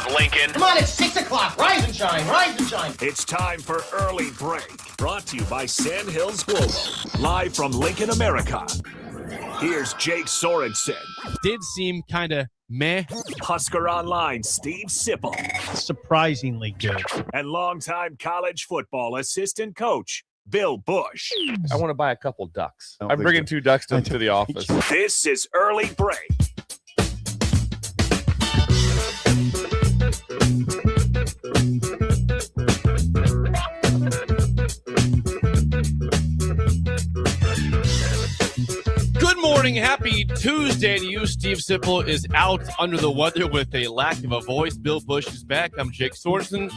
of Lincoln. Come on, it's 6 o'clock. Rise and shine, rise and shine. It's time for Early Break, brought to you by Sandhills Global, live from Lincoln, America. Here's Jake Sorensen. Did seem kind of meh. Husker Online, Steve Sipple. Surprisingly good. And longtime college football assistant coach, Bill Busch. I want to buy a couple ducks. I'm bringing 2 ducks to the office. This is Early Break. Good morning. Happy Tuesday to you. Steve Sipple is out under the weather with a lack of a voice. Bill Busch is back. I'm Jake Sorensen.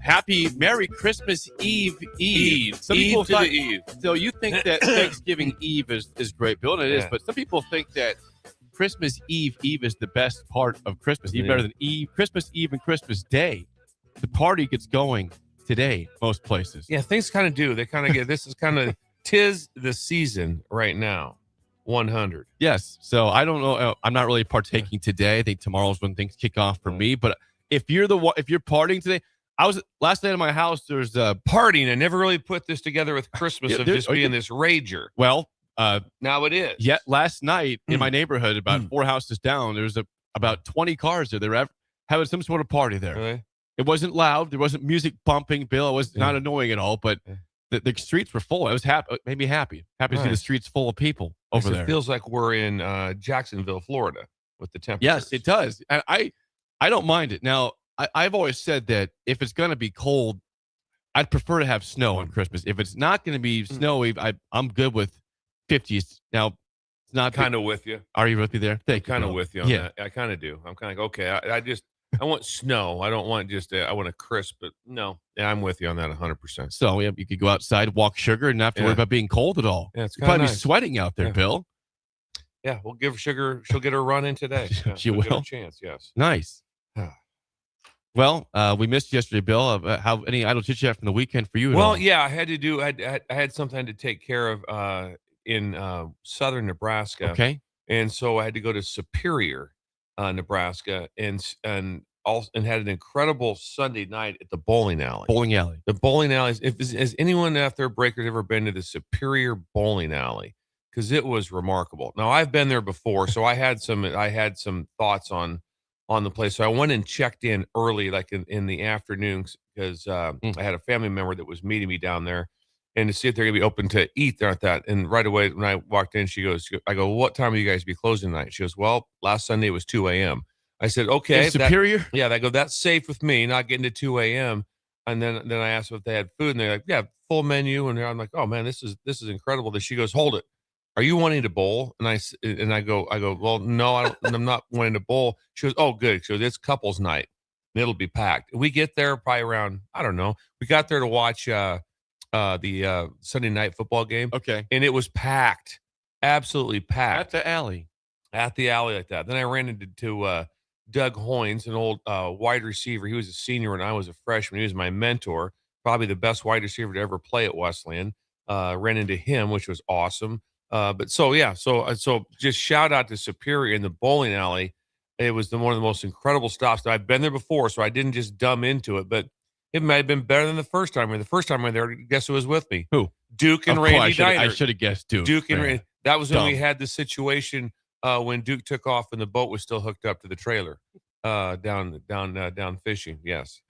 Happy Merry Christmas Eve. Some people to the Eve. So you think that Thanksgiving Eve is great, Bill, and it is, but some people think that Christmas Eve is the best part of Christmas, even better than Eve. Christmas Eve and Christmas Day. The party gets going today, most places. Yeah, things kind of do. They kind of get, this is kind of, 'tis the season right now. 100. Yes. So I don't know. I'm not really partaking today. I think tomorrow's when things kick off for me. But if you're partying today, I was last night at my house. There's a Partying. I never really put this together with Christmas of just being this rager. Well, now it is. Yeah. Last night in my neighborhood, about 4 houses down, there was about 20 cars there. They were having some sort of party there. Really? It wasn't loud. There wasn't music bumping. Bill, it was not annoying at all. But the streets were full. I was happy. It made me happy. Happy to see the streets full of people over there. It feels like we're in Jacksonville, Florida, with the temperatures. Yes, it does. And I don't mind it. Now, I've always said that if it's going to be cold, I'd prefer to have snow on Christmas. If it's not going to be snowy, I'm good with 50s. Now, it's not kind of with you. Are you with me there? I'm kind of with you on that. I kind of do. I'm kind of like, okay, I want snow. I don't want I want a crisp, but no. Yeah, I'm with you on that 100%. So you could go outside, walk sugar, and not have to worry about being cold at all. Yeah, it's You'd probably nice. be sweating out there, Bill. Yeah, we'll give Sugar. She'll get her run in today. Yeah, she will. Give her a chance, yes. Nice. Well, we missed yesterday, Bill. How any idle chit chat from the weekend for you? Well, yeah, I had to do. I had something to take care of in southern Nebraska. Okay. And so I had to go to Superior, Nebraska, and had an incredible Sunday night at the bowling alley. Bowling alley. The bowling alleys. Has anyone out there, breakers, ever been to the Superior bowling alley? Because it was remarkable. Now I've been there before, so I had some thoughts on the place. So I went and checked in early, like in the afternoons, because I had a family member that was meeting me down there, and to see if they're gonna be open to eat there at that. And right away when I walked in, I go, "What time will you guys be closing tonight?" She goes, "Well, last Sunday it was 2 a.m." I said, "Okay, in Superior." I go, "That's safe with me, not getting to 2 a.m." And then I asked if they had food, and they're like, "Yeah, full menu." And I'm like, "Oh man, this is incredible." Then she goes, "Hold it. Are you wanting to bowl?" And I go, "Well, no, I'm not wanting to bowl." She goes, "Oh, good." She goes, "It's couples night. And it'll be packed." And we get there probably around, I don't know. We got there to watch the Sunday night football game. Okay. And it was packed, absolutely packed At the alley like that. Then I ran into Doug Hoynes, an old wide receiver. He was a senior when I was a freshman. He was my mentor, probably the best wide receiver to ever play at Wesleyan. Ran into him, which was awesome. So just shout out to Superior in the bowling alley. It was one of the most incredible stops. I've been there before, so I didn't just dumb into it, but it might have been better than the first time. The first time I was there, guess who was with me? Who? Duke and Randy Diner. I should have guessed Duke. Duke and Randy. That was when we had the situation when Duke took off and the boat was still hooked up to the trailer down fishing. Yes.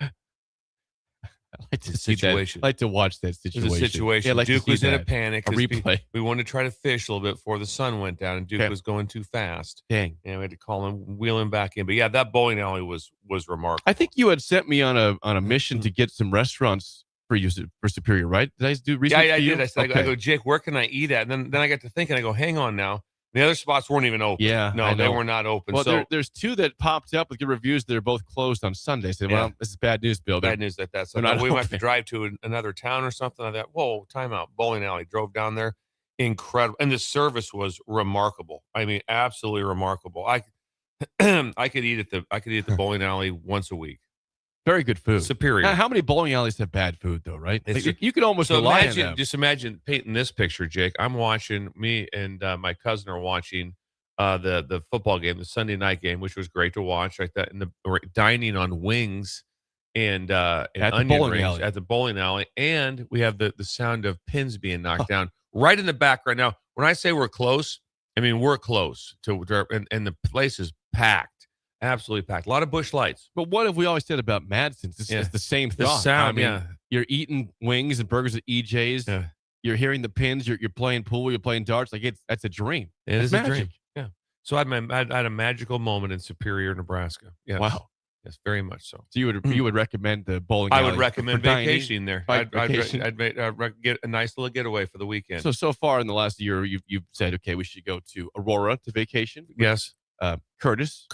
I like to see that. I like to watch that situation. It was a situation. Yeah, like Duke was in a panic. A replay. We wanted to try to fish a little bit before the sun went down, and Duke was going too fast. Dang. And we had to call him, wheel him back in. But yeah, that bowling alley was remarkable. I think you had sent me on a mission to get some restaurants for Superior, right? Did I do research? Yeah, I did. I said, I go, "Jake, where can I eat at?" And then I got to thinking. I go, "Hang on now." The other spots weren't even open. Yeah, no, they were not open. Well, so there's 2 that popped up with good reviews. They're both closed on Sunday. So, well, this is bad news, Bill. Bad news that that's. We might have to drive to another town or something. I thought, whoa, time out. Bowling alley. Drove down there, incredible, and the service was remarkable. I mean, absolutely remarkable. I could eat at the bowling alley once a week. Very good food. Superior. Now, how many bowling alleys have bad food, though, right? Like, you could almost rely on them. Just imagine painting this picture, Jake. I'm watching, me and my cousin are watching the football game, the Sunday night game, which was great to watch. Like that, and we're dining on wings and At the onion bowling rings alley. at the bowling alley, and we have the sound of pins being knocked down right in the background. Now, when I say we're close, I mean we're close to, and the place is packed, absolutely packed. A lot of Busch Lights. But what have we always said about Madison's? It's the same The thought. sound, I mean, yeah. you're eating wings and burgers at EJ's. Yeah. You're hearing the pins. You're playing pool. You're playing darts. Like that's a dream. It is magic. a dream. Yeah. So I had a magical moment in Superior, Nebraska. Yes. Wow. Yes, very much so. So you would recommend the bowling? I alley would recommend for dining? vacationing there. Vacation. I'd get a nice little getaway for the weekend. So far in the last year, you've said, okay, we should go to Aurora to vacation. Yes. Curtis,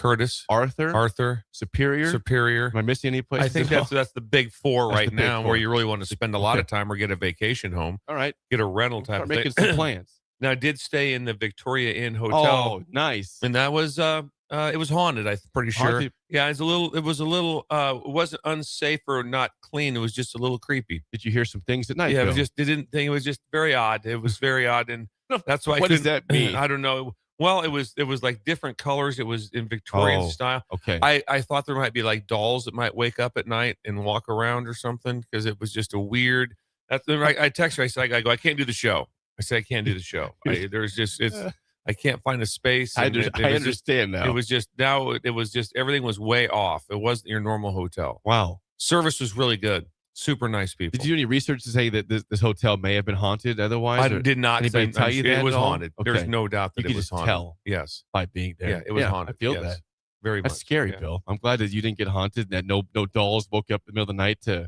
Arthur, Superior. Am I missing any places? I think that's the big four That's right the big now four. where you really want to spend a lot of time or get a vacation home, All right. get a rental type Start of making thing. some plans. Now I did stay in the Victoria Inn Hotel. Oh, nice. And that was it was haunted, I'm pretty sure. Haunted? Yeah, it wasn't unsafe or not clean. It was just a little creepy. Did you hear some things at night? Yeah, Bill? it was just very odd. It was very odd, and that's why What does that mean? I don't know. Well, it was like different colors. It was in Victorian style. Okay. I thought there might be like dolls that might wake up at night and walk around or something, because it was just a weird. I texted her. I said, I can't do the show. I said I can't do the show. I can't find a space. I and understand now. It was just everything was way off. It wasn't your normal hotel. Wow. Service was really good. Super nice people. Did you do any research to say that this hotel may have been haunted otherwise? I did not. Anybody tell you that it was at all? haunted. Okay. There's no doubt that You it could was just haunted. tell. Yes. By being there. Yeah, it was haunted. I feel yes. that. Very much. That's scary, Yeah. Bill. I'm glad that you didn't get haunted and that no dolls woke you up in the middle of the night to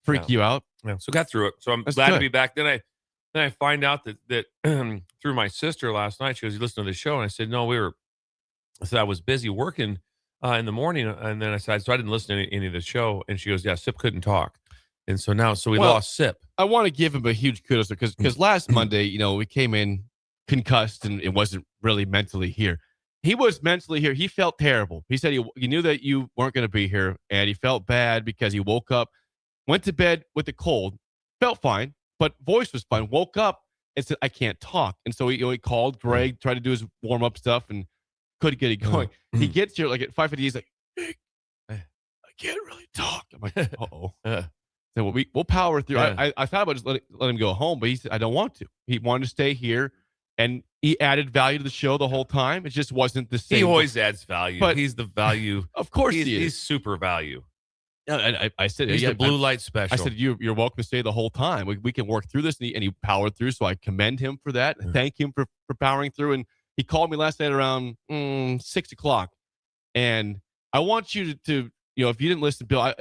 freak you out. Yeah. So got through it. So I'm That's glad good. to be back. Then I find out that through my sister last night. She goes, "You listen to the show?" And I said, "No, I said I was busy working in the morning." And then I said, "So I didn't listen to any of the show." And she goes, "Yeah, Sip couldn't talk." And so we lost Sip. I want to give him a huge kudos because last Monday, we came in concussed and it wasn't really mentally here. He was mentally here. He felt terrible. He said he knew that you weren't going to be here, and he felt bad because he woke up, went to bed with a cold, felt fine, but voice was fine. Woke up and said, "I can't talk." And so he called Greg, tried to do his warm up stuff, and couldn't get it going. He gets here like at 5:50. He's like, "Hey, I can't really talk." I'm like, "Uh-oh." So we'll power through. Yeah. I thought about just let him go home, but he said, "I don't want to." He wanted to stay here, and he added value to the show the whole time. It just wasn't the same. He always adds value. But- he's the value. Of course he is. He's super value. I said, He's yeah, the blue light special. I said, you're welcome to stay the whole time. We can work through this. And he powered through. So I commend him for that. And thank him for powering through. And he called me last night around 6 o'clock. And I want you to if you didn't listen, Bill,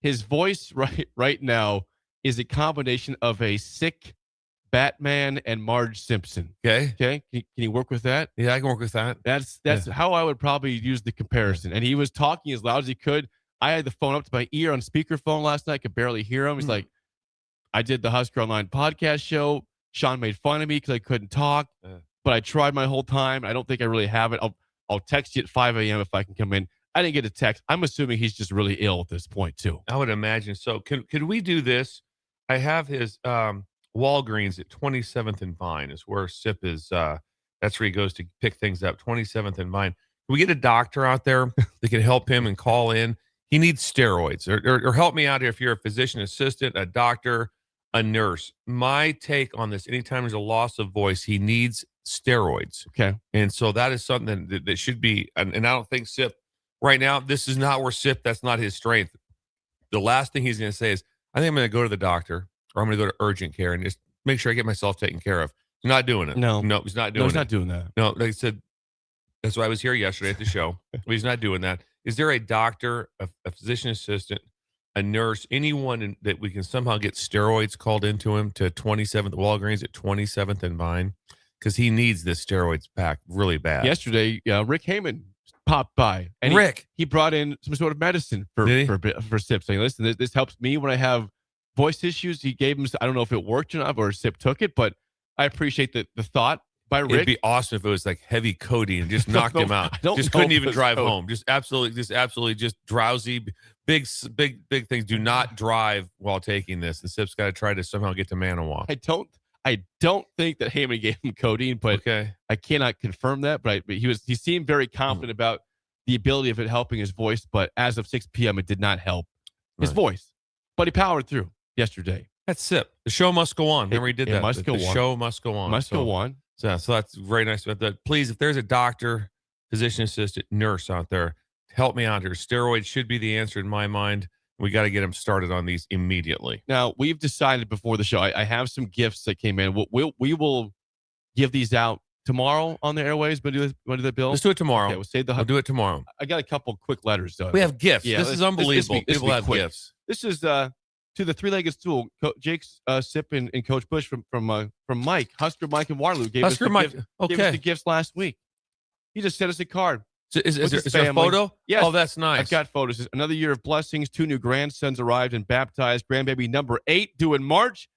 his voice right now is a combination of a sick Batman and Marge Simpson. Okay. Can you work with that? Yeah, I can work with that. That's how I would probably use the comparison. And he was talking as loud as he could. I had the phone up to my ear on speakerphone last night. I could barely hear him. He's like, "I did the Husker Online podcast show. Sean made fun of me because I couldn't talk, but I tried my whole time. I don't think I really have it. I'll text you at 5 a.m. if I can come in." I didn't get a text. I'm assuming he's just really ill at this point too. I would imagine so. Could we do this? I have his Walgreens at 27th and Vine is where Sip is. That's where he goes to pick things up. 27th and Vine. Can we get a doctor out there that can help him and call in? He needs steroids, or help me out here if you're a physician assistant, a doctor, a nurse. My take on this: anytime there's a loss of voice, he needs steroids. Okay, and so that is something that should be. And I don't think Sip. Right now, this is not where Sip, that's not his strength. The last thing he's going to say is, "I think I'm going to go to the doctor or I'm going to go to urgent care and just make sure I get myself taken care of." He's not doing it. No, he's not doing it. No, he's not doing that. No, like I said, that's why I was here yesterday at the show. But he's not doing that. Is there a doctor, a physician assistant, a nurse, anyone that we can somehow get steroids called into him to 27th Walgreens at 27th and Vine? Because he needs this steroids pack really bad. Yesterday, Rick Heyman popped by, and he brought in some sort of medicine for Sip, saying, "Listen, this helps me when I have voice issues." He gave him, I don't know if it worked or not, or Sip took it, but I appreciate the thought by Rick. It'd be awesome if it was like heavy codeine and just knocked him out. Just couldn't even drive home. Just absolutely just drowsy. Big things. Do not drive while taking this. And Sip's got to try to somehow get to Manawha. I don't think that Heyman gave him codeine, but Okay. I cannot confirm that. But he seemed very confident about the ability of it helping his voice. But as of 6 p.m., it did not help his voice. But he powered through yesterday. That's SIP. The show must go on. Remember, he did that. Must go the on. show must go on. Must go on. So that's very nice about that. Please, if there's a doctor, physician assistant, nurse out there, help me out here. Steroids should be the answer in my mind. We got to get him started on these immediately. Now, we've decided before the show, I have some gifts that came in. We will give these out tomorrow on the airways. Want to do that, Bill? Let's do it tomorrow. Okay, we'll save the. We'll do it tomorrow. I got a couple quick letters. We have gifts. Yeah, this is unbelievable. This People have quick. gifts. This is to the three-legged stool. Jake Sip and Coach Busch from Mike, Husker Mike and Waterloo gave us the gifts last week. He just sent us a card. So is there a photo? Yes. Oh, that's nice. I've got photos. Another year of blessings. 2 new grandsons arrived and baptized. Grandbaby number 8 due in March.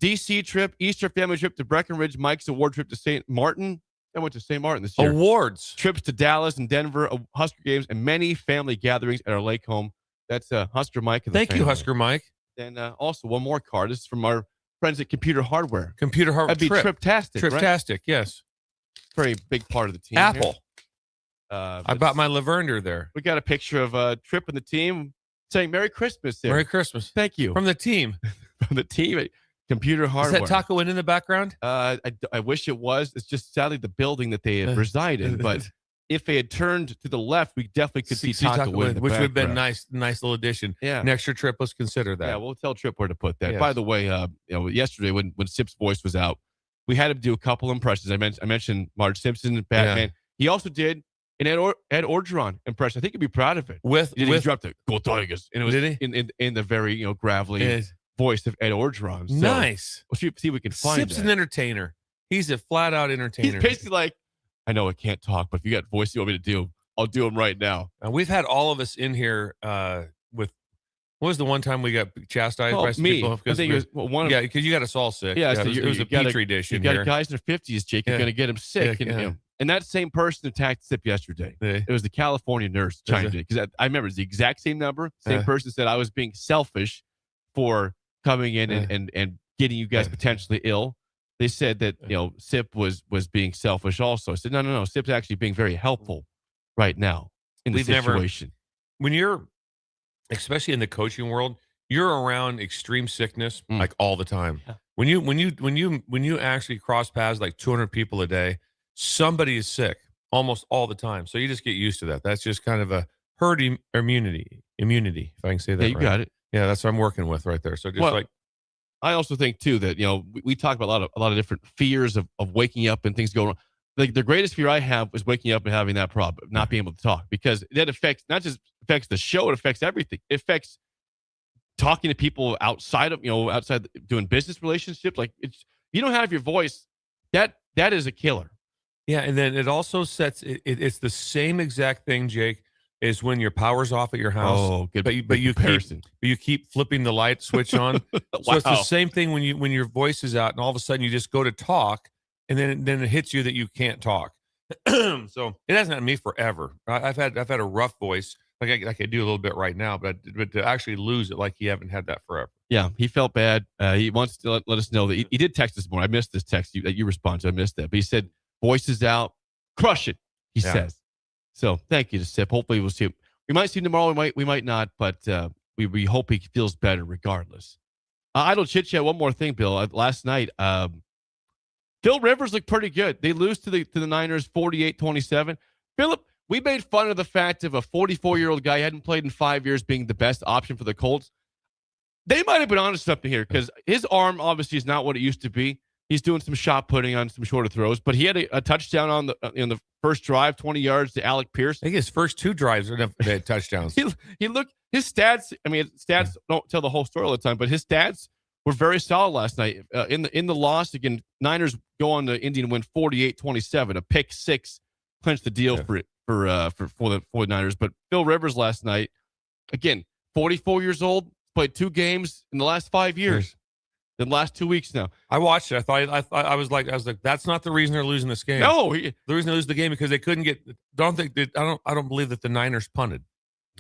DC trip, Easter family trip to Breckenridge. Mike's award trip to St. Martin. I went to St. Martin this year. Awards. Trips to Dallas and Denver, Husker games, and many family gatherings at our lake home. That's Husker Mike. And Thank you, Husker Mike. And also one more card. This is from our friends at Computer Hardware. Computer Hardware. That'd be Triptastic. Triptastic, right? Yes. Very big part of the team. Apple. Here. I bought my lavender there. We got a picture of Trip and the team saying Merry Christmas there. Merry Christmas. Thank you. From the team. From the team at Computer Hardware. Is that Taco Inn in the background? I wish it was. It's just sadly the building that they reside in. But if they had turned to the left, we definitely could see Taco Inn, which would have been nice little addition. Yeah. Next year trip, let's consider that. Yeah, we'll tell Trip where to put that. Yes. By the way, yesterday when Sip's voice was out, we had him do a couple impressions. I mentioned Marge Simpson, Batman. Yeah. He also did an Ed Orgeron impression. I think he'd be proud of it. He dropped the "Go Tigers," and it was in the very gravelly voice of Ed Orgeron. So nice. We'll see if we can find. Sip's an entertainer. He's a flat out entertainer. He's basically like, I know I can't talk, but if you got voice you want me to do, I'll do them right now. We've had all of us in here with. What was the one time we got chastised by some me? people? I think it was one. Yeah, because you got us all sick. Yeah, so it was a petri dish in here. You got guys in their 50s, Jake. You're going to get them sick. And that same person attacked Sip yesterday. Yeah. It was the California nurse chimed in because I remember it's the exact same number. Same person said I was being selfish for coming in and getting you guys potentially ill. They said that Sip was being selfish also. I said no. Sip's actually being very helpful right now in the situation. When you're, especially in the coaching world, you're around extreme sickness like all the time. Yeah. When you actually cross paths like 200 people a day, somebody is sick almost all the time. So you just get used to that. That's just kind of a herd immunity, if I can say that. Yeah, you got it. Yeah, that's what I'm working with right there. So I also think too that we talk about a lot of different fears of waking up and things going wrong. Like the greatest fear I have was waking up and having that problem, not being able to talk, because that affects not just the show, it affects everything. It affects talking to people outside doing business relationships. Like you don't have your voice, that is a killer. Yeah, and then it also sets it's the same exact thing, Jake, is when your power's off at your house. Oh, good. But you keep flipping the light switch on. Wow. So it's the same thing when your voice is out and all of a sudden you just go to talk and then it hits you that you can't talk. So it hasn't happened to me forever. I've had a rough voice like I do a little bit right now, but to actually lose it like you haven't had that forever. Yeah, he felt bad. He wants to let us know that he did text this morning. I missed this text that you responded to. I missed that, but he said voice is out, crush it. He says. So thank you to Sip. Hopefully we'll see him. We might see him tomorrow. We might not, but we hope he feels better regardless. Idle chit chat. One more thing, Bill. Last night, Phil Rivers looked pretty good. They lose to the Niners 48-27. Philip, we made fun of the fact of a 44-year-old guy who hadn't played in 5 years being the best option for the Colts. They might have been onto something here because his arm obviously is not what it used to be. He's doing some shot putting on some shorter throws, but he had a touchdown on the first drive, 20 yards to Alec Pierce. I think his first 2 drives are touchdowns. he looked his stats. I mean, stats don't tell the whole story all the time, but his stats were very solid last night. In the loss again, Niners go on to Indy and win 48-27. A pick 6 clinched the deal for the Niners. But Phil Rivers last night, again, 44 years old, played 2 games in the last 5 years. The last 2 weeks now. I watched it. I was like, that's not the reason they're losing this game. No, the reason they lose the game because they couldn't get. I don't believe that the Niners punted.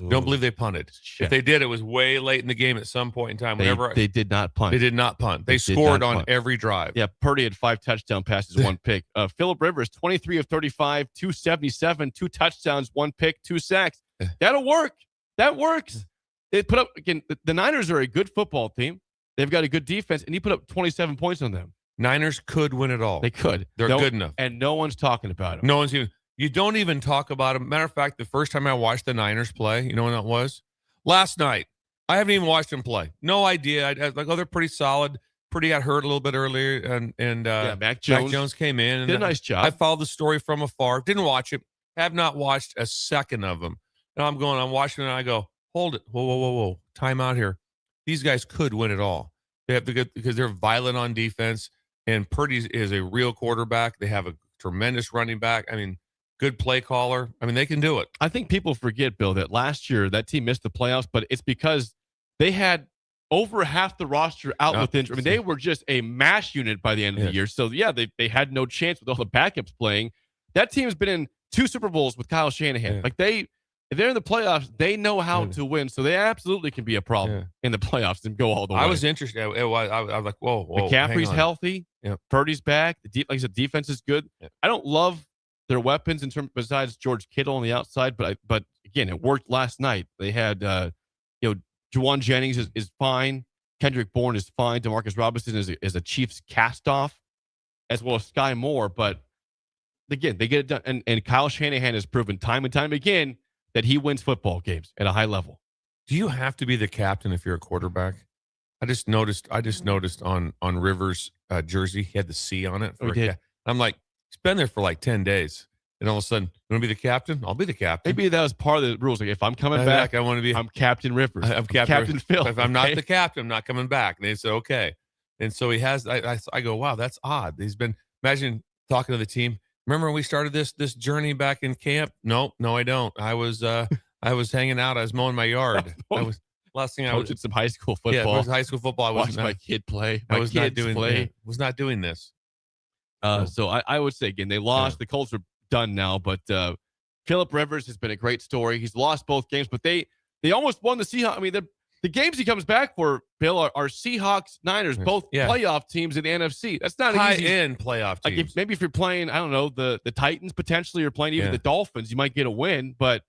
Don't believe they punted. Shit. If they did, it was way late in the game at some point in time. They did not punt. They did not punt. They They did scored not on punt. every drive. Yeah, Purdy had 5 touchdown passes, 1 pick. Phillip Rivers, 23 of 35, 277, 2 touchdowns, 1 pick, 2 sacks. That'll work. That works. They put up, again, the Niners are a good football team. They've got a good defense, and he put up 27 points on them. Niners could win it all. They could. They're good enough. And no one's talking about them. No one's even. You don't even talk about them. Matter of fact, the first time I watched the Niners play, you know when that was? Last night. I haven't even watched them play. No idea. I was like, oh, they're pretty solid. Purdy got hurt a little bit earlier, and Mac Jones came in. And did a nice job. I followed the story from afar. Didn't watch it. Have not watched a second of them. And I'm watching it, and I go, hold it. Whoa. Time out here. These guys could win it all. They have to get, because they're violent on defense, and Purdy is a real quarterback. They have a tremendous running back. I mean, good play caller. I mean, they can do it. I think people forget, Bill, that last year that team missed the playoffs, but it's because they had over half the roster out with injury. I mean, they were just a mash unit by the end of the year. So, yeah, they had no chance with all the backups playing. That team's been in 2 Super Bowls with Kyle Shanahan. Yeah. Like, if they're in the playoffs, they know how to win. So they absolutely can be a problem in the playoffs and go all the way. I was interested. I was like, whoa. McCaffrey's healthy. Yeah. Purdy's back. Like I said, defense is good. Yeah. I don't love their weapons in terms besides George Kittle on the outside, but again, it worked last night. They had Juwan Jennings is fine. Kendrick Bourne is fine. Demarcus Robinson is a Chiefs cast-off, as well as Sky Moore. But again, they get it done. And Kyle Shanahan has proven time and time again that he wins football games at a high level. Do you have to be the captain if you're a quarterback? I just noticed on Rivers' jersey, he had the C on it. I'm like, he's been there for like 10 days. And all of a sudden, you want to be the captain? I'll be the captain. Maybe that was part of the rules. Like, if I'm coming back, I want to be. I'm Captain Rivers. I'm Captain Phil. If I'm not the captain, I'm not coming back. And they said, okay. And so he has. I go, wow, that's odd. He's been. Imagine talking to the team. Remember when we started this journey back in camp? No, I don't. I was hanging out. I was mowing my yard. I was last thing I was some high school football. Yeah, it was high school football. I watched my kid play. I was not doing this. So I would say again, they lost. Yeah. The Colts are done now, but Phillip Rivers has been a great story. He's lost both games, but they almost won the Seahawks. I mean, the games he comes back for, Bill, are Seahawks, Niners, both playoff teams in the NFC. That's not high easy. end playoff teams. Like maybe if you're playing, I don't know, the Titans potentially, or playing even the Dolphins, you might get a win, but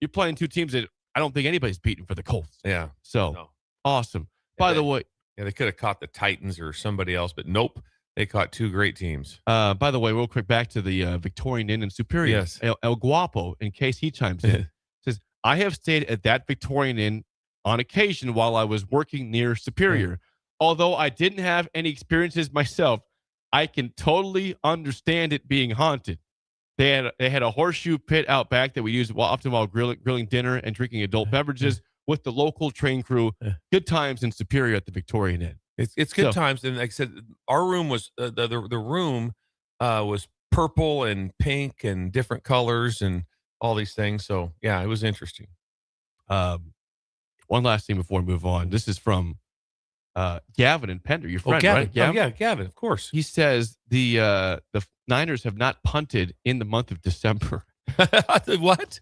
you're playing 2 teams that I don't think anybody's beaten for the Colts. Yeah. So awesome. By the way, they could have caught the Titans or somebody else, but nope. They caught 2 great teams. By the way, real quick, back to the Victorian Inn in Superior. Yes. El Guapo, in case he chimes in, says, I have stayed at that Victorian Inn on occasion while I was working near Superior. Although I didn't have any experiences myself, I can totally understand it being haunted. They had a horseshoe pit out back that we used often while grilling dinner and drinking adult beverages with the local train crew. Good times in Superior at the Victorian Inn. It's good times, and like I said, our room was the room was purple and pink and different colors and all these things. So yeah, it was interesting. One last thing before we move on. This is from Gavin and Pender, your friend, Gavin. right? Gavin? Yeah, Gavin, of course. He says the Niners have not punted in the month of December. What?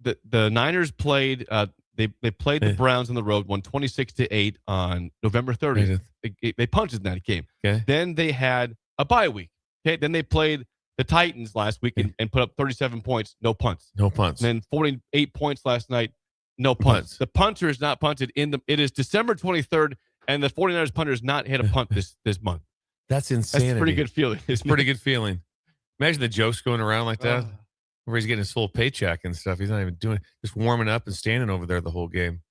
The Niners played. They played the Browns on the road, won 26-8 on November 30th. They punted in that game. Okay. Then they had a bye week. Okay. Then they played the Titans last week and put up 37 points, no punts. No punts. And then 48 points last night, no punts. The punter is not punted it is December 23rd, and the 49ers punter has not hit a punt this month. That's insanity. That's a pretty good feeling. It's pretty good feeling. Imagine the jokes going around like that. Where he's getting his full paycheck and stuff. He's not even doing it, just warming up and standing over there the whole game.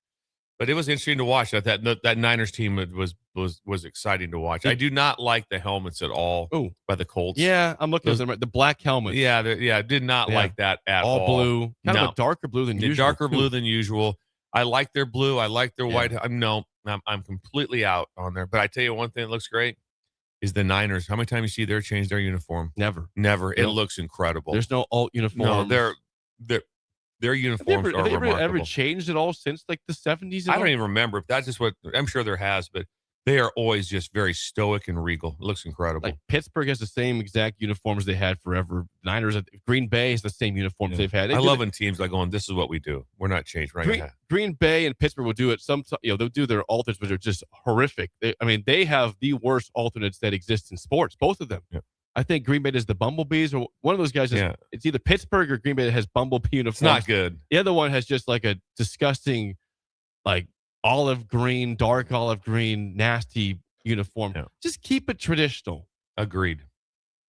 But it was interesting to watch. That Niners team was exciting to watch. I do not like the helmets at all by the Colts. Yeah, I'm looking at them. The black helmets. Yeah, did not like that at all. All blue. Kind of a darker blue than usual. Darker blue than usual. I like their blue. I like their white. I'm completely out on there. But I tell you one thing that looks great is the Niners. How many times you see their change their uniform? Never. It looks incredible. There's no alt uniform. No, their uniforms are remarkable. Ever changed at all since like the 70s? I don't even remember. That's just what I'm sure there has. But they are always just very stoic and regal. It looks incredible. Like Pittsburgh has the same exact uniforms they had forever. Niners, Green Bay has the same uniforms they've had. I love when teams like going, this is what we do. We're not changing right now. Green Bay and Pittsburgh will do it. They'll do their alternates, which are just horrific. They have the worst alternates that exist in sports, both of them. Yeah. I think Green Bay does the Bumblebees, or one of those guys. It's either Pittsburgh or Green Bay that has Bumblebee uniforms. It's not good. The other one has just like a disgusting, like dark olive green, nasty uniform. Yeah. Just keep it traditional. Agreed.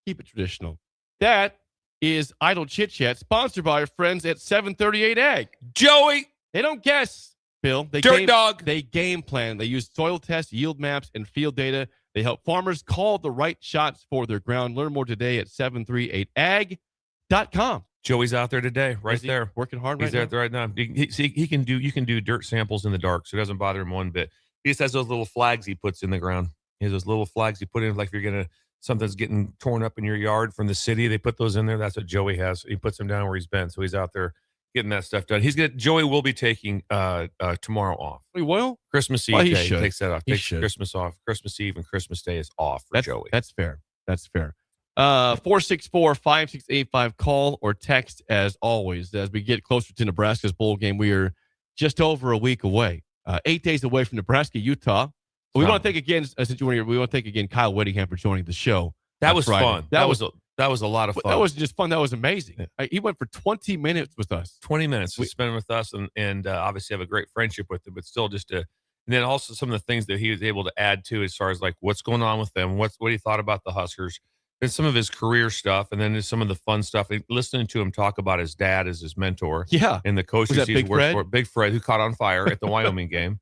Keep it traditional. That is Idle Chit Chat, sponsored by our friends at 738 Ag. Joey. They don't guess, Bill. They game plan. They use soil tests, yield maps, and field data. They help farmers call the right shots for their ground. Learn more today at 738ag.com. Joey's out there today, right there, working hard. He's there right now. You can do dirt samples in the dark, so it doesn't bother him one bit. He just has those little flags he puts in the ground. He has those little flags he put in, like if you're something's getting torn up in your yard from the city, they put those in there. That's what Joey has. He puts them down where he's been, so he's out there getting that stuff done. Joey will be taking tomorrow off. We will? Christmas Eve day. He takes that off. Takes Christmas off. Christmas Eve and Christmas Day is off for Joey. That's fair. 464-5685. Call or text as always. As we get closer to Nebraska's bowl game, we are just over a week away. 8 days away from Nebraska, Utah. We want to thank again, Kyle Whittingham for joining the show. That was fun. That was a lot of fun. That wasn't just fun. That was amazing. Yeah. He went for 20 minutes with us. 20 minutes to spend with us, and obviously have a great friendship with him, but still and then also some of the things that he was able to add to as far as like what's going on with them, what he thought about the Huskers, and some of his career stuff, and then some of the fun stuff. Listening to him talk about his dad as his mentor, and the coaches he's worked for, Big Fred, who caught on fire at the Wyoming game,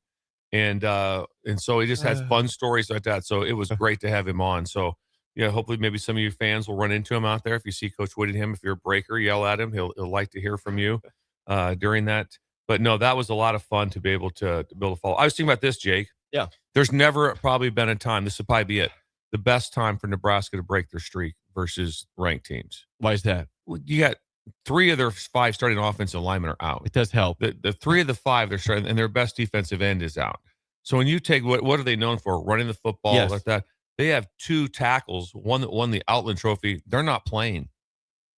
and so he just has fun stories like that. So it was great to have him on. So yeah, hopefully maybe some of you fans will run into him out there. If you see Coach Whittingham, if you're a breaker, yell at him. He'll like to hear from you during that. But no, that was a lot of fun to be able to build a follow. I was thinking about this, Jake. Yeah. There's never probably been a time, this would probably be it, the best time for Nebraska to break their streak versus ranked teams. Why is that? You got 3 of their 5 starting offensive linemen are out. It does help. The 3 of the 5 they're starting, and their best defensive end is out. So when you take what are they known for? Running the football like that. They have 2 tackles, one that won the Outland Trophy. They're not playing.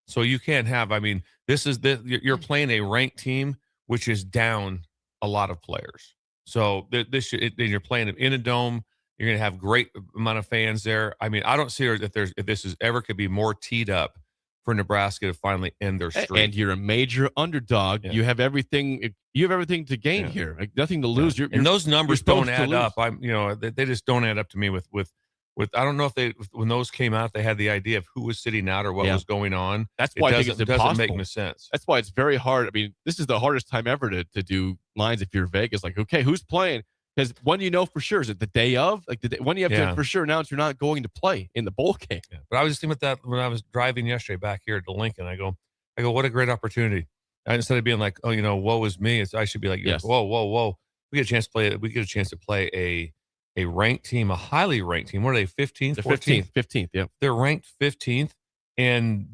So you can't have, you're playing a ranked team, which is down a lot of players. So you're playing in a dome. You're going to have great amount of fans there. I don't see if this is ever could be more teed up for Nebraska to finally end their streak. And you're a major underdog. Yeah. You have everything. You have everything to gain here. Like nothing to lose. Yeah. And those numbers don't add up. They just don't add up to me with I don't know if when those came out, they had the idea of who was sitting out or what was going on. That's why I think it's impossible. Doesn't make any sense. That's why it's very hard. This is the hardest time ever to do lines if you're Vegas. Like, okay, who's playing? Because when you know for sure, is it the day of? Like when you have to for sure announce you're not going to play in the bowl game. Yeah. But I was just thinking about that when I was driving yesterday back here to Lincoln. I go, what a great opportunity. And instead of being like, woe is me, I should be like, whoa. We get a chance to play. We get a chance to play a ranked team, a highly ranked team. What are they? 15th, 14th, 15th. Yeah, they're ranked 15th, and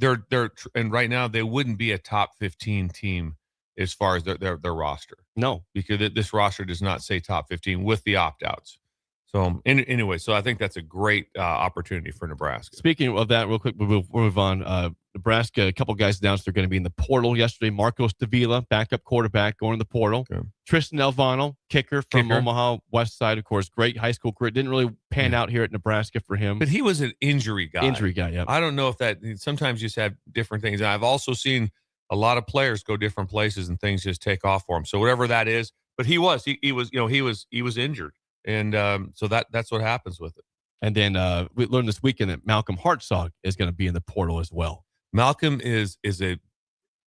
and right now they wouldn't be a top 15 team as far as their roster. No, because this roster does not say top 15 with the opt-outs. So anyway, so I think that's a great opportunity for Nebraska. Speaking of that, real quick, we'll move on. Nebraska, a couple guys announced they're going to be in the portal yesterday. Marcos Davila, backup quarterback, going in the portal. Okay. Tristan Elvano, kicker from Omaha West Side, of course. Great high school career. Didn't really pan out here at Nebraska for him. But he was an injury guy. Yeah. I don't know if that – sometimes you just have different things. And I've also seen a lot of players go different places and things just take off for him. So whatever that is. But he was injured. And so that's what happens with it. And then we learned this weekend that Malcolm Hartzog is going to be in the portal as well. Malcolm is a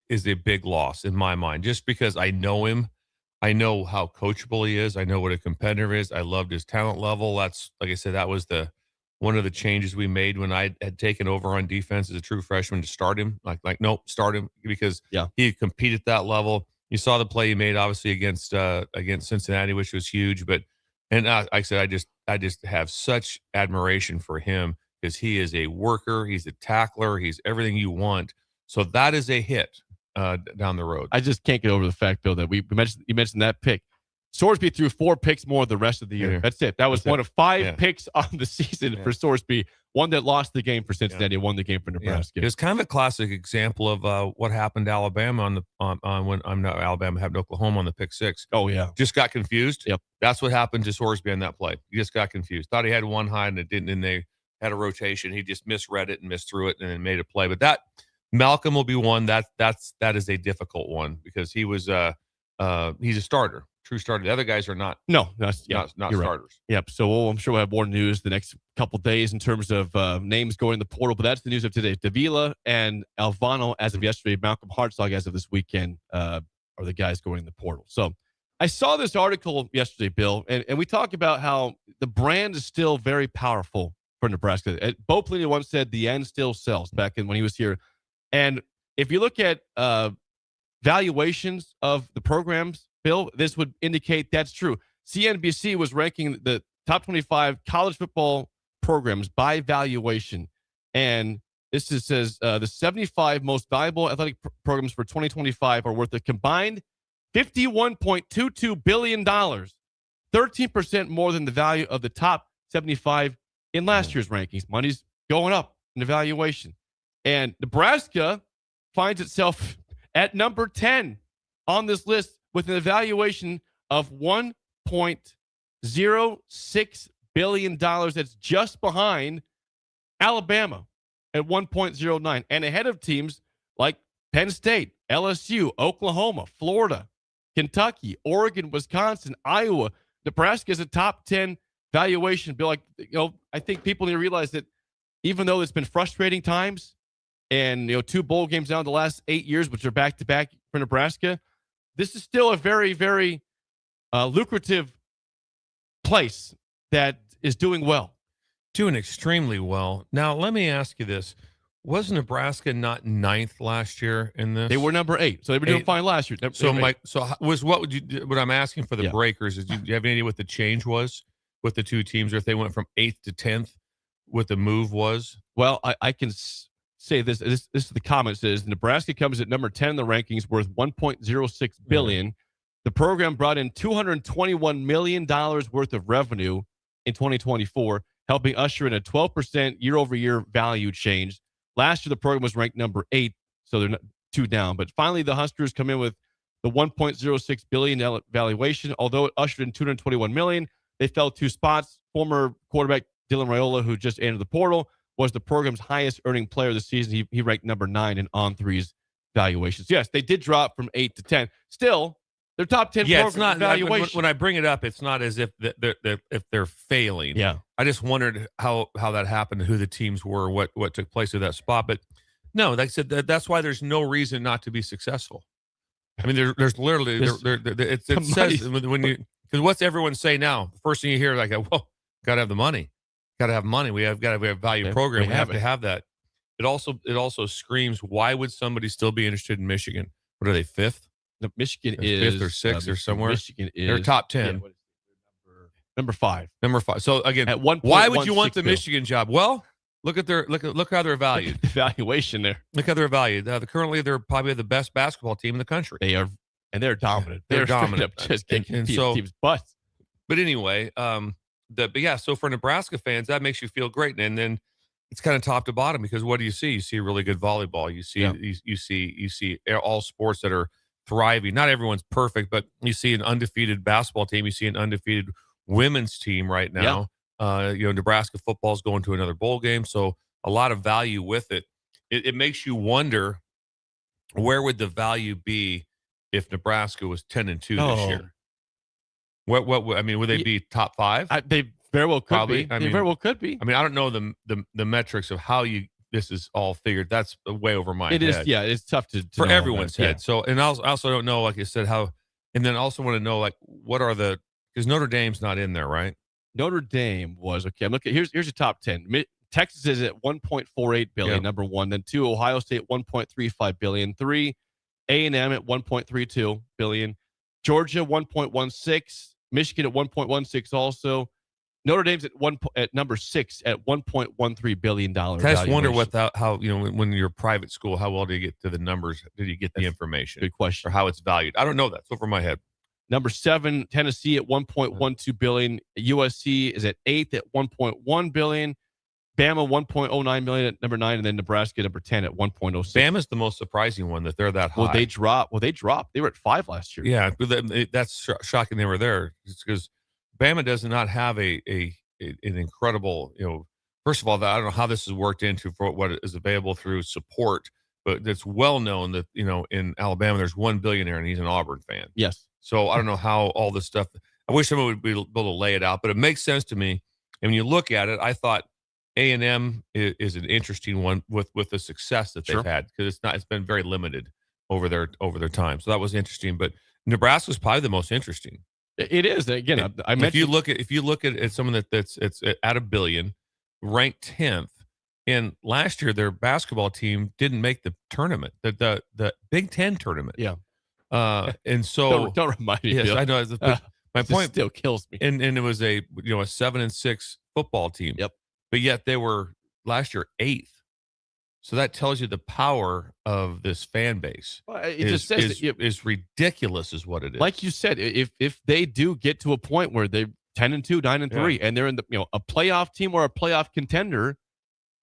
big loss in my mind, just because I know him. I know how coachable he is. I know what a competitor is. I loved his talent level. That's, like I said, that was one of the changes we made when I had taken over on defense as a true freshman to start him. Nope, start him because he competed at that level. You saw the play he made, obviously against Cincinnati, which was huge. But like I said, I just have such admiration for him because he is a worker. He's a tackler. He's everything you want. So that is a hit down the road. I just can't get over the fact, Bill, that you mentioned that pick. Sorsby threw 4 picks more the rest of the year. Yeah. That's it. That was one of 5 picks on the season Yeah. for Sorsby. One that lost the game for Cincinnati, won the game for Nebraska. It was kind of a classic example of what happened to Alabama when I'm not Alabama having Oklahoma on the pick 6. Oh yeah, Just got confused. Yep. That's what happened to Sorsby on that play. He just got confused. Thought he had one high and it didn't, and they had a rotation. He just misread it and misthrew it and then made a play. But that Malcolm will be one that is a difficult one because he was he's a starter. True starter. The other guys are not. not Not starters. Right. Yep. So I'm sure we'll have more news the next couple days in terms of names going in the portal. But that's the news of today. Davila and Alvano as of yesterday. Malcolm Hartzog as of this weekend are the guys going in the portal. So I saw this article yesterday, Bill, and we talk about how the brand is still very powerful for Nebraska. Bo Pelini once said the end still sells back when he was here. And if you look at valuations of the programs, Bill, this would indicate that's true. CNBC was ranking the top 25 college football programs by valuation. And this says the 75 most valuable athletic programs for 2025 are worth a combined $51.22 billion, 13% more than the value of the top 75 in last year's rankings. Money's going up in evaluation. And Nebraska finds itself at number 10 on this list with an evaluation of $1.06 billion. That's just behind Alabama at 1.09 and ahead of teams like Penn State, LSU, Oklahoma, Florida, Kentucky, Oregon, Wisconsin, Iowa. Nebraska is a top 10 valuation. Bill, I think people need to realize that even though it's been frustrating times and 2 bowl games down the last 8 years, which are back-to-back for Nebraska, this is still a very, very lucrative place that is doing well. Doing extremely well. Now, let me ask you this. Was Nebraska not 9th last year in this? They were number 8. So they were doing fine last year. What I'm asking for the breakers is, do you have any idea what the change was with the 2 teams, or if they went from 8th to 10th, what the move was? Well, I can say this. This is the comment. It says Nebraska comes at number 10 in the rankings, worth $1.06 billion. Mm-hmm. The program brought in $221 million worth of revenue in 2024, helping usher in a 12% year-over-year value change. Last year, the program was ranked number 8, so they're 2 down. But finally, the Huskers come in with the $1.06 billion valuation. Although it ushered in $221 million, they fell 2 spots. Former quarterback Dylan Raiola, who just entered the portal, was the program's highest earning player this season. He ranked number 9 in On3's valuations. Yes, they did drop from 8 to 10. Still, they're top 10 it's not valuation. When I bring it up, it's not as if they're failing. Yeah. I just wondered how that happened, who the teams were, what took place at that spot. But no, like I said, that's why there's no reason not to be successul. I mean, there's literally it says when you, because what's everyone say now? The first thing you hear, like, well, got to have the money, got to have money. We have value program. We have to have that. It also screams, why would somebody still be interested in Michigan? What are they, 5th? No, Michigan is 5th or 6th or somewhere. Michigan is they're top 10. Yeah, number 5. Number 5. So again, at one, why would you want the Michigan job? Well, look how they're valued. The valuation there. Look how they're valued. Currently, they're probably the best basketball team in the country. They are, and they're dominant. They're dominant. Just kicking teams' butts. But anyway, so for Nebraska fans, that makes you feel great, and then it's kind of top to bottom, because what do you see? You see really good volleyball. You see all sports that are thriving. Not everyone's perfect, but you see an undefeated basketball team. You see an undefeated women's team right now. Nebraska football is going to another bowl game, so a lot of value with it. It makes you wonder, where would the value be if Nebraska was 10-2 this year? What I mean, would they be top 5? They very well could be. They very well could be. I mean, I don't know the metrics of how this is all figured. That's way over my head. It is, yeah. It's tough to for know everyone's that. head. So, and I also don't know, like I said, how, and then also want to know, like, what are because Notre Dame's not in there, right? Notre Dame was okay. I'm looking. Here's your top 10. Texas is at 1.48 billion, number 1. Then 2, Ohio State 1.35 billion. 3, A&M at 1.32 billion. Georgia 1.16. Michigan at 1.16 also. Notre Dame's at number 6 at $1.13 billion. I just wonder how when you're a private school, how well do you get to the numbers? Did you get the information? Good question. Or how it's valued? I don't know that. It's over my head. Number 7, Tennessee at $1.12 billion. USC is at 8th at $1.1 billion. Bama $1.09 million at number 9, and then Nebraska number 10 at $1.06. Bama's the most surprising one that they're that high. Well, they dropped. They were at 5 last year. Yeah, but that's shocking they were there. It's because Bama does not have an incredible, first of all, I don't know how this has worked into for what is available through support, but it's well known that, in Alabama, there's one billionaire and he's an Auburn fan. Yes. So I don't know how all this stuff, I wish someone would be able to lay it out, but it makes sense to me. And when you look at it, I thought A&M is an interesting one with the success that they've had, because it's been very limited over their time. So that was interesting, but Nebraska was probably the most interesting. It is. Again, I mentioned, if you look at someone that's at $1 billion, ranked 10th, and last year their basketball team didn't make the tournament, the Big Ten tournament. Yeah. And so don't remind me. Yes, Bill. I know. My point still kills me. And it was a 7-6 football team. Yep. But yet they were last year 8th. So that tells you the power of this fan base. Well, it just says is ridiculous, is what it is. Like you said, if they do get to a point where they're 10-2, 9-3, and they're in the a playoff team or a playoff contender,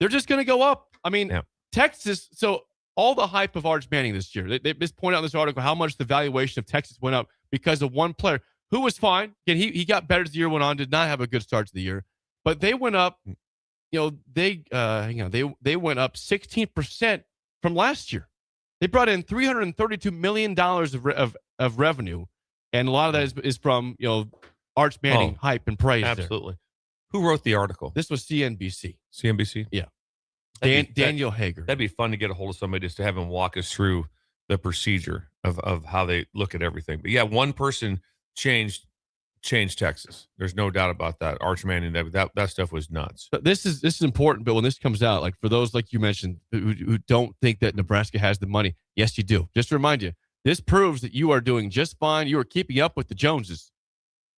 they're just going to go up. I mean, Texas. So all the hype of Arch Manning this year, they just point out in this article how much the valuation of Texas went up because of one player who was fine. Again, he got better as the year went on. Did not have a good start to the year, but they went up. They went up 16% from last year. They brought in $332 million of revenue, and a lot of that is from Arch Manning hype and praise. Absolutely. Who wrote the article? This was CNBC. CNBC? Yeah. Daniel Hager. That'd be fun to get a hold of somebody just to have him walk us through the procedure of how they look at everything. But yeah, one person changed Texas. There's no doubt about that. Arch Manning, that stuff was nuts. But this is important, but when this comes out, like for those like you mentioned who don't think that Nebraska has the money, yes, you do. Just to remind you, this proves that you are doing just fine. You are keeping up with the Joneses,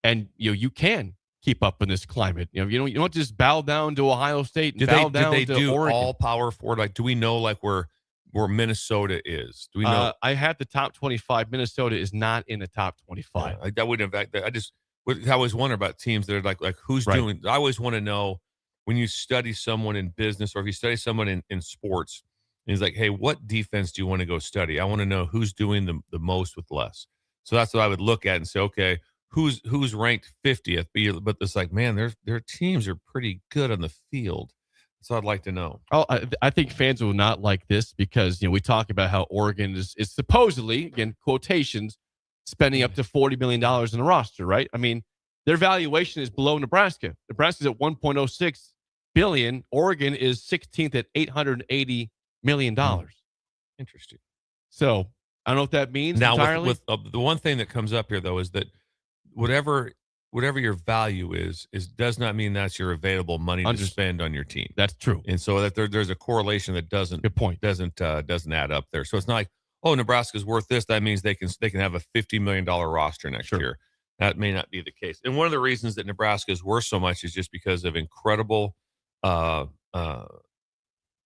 and you can keep up in this climate. You don't just bow down to Ohio State and Did they to do Oregon. all Power 4? Like, do we know where Minnesota is? Do we know? I had the top 25. Minnesota is not in the top 25. Yeah, that wouldn't have. I always wonder about teams that are like who's doing. I always want to know when you study someone in business or if you study someone in sports. And he's like, hey, what defense do you want to go study? I want to know who's doing the most with less. So that's what I would look at and say, okay, who's ranked 50th? But it's like, man, their teams are pretty good on the field. So I'd like to know. Oh, I think fans will not like this because we talk about how Oregon is supposedly, again, quotations, spending up to $40 million in a roster, right? I mean, their valuation is below Nebraska. Nebraska's at $1.06 billion. Oregon is 16th at $880 million. Interesting. So I don't know what that means now. Entirely. With the one thing that comes up here though is that whatever your value is does not mean that's your available money to spend on your team. That's true. And so that there's a correlation that doesn't add up there. So it's not like, oh, Nebraska's worth this. That means they can have a $50 million roster next year. That may not be the case. And one of the reasons that Nebraska is worth so much is just because of incredible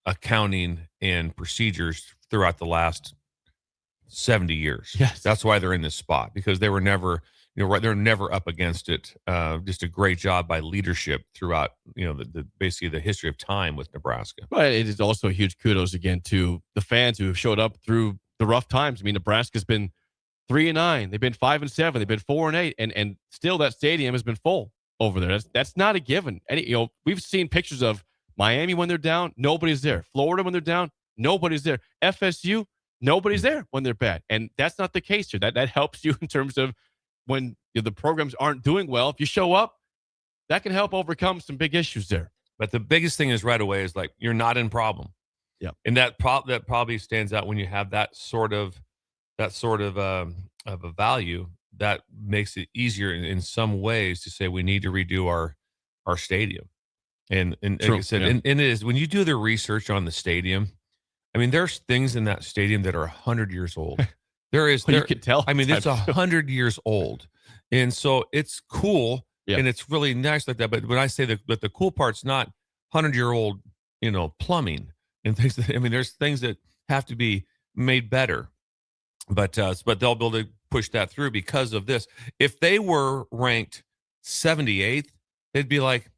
accounting and procedures throughout the last 70 years. Yes. That's why they're in this spot, because they were never, they're never up against it. Just a great job by leadership throughout, basically the history of time with Nebraska. But it is also a huge kudos again to the fans who have showed up through the rough times. I mean, Nebraska's been 3-9. They've been 5-7. They've been 4-8, and still that stadium has been full over there. That's not a given. We've seen pictures of Miami when they're down, nobody's there. Florida when they're down, nobody's there. FSU, nobody's there when they're bad, and that's not the case here. That helps you in terms of when the programs aren't doing well. If you show up, that can help overcome some big issues there. But the biggest thing is right away is like you're not in problem. Yeah, and that probably stands out when you have that sort of a value. That makes it easier in some ways to say we need to redo our stadium. And like I said, and it is when you do the research on the stadium. I mean, there's things in that stadium that are 100 years old. You can tell. I mean, it's 100 years old, and so it's cool and it's really nice like that. But when I say that the cool part's not 100-year-old, plumbing and things. There's things that have to be made better. But they'll build push that through because of this. If they were ranked 78th, they'd be like,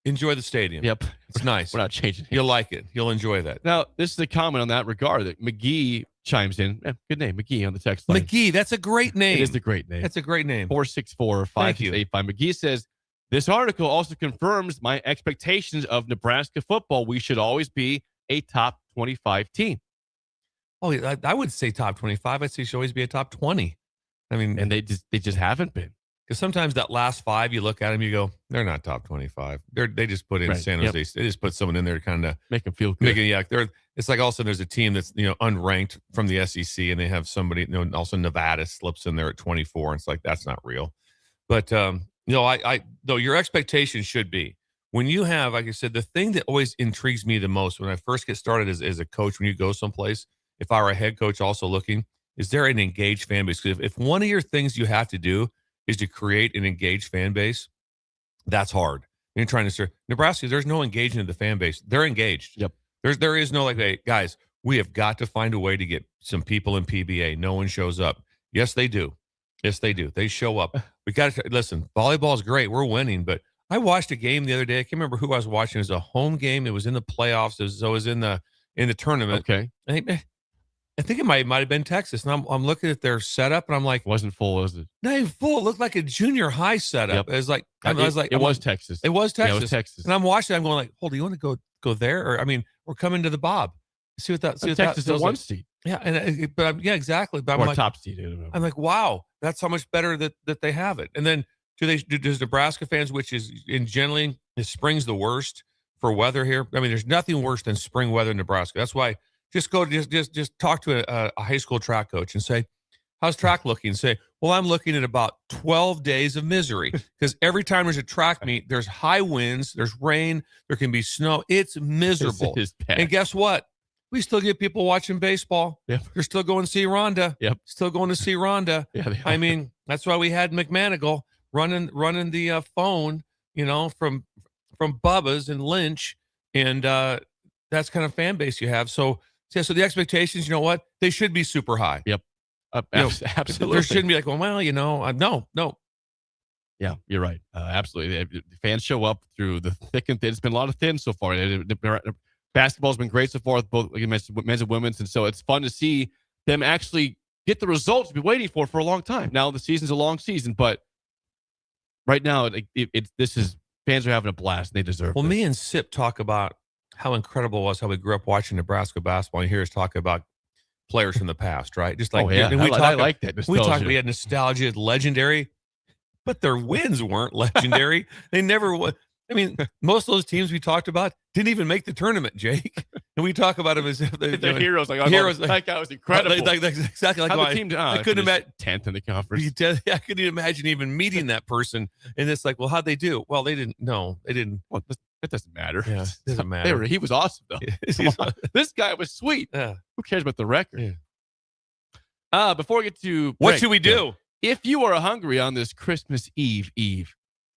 enjoy the stadium. Yep. It's nice. We're not changing it. You'll like it. You'll enjoy that. Now, this is a comment on that regard that McGee chimes in. Good name, McGee on the text line. McGee, that's a great name. It is a great name. That's a great name. 464-5685. McGee says, this article also confirms my expectations of Nebraska football. We should always be a top 25 team. Oh, I would say top 25. I'd say you should always be a top 20. I mean, and they just haven't been. Because sometimes that last 5, you look at them, you go, they're not top 25. They just put in Right. San Jose. They just put someone in there to kind of make them feel good. It's like all of a sudden there's a team that's unranked from the SEC, and they have somebody. Also Nevada slips in there at 24. And it's like that's not real. But though your expectation should be when you have, like I said, the thing that always intrigues me the most when I first get started as a coach, when you go someplace, if I were a head coach also looking, is there an engaged fan base? Because if one of your things you have to do is to create an engaged fan base, that's hard. You're trying to serve Nebraska. There's no engagement of the fan base. They're engaged. Yep. There is no hey, guys, we have got to find a way to get some people in PBA. No one shows up. Yes, they do. Yes, they do. They show up. We got to listen. Volleyball is great. We're winning, but I watched a game the other day. I can't remember who I was watching. It was a home game. It was in the playoffs. It was in the tournament. Okay. I think it might have been Texas. And I'm looking at their setup, and I'm like, wasn't full, was it? Not even full. It looked like a junior high setup. Yep. It was like Texas. It was Texas. It was Yeah, it was Texas. And I'm watching. I'm going like, hold on, you want to go there? Or we're coming to the Bob. See what that? See what Texas that is 1 like. seat. Yeah, exactly. But Or I'm like, top seed. I'm like, wow, that's how much better that they have it. And then does Nebraska fans, which is generally spring's the worst for weather here. I mean, there's nothing worse than spring weather in Nebraska. That's why just talk to a high school track coach and say, how's track looking? Say, well, I'm looking at about 12 days of misery because every time there's a track meet, there's high winds, there's rain, there can be snow. It's miserable. It is bad. And guess what? We still get people watching baseball. Yep. They're still going to see Rhonda. Yep. Still going to see Rhonda. Yeah, I mean, that's why we had McManigal running the phone, from Bubba's and Lynch, and that's kind of fan base you have. So the expectations, you know what? They should be super high. Yep. Absolutely. There shouldn't be like, no. Yeah, you're right. Absolutely. The fans show up through the thick and thin. It's been a lot of thin so far. Basketball's been great so far, both like you mentioned, men's and women's, and so it's fun to see them actually get the results we've been waiting for a long time. Now the season's a long season, but right now fans are having a blast and they deserve. Well, this. me and Sip talk about how incredible it was how we grew up watching Nebraska basketball. And you hear us talk about players from the past, right? Just like, and I like that. We had nostalgia, legendary, but their wins weren't legendary. They never was. I mean, most of those teams we talked about didn't even make the tournament, Jake. And we talk about them as if they're heroes. That guy was incredible. Exactly. Like how the team, I couldn't imagine 10th in the conference. I couldn't imagine even meeting that person. And it's like, well, how'd they do? Well, they didn't. No, they didn't. Well, it doesn't matter. Yeah, it doesn't matter. He was awesome though. This guy was sweet. Yeah. Who cares about the record? Yeah. Before we get to what should we do? If you are hungry on this Christmas Eve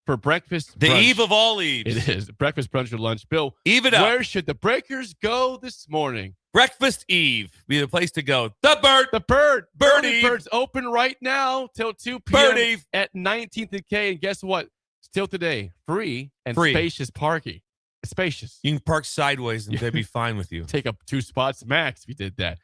for breakfast, the brunch, eve of all eves, it is breakfast, brunch, or lunch. Bill, eve it up. Where should the Breakers go this morning? Breakfast Eve be the place to go. The Bird. Bird's open right now till 2 p.m. at 19th and K. And guess what? Still today, free and spacious parking. It's spacious. You can park sideways and they'd be fine with you. Take up 2 spots max if you did that.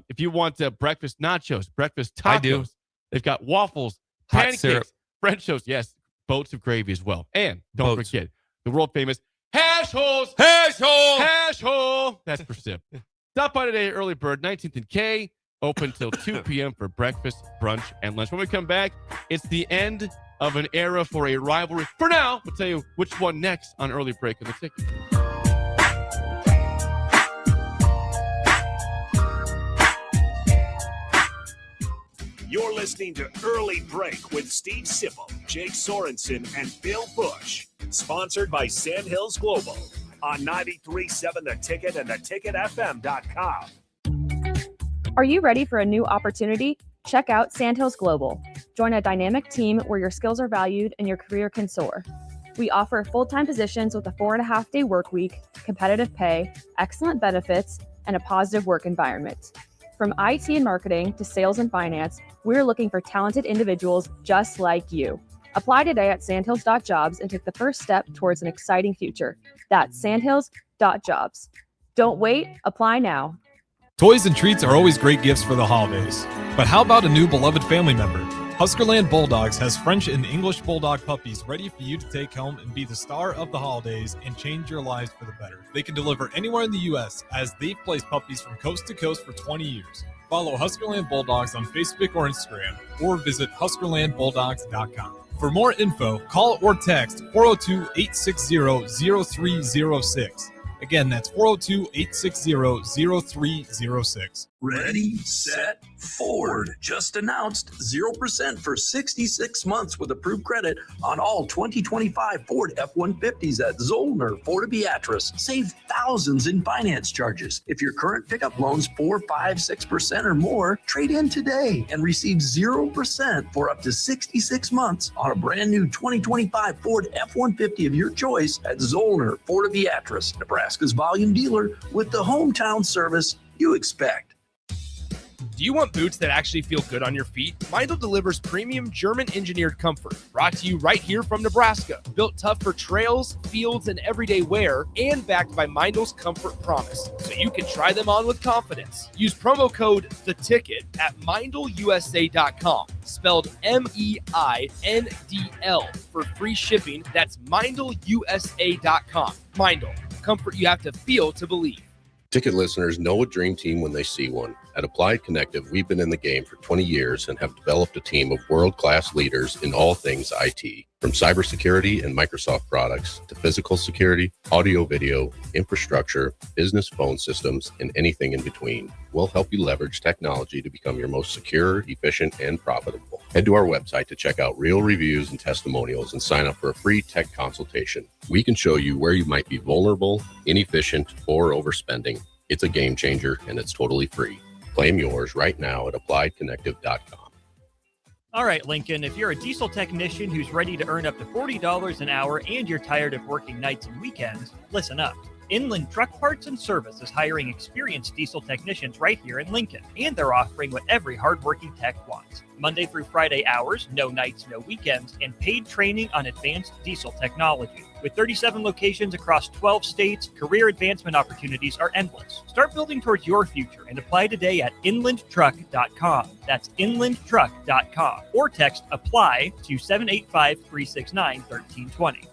If you want breakfast nachos, breakfast tacos, I do. They've got waffles, Hot pancakes, syrup. French toast. Yes, boats of gravy as well. And don't forget the world famous hash holes. Hash hole. Hash hole. That's for Sip. Stop by today, Early Bird, 19th and K. Open till 2 p.m. for breakfast, brunch, and lunch. When we come back, it's the end of an era for a rivalry. For now, we'll tell you which one next on Early Break of the Ticket. You're listening to Early Break with Steve Sipple, Jake Sorensen, and Bill Busch. Sponsored by Sandhills Global on 93.7 The Ticket and theticketfm.com. Are you ready for a new opportunity? Check out Sandhills Global. Join a dynamic team where your skills are valued and your career can soar. We offer full-time positions with a 4.5-day work week, competitive pay, excellent benefits, and a positive work environment. From IT and marketing to sales and finance, we're looking for talented individuals just like you. Apply today at sandhills.jobs and take the first step towards an exciting future. That's sandhills.jobs. Don't wait, apply now. Toys and treats are always great gifts for the holidays. But how about a new beloved family member? Huskerland Bulldogs has French and English Bulldog puppies ready for you to take home and be the star of the holidays and change your lives for the better. They can deliver anywhere in the U.S. as they've placed puppies from coast to coast for 20 years. Follow Huskerland Bulldogs on Facebook or Instagram, or visit HuskerlandBulldogs.com. For more info, call or text 402-860-0306. Again, that's 402-860-0306. Ready, set, Ford. Just announced 0% for 66 months with approved credit on all 2025 Ford F-150s at Zollner, Fort Beatrice. Save thousands in finance charges. If your current pickup loan's 4, 5, 6% or more, trade in today and receive 0% for up to 66 months on a brand new 2025 Ford F-150 of your choice at Zollner, Fort Beatrice, Nebraska's volume dealer with the hometown service you expect. Do you want boots that actually feel good on your feet? Meindl delivers premium German-engineered comfort, brought to you right here from Nebraska. Built tough for trails, fields, and everyday wear, and backed by Meindl's Comfort Promise, so you can try them on with confidence. Use promo code THETICKET at MeindlUSA.com, spelled MEINDL, for free shipping. That's MeindlUSA.com. Meindl, comfort you have to feel to believe. Ticket listeners know a dream team when they see one. At Applied Connective, we've been in the game for 20 years and have developed a team of world-class leaders in all things IT. From cybersecurity and Microsoft products to physical security, audio-video, infrastructure, business phone systems, and anything in between. We'll help you leverage technology to become your most secure, efficient, and profitable. Head to our website to check out real reviews and testimonials and sign up for a free tech consultation. We can show you where you might be vulnerable, inefficient, or overspending. It's a game changer, and it's totally free. Claim yours right now at appliedconnective.com. All right, Lincoln, if you're a diesel technician who's ready to earn up to $40 an hour and you're tired of working nights and weekends, listen up. Inland Truck Parts and Service is hiring experienced diesel technicians right here in Lincoln, and they're offering what every hardworking tech wants. Monday through Friday hours, no nights, no weekends, and paid training on advanced diesel technology. With 37 locations across 12 states, career advancement opportunities are endless. Start building towards your future and apply today at inlandtruck.com. That's inlandtruck.com. Or text APPLY to 785-369-1320.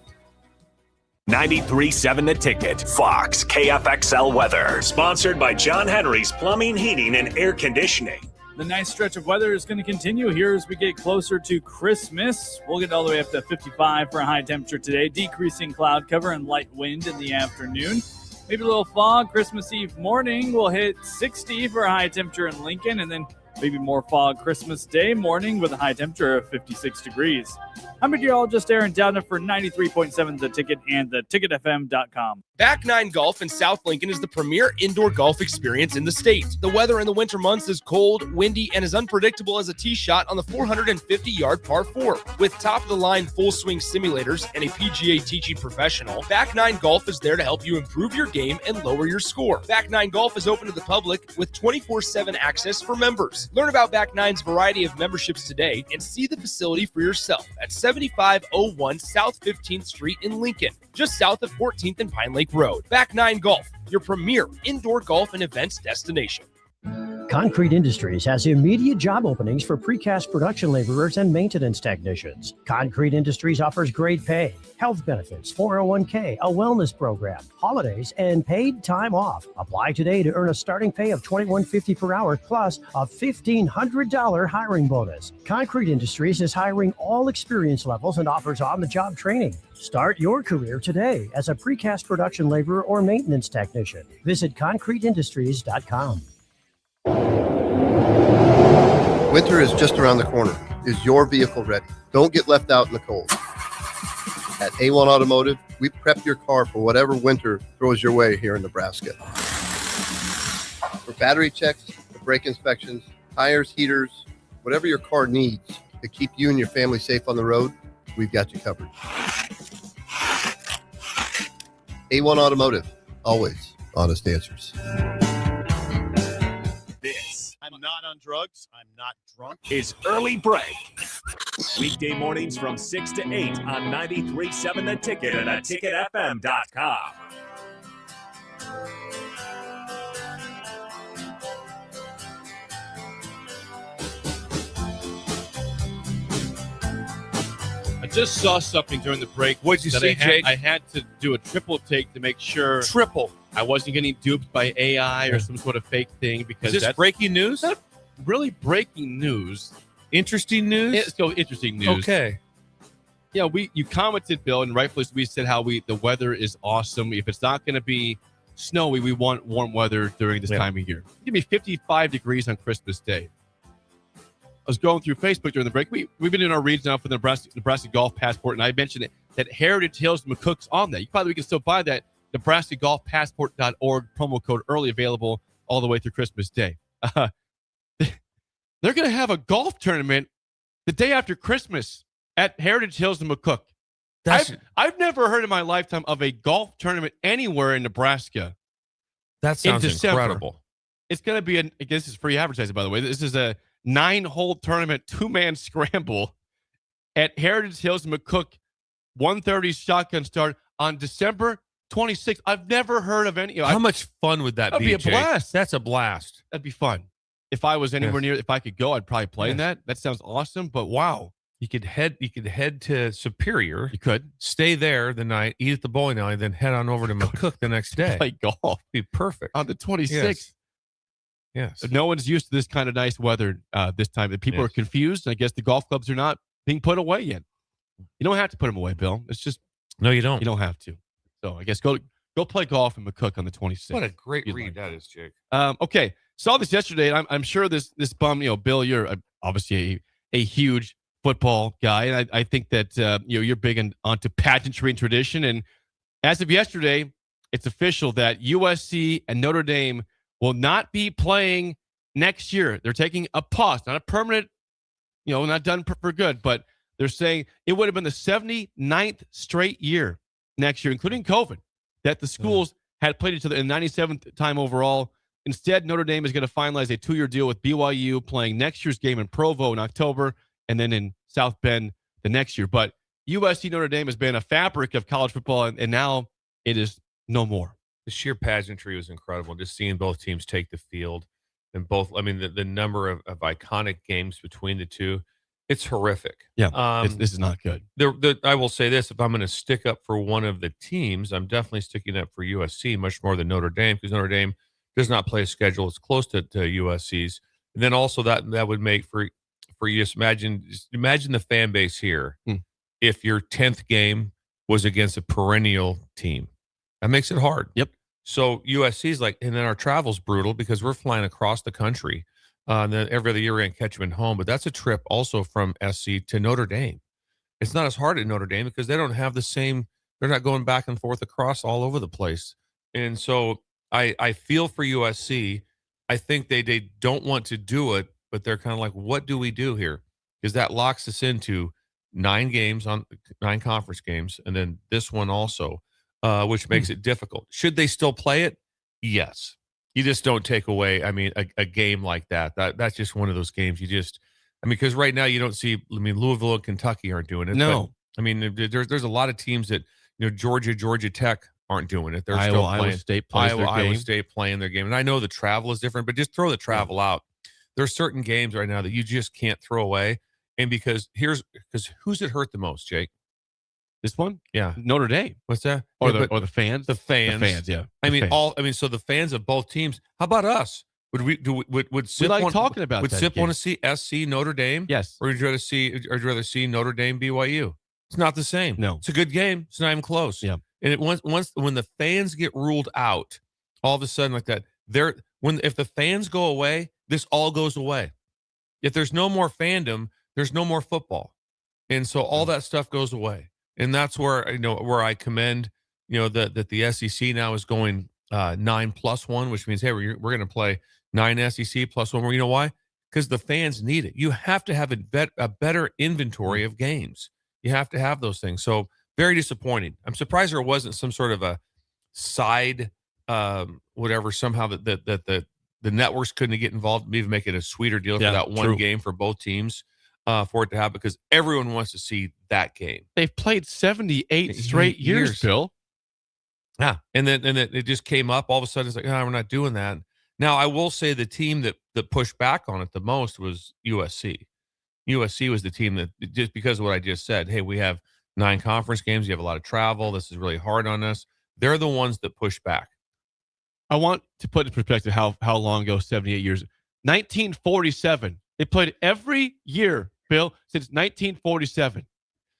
93.7 The Ticket, Fox, KFXL weather. Sponsored by John Henry's Plumbing, Heating, and Air Conditioning. The nice stretch of weather is going to continue here as we get closer to Christmas. We'll get all the way up to 55 for a high temperature today. Decreasing cloud cover and light wind in the afternoon. Maybe a little fog. Christmas Eve morning will hit 60 for a high temperature in Lincoln, and then maybe more fog Christmas Day morning with a high temperature of 56 degrees. I'm meteorologist Aaron Downer for 93.7 The Ticket and theticketfm.com. Back Nine Golf in South Lincoln is the premier indoor golf experience in the state. The weather in the winter months is cold, windy, and as unpredictable as a tee shot on the 450-yard par 4. With top-of-the-line full-swing simulators and a PGA teaching professional, Back Nine Golf is there to help you improve your game and lower your score. Back Nine Golf is open to the public with 24/7 access for members. Learn about Back Nine's variety of memberships today and see the facility for yourself at 7501 South 15th Street in Lincoln, just south of 14th and Pine Lake Road. Back Nine Golf, your premier indoor golf and events destination. Concrete Industries has immediate job openings for precast production laborers and maintenance technicians. Concrete Industries offers great pay, health benefits, 401k, a wellness program, holidays, and paid time off. Apply today to earn a starting pay of $21.50 per hour plus a $1,500 hiring bonus. Concrete Industries is hiring all experience levels and offers on-the-job training. Start your career today as a precast production laborer or maintenance technician. Visit concreteindustries.com. Winter is just around the corner. Is your vehicle ready? Don't get left out in the cold. At A1 Automotive, we prep your car for whatever winter throws your way here in Nebraska. For battery checks, for brake inspections, tires, heaters, whatever your car needs to keep you and your family safe on the road, we've got you covered. A1 Automotive, always honest answers. I'm not on drugs. I'm not drunk. Is Early Break. Weekday mornings from 6 to 8 on 93.7 The Ticket and theticketfm.com. I just saw something during the break. What'd you that see, Jake? I had to do a triple take to make sure Triple. I wasn't getting duped by AI or some sort of fake thing, because Is this breaking news? Not really breaking news. Interesting news? It's so interesting news. Okay. Yeah, you commented, Bill, and rightfully we said how the weather is awesome. If it's not going to be snowy, we want warm weather during this time of year. Give me 55 degrees on Christmas Day. I was going through Facebook during the break. We've been in our reads now for the Nebraska Golf Passport, and I mentioned that Heritage Hills McCook's on that. We can still buy that. NebraskaGolfPassport.org, promo code early, available all the way through Christmas Day. They're going to have a golf tournament the day after Christmas at Heritage Hills and McCook. I've never heard in my lifetime of a golf tournament anywhere in Nebraska. That sounds December. incredible. It's going to be I guess this is free advertising, by the way. This is a 9-hole tournament, 2-man scramble at Heritage Hills and McCook, 1:30 shotgun start on December 26th. I've never heard of any. How much fun would that be? That'd be a Jake? blast. That's a blast. That'd be fun. If I was anywhere near, if I could go, I'd probably play in that. That sounds awesome. But wow, you could head to Superior. You could stay there the night, eat at the bowling alley, then head on over to McCook the next day. Play golf. Be perfect On the 26th. Yes. No one's used to this kind of nice weather this time. And people are confused. I guess the golf clubs are not being put away yet. You don't have to put them away, Bill. It's just no, you don't. You don't have to. So I guess go play golf in McCook on the 26th. What a great read that is, Jake. Okay, saw this yesterday, and I'm sure this bum, Bill, you're obviously a huge football guy, and I think that you're big onto pageantry and tradition. And as of yesterday, it's official that USC and Notre Dame will not be playing next year. They're taking a pause, not a permanent, not done for good, but they're saying it would have been the 79th straight year next year, including COVID, that the schools had played each other in the 97th time overall. Instead, Notre Dame is going to finalize a 2-year deal with BYU, playing next year's game in Provo in October and then in South Bend the next year. But USC Notre Dame has been a fabric of college football, and now it is no more. The sheer pageantry was incredible. Just seeing both teams take the field, and the number of iconic games between the two, it's horrific. Yeah, this is not good. I will say this: if I'm going to stick up for one of the teams, I'm definitely sticking up for USC much more than Notre Dame, because Notre Dame does not play a schedule as close to USC's. And then also that would make for you. Just imagine the fan base here. If your 10th game was against a perennial team, that makes it hard. Yep. So USC's and then our travel's brutal because we're flying across the country. And then every other year we're going to catch them at home. But that's a trip also from SC to Notre Dame. It's not as hard at Notre Dame because they don't have the same, they're not going back and forth across all over the place. And so I feel for USC. I think they don't want to do it, but they're kind of like, what do we do here? Because that locks us into 9 conference games, and then this one also, which makes it difficult. Should they still play it? Yes. You just don't take away, a game like that. That's just one of those games because right now you don't see, Louisville and Kentucky aren't doing it. No. But, there's a lot of teams that, Georgia Tech aren't doing it. They're still playing. Iowa State plays their game. Iowa State playing their game. And I know the travel is different, but just throw the travel out. There's certain games right now that you just can't throw away. And because who's it hurt the most, Jake? This one? Yeah. Notre Dame. What's that? Or the fans? The fans. The fans, yeah. So the fans of both teams. How about us? Would SIP talking about would that SIP game. want to see SC Notre Dame? Yes. Or would you rather see Notre Dame BYU? It's not the same. No. It's a good game. It's not even close. Yeah. And when the fans get ruled out, all of a sudden like that, if the fans go away, this all goes away. If there's no more fandom, there's no more football. And so all that stuff goes away. And that's where I commend, that the SEC now is going 9+1, which means, hey, we're going to play 9 SEC plus 1. You know why? Because the fans need it. You have to have a better inventory of games. You have to have those things. So very disappointing. I'm surprised there wasn't some sort of a side, whatever, somehow that the networks couldn't get involved, maybe make it a sweeter deal for that one game for both teams for it to happen, because everyone wants to see that game. They've played 78 straight years, Bill. Yeah, and then it just came up all of a sudden. It's like, we're not doing that. Now, I will say the team that pushed back on it the most was USC. USC was the team that, just because of what I just said, hey, we have 9 conference games, you have a lot of travel, this is really hard on us. They're the ones that push back. I want to put in perspective how long ago 78 years. 1947. They played every year, Bill, since 1947.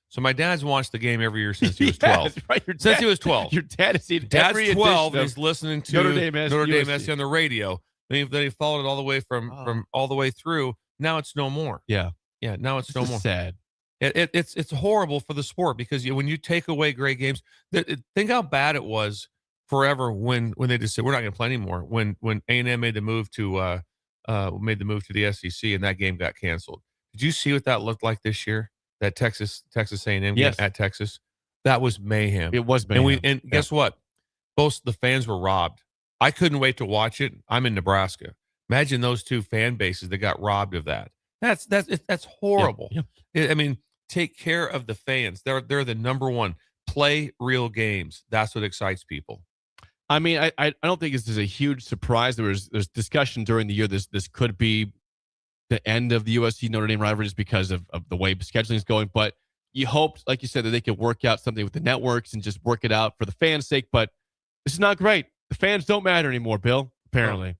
So my dad's watched the game every year since he was 12. Right. Since he was 12. Your dad has seen Dad's every 12. edition He's listening to Notre Dame SC on the radio. Then he followed it all the way from all the way through. Now it's no more. Yeah. Yeah. Now it's no more. Sad. It's horrible for the sport, because when you take away great games, think how bad it was forever when they just said we're not going to play anymore. When A&M made the move to the SEC and that game got canceled. Did you see what that looked like this year? That Texas A&M game at Texas, that was mayhem. It was mayhem. And guess what? Both the fans were robbed. I couldn't wait to watch it. I'm in Nebraska. Imagine those two fan bases that got robbed of that. That's horrible. I mean, take care of the fans. They're the number one. Play real games. That's what excites people. I mean, I don't think this is a huge surprise. There's discussion during the year. This could be the end of the USC Notre Dame rivalry just because of the way scheduling is going. But you hoped, like you said, that they could work out something with the networks and just work it out for the fans' sake. But this is not great. The fans don't matter anymore, Bill. Apparently,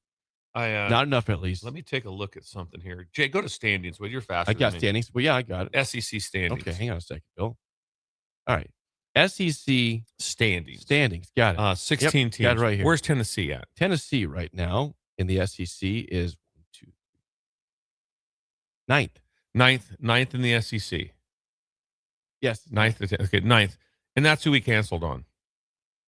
not enough at least. Let me take a look at something here. Jay, go to standings. You're faster. I got than me. standings. Well, yeah, I got it. SEC standings. Okay, hang on a second, Bill. All right, SEC standings. Got it. 16 teams. Got it right here. Where's Tennessee at? Tennessee right now in the SEC is 9th. Ninth in the SEC. Yes. 9th. Okay, 9th. And that's who we canceled on.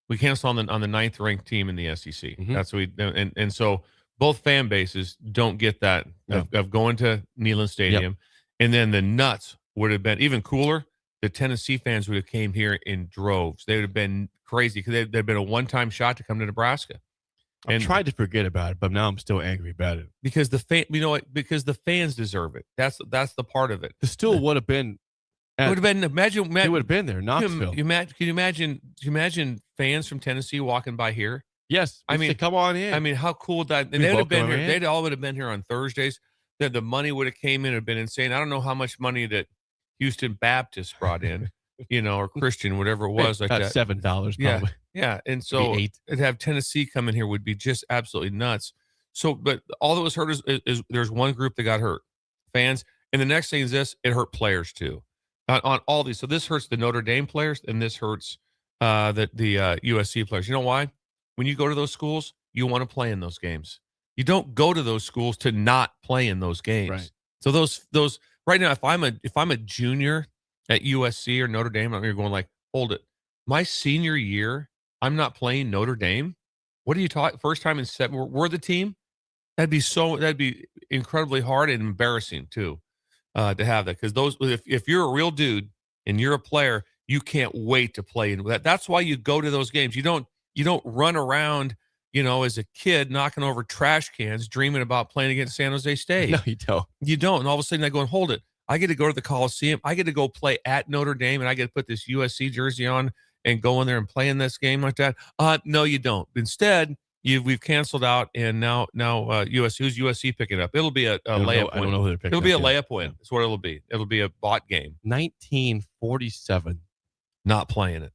We canceled on the 9th ranked team in the SEC. Mm-hmm. That's what and so both fan bases don't get that of going to Neyland Stadium. Yep. And then the nuts would have been even cooler. The Tennessee fans would have came here in droves. They would have been crazy because they'd been a one-time shot to come to Nebraska. I tried to forget about it, but now I'm still angry about it. Because because the fans deserve it. That's the part of it. It still would have been. It would have been. Imagine they would have been there. Knoxville. Can you imagine fans from Tennessee walking by here? Yes. I mean, come on in. I mean, how cool would that? And they'd have been here. They'd all would have been here on Thursdays. That the money would have came in, have been insane. I don't know how much money that Houston Baptist brought in, or Christian, whatever it was, like about that. $7 probably. Yeah. And so to have Tennessee come in here would be just absolutely nuts. So, but all that was hurt is there's one group that got hurt, fans, and the next thing is this: it hurt players too, on all these. So this hurts the Notre Dame players, and this hurts the USC players. You know why? When you go to those schools, you want to play in those games. You don't go to those schools to not play in those games. Right. So those right now, if I'm a junior at USC or Notre Dame, I'm here going like, hold it. My senior year, I'm not playing Notre Dame. What are you talking? First time in 7, we're the team. That'd be incredibly hard and embarrassing too, to have that, because if you're a real dude and you're a player, you can't wait to play in that. That's why you go to those games. You don't run around, as a kid knocking over trash cans, dreaming about playing against San Jose State. No, you don't. You don't. And all of a sudden I go and hold it. I get to go to the Coliseum. I get to go play at Notre Dame, and I get to put this USC jersey on and go in there and play in this game like that. No, you don't. Instead, we've canceled out, and now USC. Who's USC picking up? It'll be a layup win. I don't know who they're picking It'll be up a layup win. That's what it'll be. It'll be a bot game. 1947. Not playing it.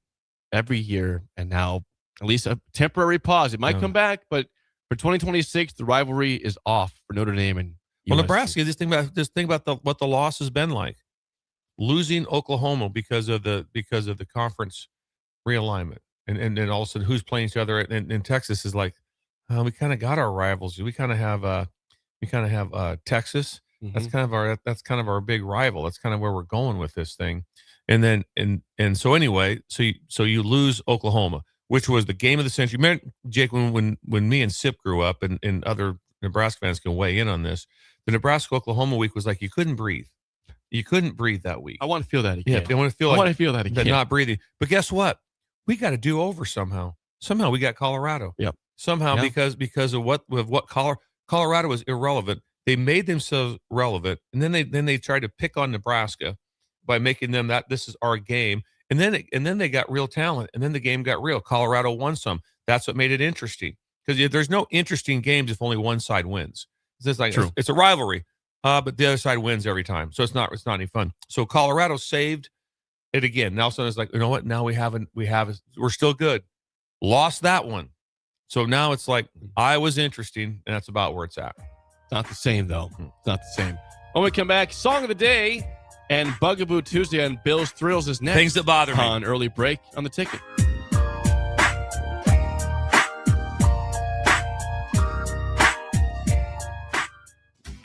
Every year, and now at least a temporary pause. It might come back, but for 2026, the rivalry is off for Notre Dame and USC. Well, Nebraska. Just think about what the loss has been like. Losing Oklahoma because of the conference realignment, and then all of a sudden who's playing each other, and Texas is like, we kind of got our rivals. We kind of have Texas. Mm-hmm. That's kind of our big rival. That's kind of where we're going with this thing. And then and so anyway, so you lose Oklahoma, which was the game of the century. Remember, Jake, when me and Sip grew up, and other Nebraska fans can weigh in on this, the Nebraska-Oklahoma week was like you couldn't breathe. You couldn't breathe that week. I want to feel that again. Yeah, I want to feel that again. Not breathing. But guess what? We got to do over somehow. Somehow we got Colorado. Yep. Somehow because of what Colorado. Colorado was irrelevant. They made themselves relevant, and then they tried to pick on Nebraska by making them that this is our game. And then they got real talent, and then the game got real. Colorado won some. That's what made it interesting, because there's no interesting games if only one side wins. It's just like it's a rivalry, but the other side wins every time, so it's not any fun. So Colorado saved it again. Now it's like, you know what? Now we're still good. Lost that one, so now it's like I was interesting, and that's about where it's at. It's not the same though. It's not the same. When we come back, song of the day. And Bugaboo Tuesday on Bill's Thrills is next. Things that bother me. On Early Break on the Ticket.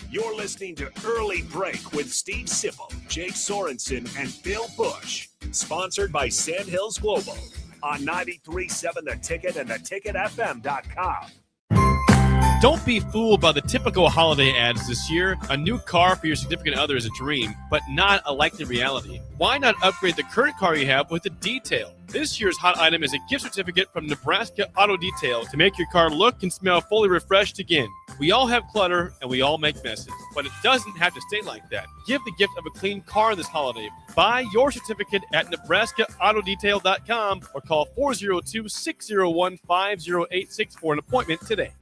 You're listening to Early Break with Steve Sipple, Jake Sorensen, and Bill Busch. Sponsored by Sandhills Global on 93.7 The Ticket and theticketfm.com. Don't be fooled by the typical holiday ads this year. A new car for your significant other is a dream, but not a likely reality. Why not upgrade the current car you have with a detail? This year's hot item is a gift certificate from Nebraska Auto Detail to make your car look and smell fully refreshed again. We all have clutter and we all make messes, but it doesn't have to stay like that. Give the gift of a clean car this holiday. Buy your certificate at NebraskaAutoDetail.com or call 402-601-5086 for an appointment today.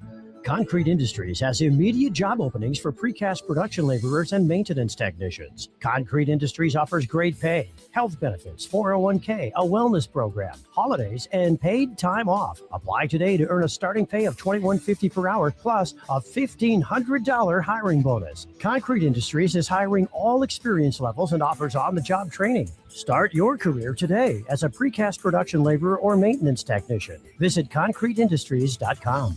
Concrete Industries has immediate job openings for precast production laborers and maintenance technicians. Concrete Industries offers great pay, health benefits, 401k, a wellness program, holidays, and paid time off. Apply today to earn a starting pay of $21.50 per hour plus a $1,500 hiring bonus. Concrete Industries is hiring all experience levels and offers on-the-job training. Start your career today as a precast production laborer or maintenance technician. Visit concreteindustries.com.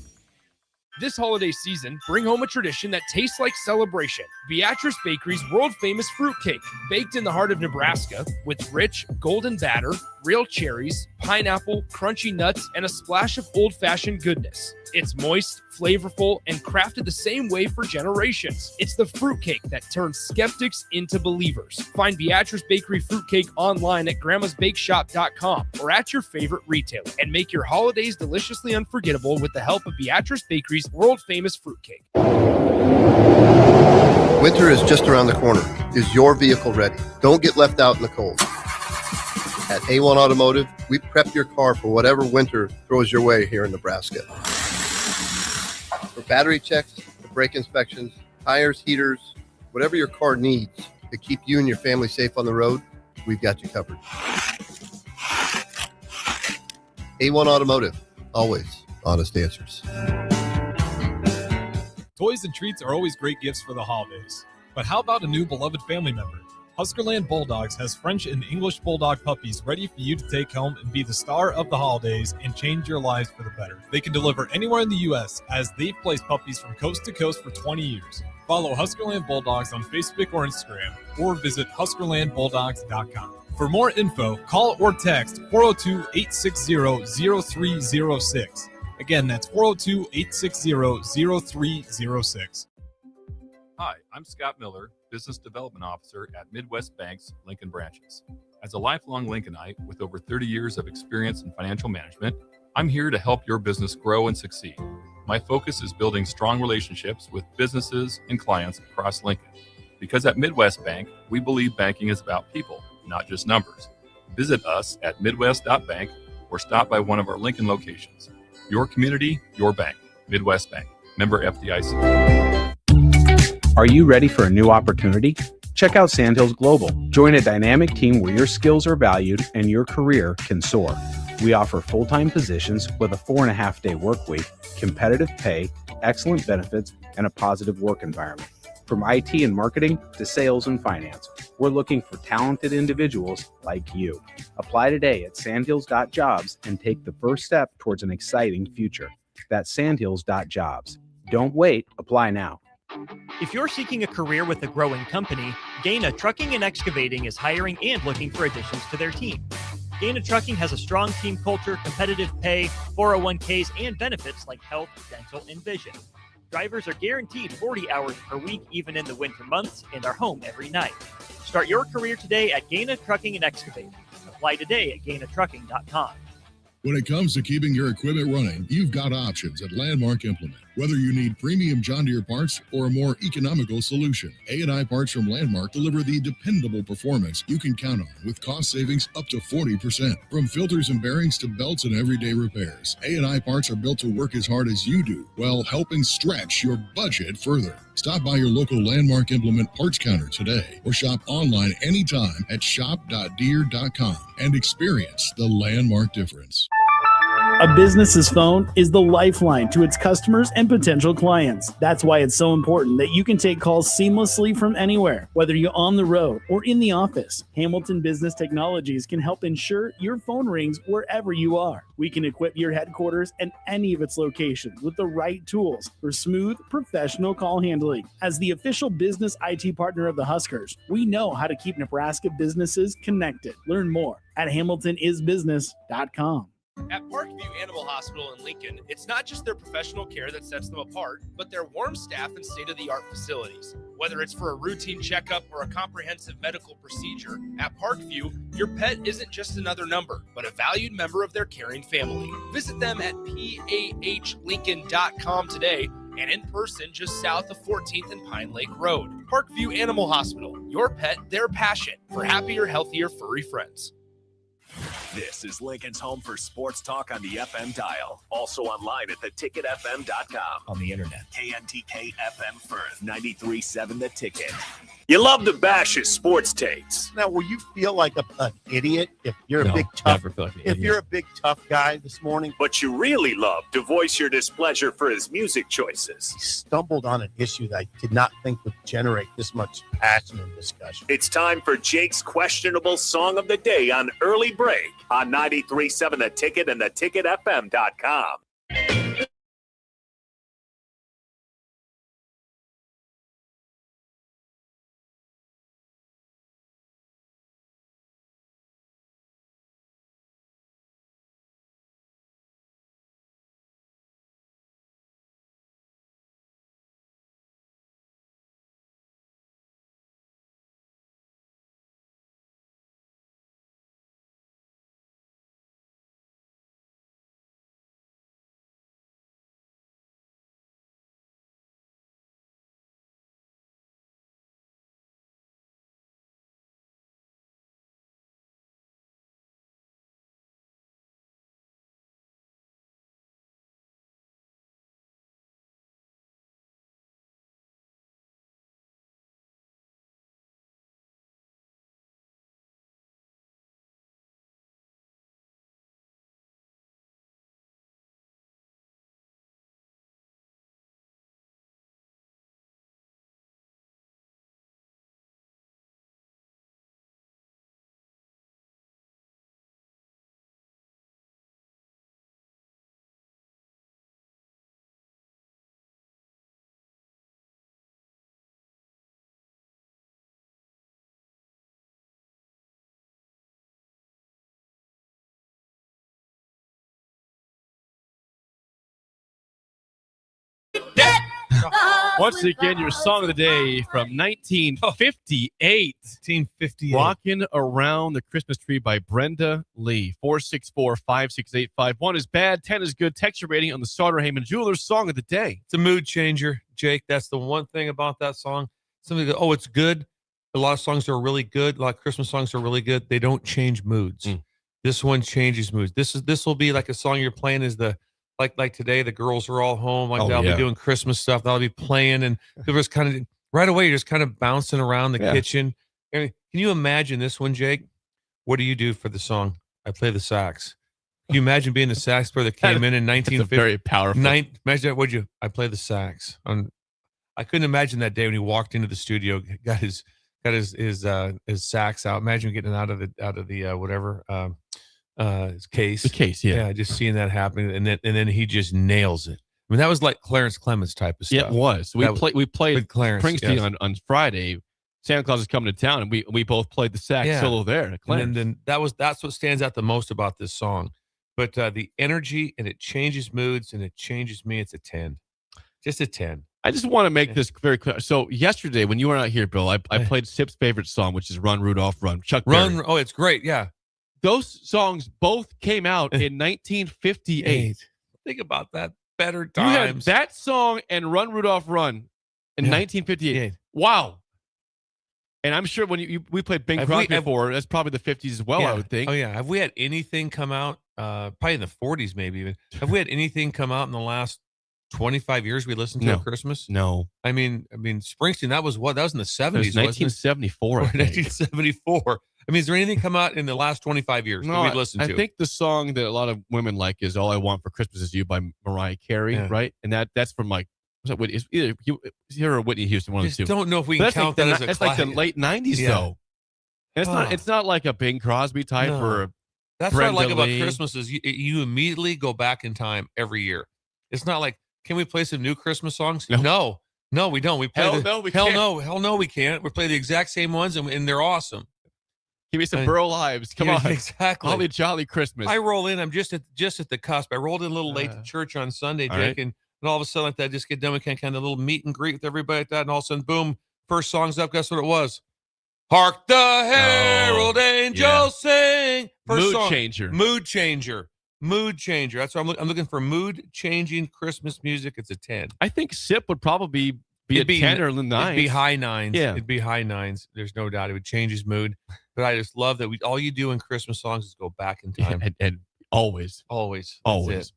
This holiday season, bring home a tradition that tastes like celebration. Beatrice Bakery's world-famous fruitcake, baked in the heart of Nebraska with rich, golden batter, real cherries, pineapple, crunchy nuts, and a splash of old-fashioned goodness. It's moist, flavorful, and crafted the same way for generations. It's the fruitcake that turns skeptics into believers. Find Beatrice Bakery fruitcake online at grandmasbakeshop.com or at your favorite retailer, and make your holidays deliciously unforgettable with the help of Beatrice Bakery's world-famous fruitcake. Winter is just around the corner. Is your vehicle ready? Don't get left out in the cold. At A1 Automotive, we prep your car for whatever winter throws your way here in Nebraska. For battery checks, brake inspections, tires, heaters, whatever your car needs to keep you and your family safe on the road, we've got you covered. A1 Automotive, always honest answers. Toys and treats are always great gifts for the holidays. But how about a new beloved family member? Huskerland Bulldogs has French and English Bulldog puppies ready for you to take home and be the star of the holidays and change your lives for the better. They can deliver anywhere in the U.S. as they've placed puppies from coast to coast for 20 years. Follow Huskerland Bulldogs on Facebook or Instagram, or visit HuskerlandBulldogs.com. For more info, call or text 402-860-0306. Again, that's 402-860-0306. Hi, I'm Scott Miller, Business Development Officer at Midwest Bank's Lincoln branches. As a lifelong Lincolnite with over 30 years of experience in financial management, I'm here to help your business grow and succeed. My focus is building strong relationships with businesses and clients across Lincoln. Because at Midwest Bank, we believe banking is about people, not just numbers. Visit us at midwest.bank or stop by one of our Lincoln locations. Your community, your bank. Midwest Bank. Member FDIC. Are you ready for a new opportunity? Check out Sandhills Global. Join a dynamic team where your skills are valued and your career can soar. We offer full-time positions with a 4.5-day work week, competitive pay, excellent benefits, and a positive work environment. From IT and marketing to sales and finance, we're looking for talented individuals like you. Apply today at sandhills.jobs and take the first step towards an exciting future. That's sandhills.jobs. Don't wait. Apply now. If you're seeking a career with a growing company, Gaina Trucking and Excavating is hiring and looking for additions to their team. Gaina Trucking has a strong team culture, competitive pay, 401ks, and benefits like health, dental, and vision. Drivers are guaranteed 40 hours per week, even in the winter months, and are home every night. Start your career today at Gaina Trucking and Excavating. Apply today at GainaTrucking.com. When it comes to keeping your equipment running, you've got options at Landmark Implement. Whether you need premium John Deere parts or a more economical solution, A&I Parts from Landmark deliver the dependable performance you can count on with cost savings up to 40%. From filters and bearings to belts and everyday repairs, A&I Parts are built to work as hard as you do while helping stretch your budget further. Stop by your local Landmark Implement parts counter today or shop online anytime at shop.deere.com and experience the Landmark difference. A business's phone is the lifeline to its customers and potential clients. That's why it's so important that you can take calls seamlessly from anywhere, whether you're on the road or in the office. Hamilton Business Technologies can help ensure your phone rings wherever you are. We can equip your headquarters and any of its locations with the right tools for smooth, professional call handling. As the official business IT partner of the Huskers, we know how to keep Nebraska businesses connected. Learn more at hamiltonisbusiness.com. At Parkview Animal Hospital in Lincoln, it's not just their professional care that sets them apart, but their warm staff and state-of-the-art facilities. Whether it's for a routine checkup or a comprehensive medical procedure, at Parkview, your pet isn't just another number, but a valued member of their caring family. Visit them at pahlincoln.com today and in person just south of 14th and Pine Lake Road. Parkview Animal Hospital, your pet, their passion for happier, healthier, furry friends. This is Lincoln's home for sports talk on the FM dial. Also online at theticketfm.com. On the internet. KNTK FM Firth, 93.7 The Ticket. You love to bash his sports takes. Now, will you feel like an idiot if you're No, a big tough? never feel like an If idiot. you're a big tough guy this morning, But you really love to voice your displeasure for his music choices. he stumbled on an issue that I did not think would generate this much passion and discussion. It's time for Jake's questionable song of the day on Early Break on 93.7 The Ticket and theticketfm.com. Once again, your song of the day from 1958. 1958. Rockin' Around the Christmas Tree by Brenda Lee. 464-56851 is bad, 10 is good. Text your rating on the Sauter Heyman Jewelers song of the day. It's a mood changer, Jake. That's the one thing about that song. Somebody goes, oh, it's good. A lot of songs are really good. A lot of Christmas songs are really good. They don't change moods. This one changes moods. This will be like a song you're playing is the like today, the girls are all home. Like they'll be doing Christmas stuff. They'll be playing, and it was kind of right away. You're just kind of bouncing around the kitchen. I mean, can you imagine this one, Jake? What do you do for the song? I play the sax. Can you imagine being the sax player that came in 1950? Very powerful. Imagine that. Would you? I play the sax. I couldn't imagine that day when he walked into the studio, got his sax out. Imagine getting out of the whatever. His case. The case, yeah. Yeah, just seeing that happen, and then he just nails it. I mean, that was like Clarence Clemens type of stuff. Yeah, it was. We played Clarence Springsteen on Friday. Santa Claus is coming to town, and we both played the sax solo there. And then that's what stands out the most about this song. But the energy, and it changes moods, and it changes me. It's a 10, just a 10. I just want to make this very clear. So yesterday, when you were out here, Bill, I played Sip's favorite song, which is "Run Rudolph Run." Chuck Berry. Oh, it's great. Yeah. those songs both came out in 1958. Think about that. Better You had times. that song and Run Rudolph Run in 1958. Wow. And I'm sure when we played Bing Crosby before, that's probably the 50s as well, I would think. Oh, yeah. Have we had anything come out, probably in the 40s maybe even, have we had anything come out in the last 25 years we listened to at Christmas? No. I mean, Springsteen, that was what? That was in the 70s, It was 1974, I think. 1974. I mean, is there anything come out in the last 25 years that we've listened to? I think the song that a lot of women like is All I Want for Christmas Is You by Mariah Carey, right? And that's from like, it's either here or Whitney Houston, one of the two. Don't know if we can count that as a It's like the late 90s, though. And it's not like a Bing Crosby type or That's Brenda what I like about Lee. Christmas is you immediately go back in time every year. It's not like, can we play some new Christmas songs? No, we don't. We play Hell no, we can't. We play the exact same ones, and they're awesome. Give me some Burl Ives. Come on. Exactly. Holly Jolly Christmas. I roll in. I'm just at the cusp. I rolled in a little late to church on Sunday, Jake, right. and all of a sudden, like that, I just get done with kind of a little meet and greet with everybody like that, and all of a sudden, boom, first song's up. Guess what it was? Hark the herald angels sing. First Mood song. changer. Mood changer. Mood changer. That's what I'm looking for. Mood changing Christmas music. It's a 10. I think SIP would probably be a 10 or 9. It'd be high 9s. Yeah. It'd be high 9s. There's no doubt. It would change his mood. But I just love that all you do in Christmas songs is go back in time. And always. Always. Always.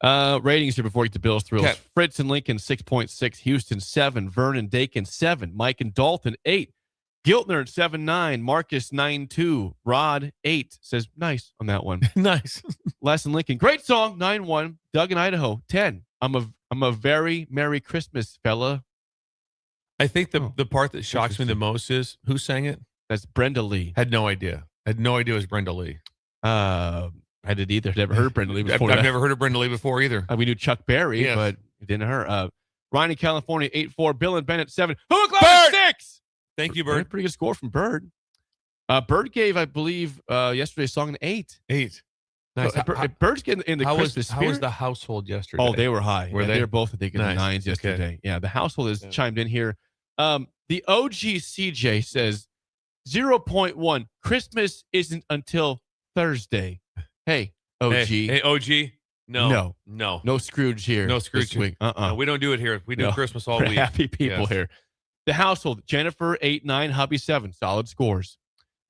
Ratings here before we get to Bill's Thrills. Okay. Fritz and Lincoln, 6.6. Houston, 7. Vernon, Dakin, 7. Mike and Dalton, 8. Giltner, 7.9. Marcus, 9.2. Rod, 8. Says nice on that one. Nice. Les and Lincoln, great song, 9.1. Doug in Idaho, 10. I'm a very Merry Christmas fella. I think the part that shocks me the most is who sang it? That's Brenda Lee. Had no idea. Had no idea it was Brenda Lee. I did either. Never heard of Brenda Lee before. I've never heard of Brenda Lee before either. We knew Chuck Berry, Yes. but we didn't her. Ryan in California, 8.4. Bill and Bennett, 7. Hook Line, 6. Thank you, Bird. Pretty good score from Bird. Bird gave, I believe, yesterday's song an 8. 8. Nice. So, Bird's getting in the Christmas How was spirit. the household yesterday? Oh, they were high. Were they they? were both, I think, in the 9s yesterday. Okay. Yeah, the household has chimed in here. The OG CJ says 0.1. Christmas isn't until Thursday. Hey, OG. Hey, OG. No. No Scrooge here. No Scrooge this week. No, we don't do it here. We do Christmas all We're week. happy people Yes. here. The household, Jennifer, 8, 9, hubby, 7. Solid scores.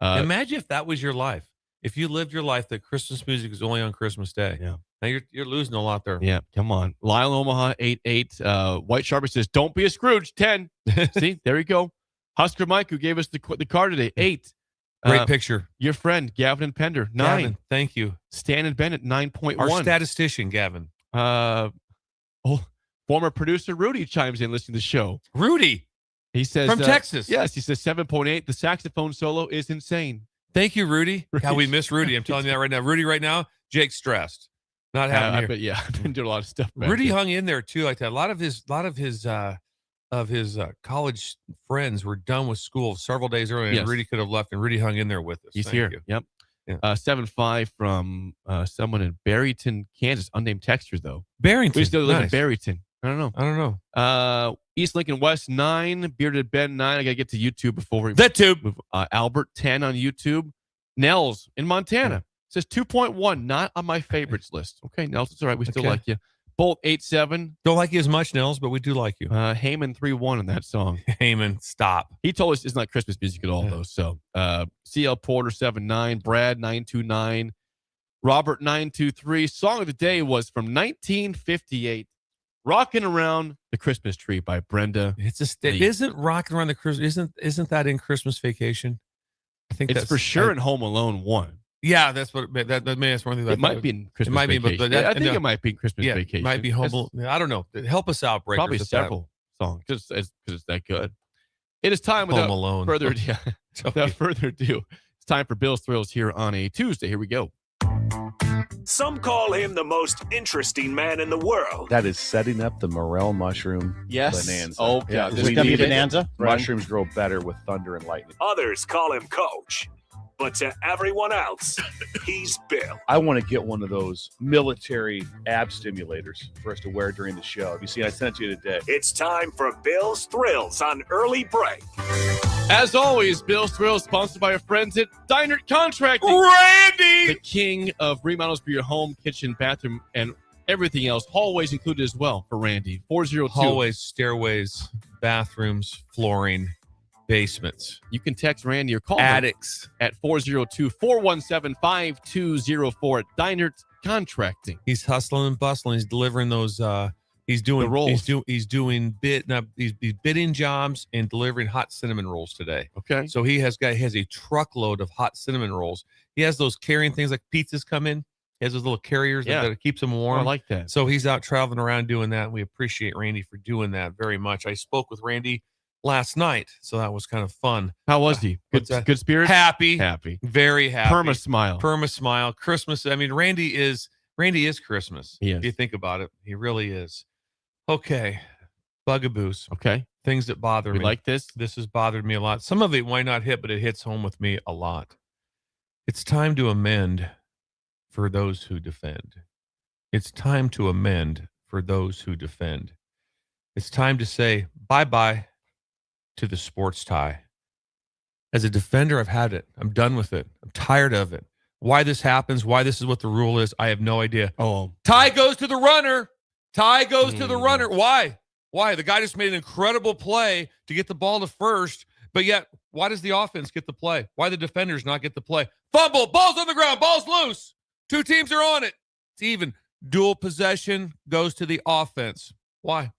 Imagine if that was your life. If you lived your life that Christmas music is only on Christmas Day. Yeah. Now you're losing a lot there. Yeah, come on. Lyle Omaha, 8. White Sharpie says, don't be a Scrooge, 10. See, there you go. Husker Mike, who gave us the card today, 8. Great picture. Your friend, Gavin and Pender, 9. Gavin, thank you. Stan and Bennett, 9.1. Our statistician, Gavin. Former producer Rudy chimes in listening to the show. Rudy. He says From Texas. Yes, he says 7.8. The saxophone solo is insane. Thank you, Rudy. God, we miss Rudy. I'm telling you that right now. Rudy, right now, Jake's stressed. Not having here. But yeah, I've been doing a lot of stuff. back Rudy there. hung in there too, like that. A lot of his college friends were done with school several days earlier, and Yes. Rudy could have left, and Rudy hung in there with us. He's Thank here. you. Yep. Yeah. 7.5 from someone in Barrington, Kansas. Unnamed texture though. Barrington. We used to live in Nice. Barrington. I don't know. East Lincoln West, 9. Bearded Ben, 9. I gotta get to YouTube before we move. Albert, 10 on YouTube. Nels in Montana says 2.1. Not on my favorites list. Okay, Nels, it's all right. We still Okay. like you. Bolt 8.7. Don't like you as much, Nels, but we do like you. Heyman 3.1 on that song. Heyman, stop. He told us it's not Christmas music at all, though. So CL Porter 7.9. Brad 9.29. Robert 9.23. Song of the day was from 1958. Rocking Around the Christmas Tree by Brenda. It's a Lee. isn't Rocking Around the Christmas isn't that in Christmas Vacation? I think It's that's for sure in Home Alone 1. Yeah, that's what that's one thing. It might be in Christmas Vacation. but I think it might be in Christmas yeah, Vacation. It might be Home It's Alone. I don't know. Help us out, Breakers. Probably with several songs just because it's that good. It is time Home without Alone. further without further ado. It's time for Bill's Thrills here on a Tuesday. Here we go. Some call him the most interesting man in the world. That is setting up the morel mushroom bonanza. Oh, yeah. this is gonna be bonanza. Mushrooms grow better with thunder and lightning. Others call him Coach. But to everyone else, he's Bill. I want to get one of those military ab stimulators for us to wear during the show. Have you seen? I sent it to you today. It's time for Bill's Thrills on Early Break. As always, Bill's Thrill sponsored by our friends at Dynert Contracting. Randy! The king of remodels for your home, kitchen, bathroom, and everything else. Hallways included as well for Randy. 402. Hallways, stairways, bathrooms, flooring, basements. You can text Randy or call attics at 402-417-5204 at Dynert Contracting. He's hustling and bustling. He's delivering those he's doing The rolls. He's bidding jobs and delivering hot cinnamon rolls today. Okay. So he has a truckload of hot cinnamon rolls. He has those carrying things like pizzas come in. He has those little carriers that keeps them warm. I like that. So he's out traveling around doing that. And we appreciate Randy for doing that very much. I spoke with Randy last night, so that was kind of fun. How was he? Good spirits? Happy. Very happy. Perma smile. Christmas. I mean, Randy is Christmas. He is. If you think about it, he really is. Okay. Bugaboos. Okay. Things that bother me. We like this? This has bothered me a lot. Some of it might not hit, but it hits home with me a lot. It's time to amend for those who defend. It's time to amend for those who defend. It's time to say bye-bye to the sports tie. As a defender, I've had it. I'm done with it. I'm tired of it. Why this happens, why this is what the rule is, I have no idea. Tie goes to the runner. Tie goes to the runner. Why? The guy just made an incredible play to get the ball to first, but yet, why does the offense get the play? Why the defenders not get the play? Fumble, ball's on the ground, ball's loose. Two teams are on it. It's even. Dual possession goes to the offense. Why?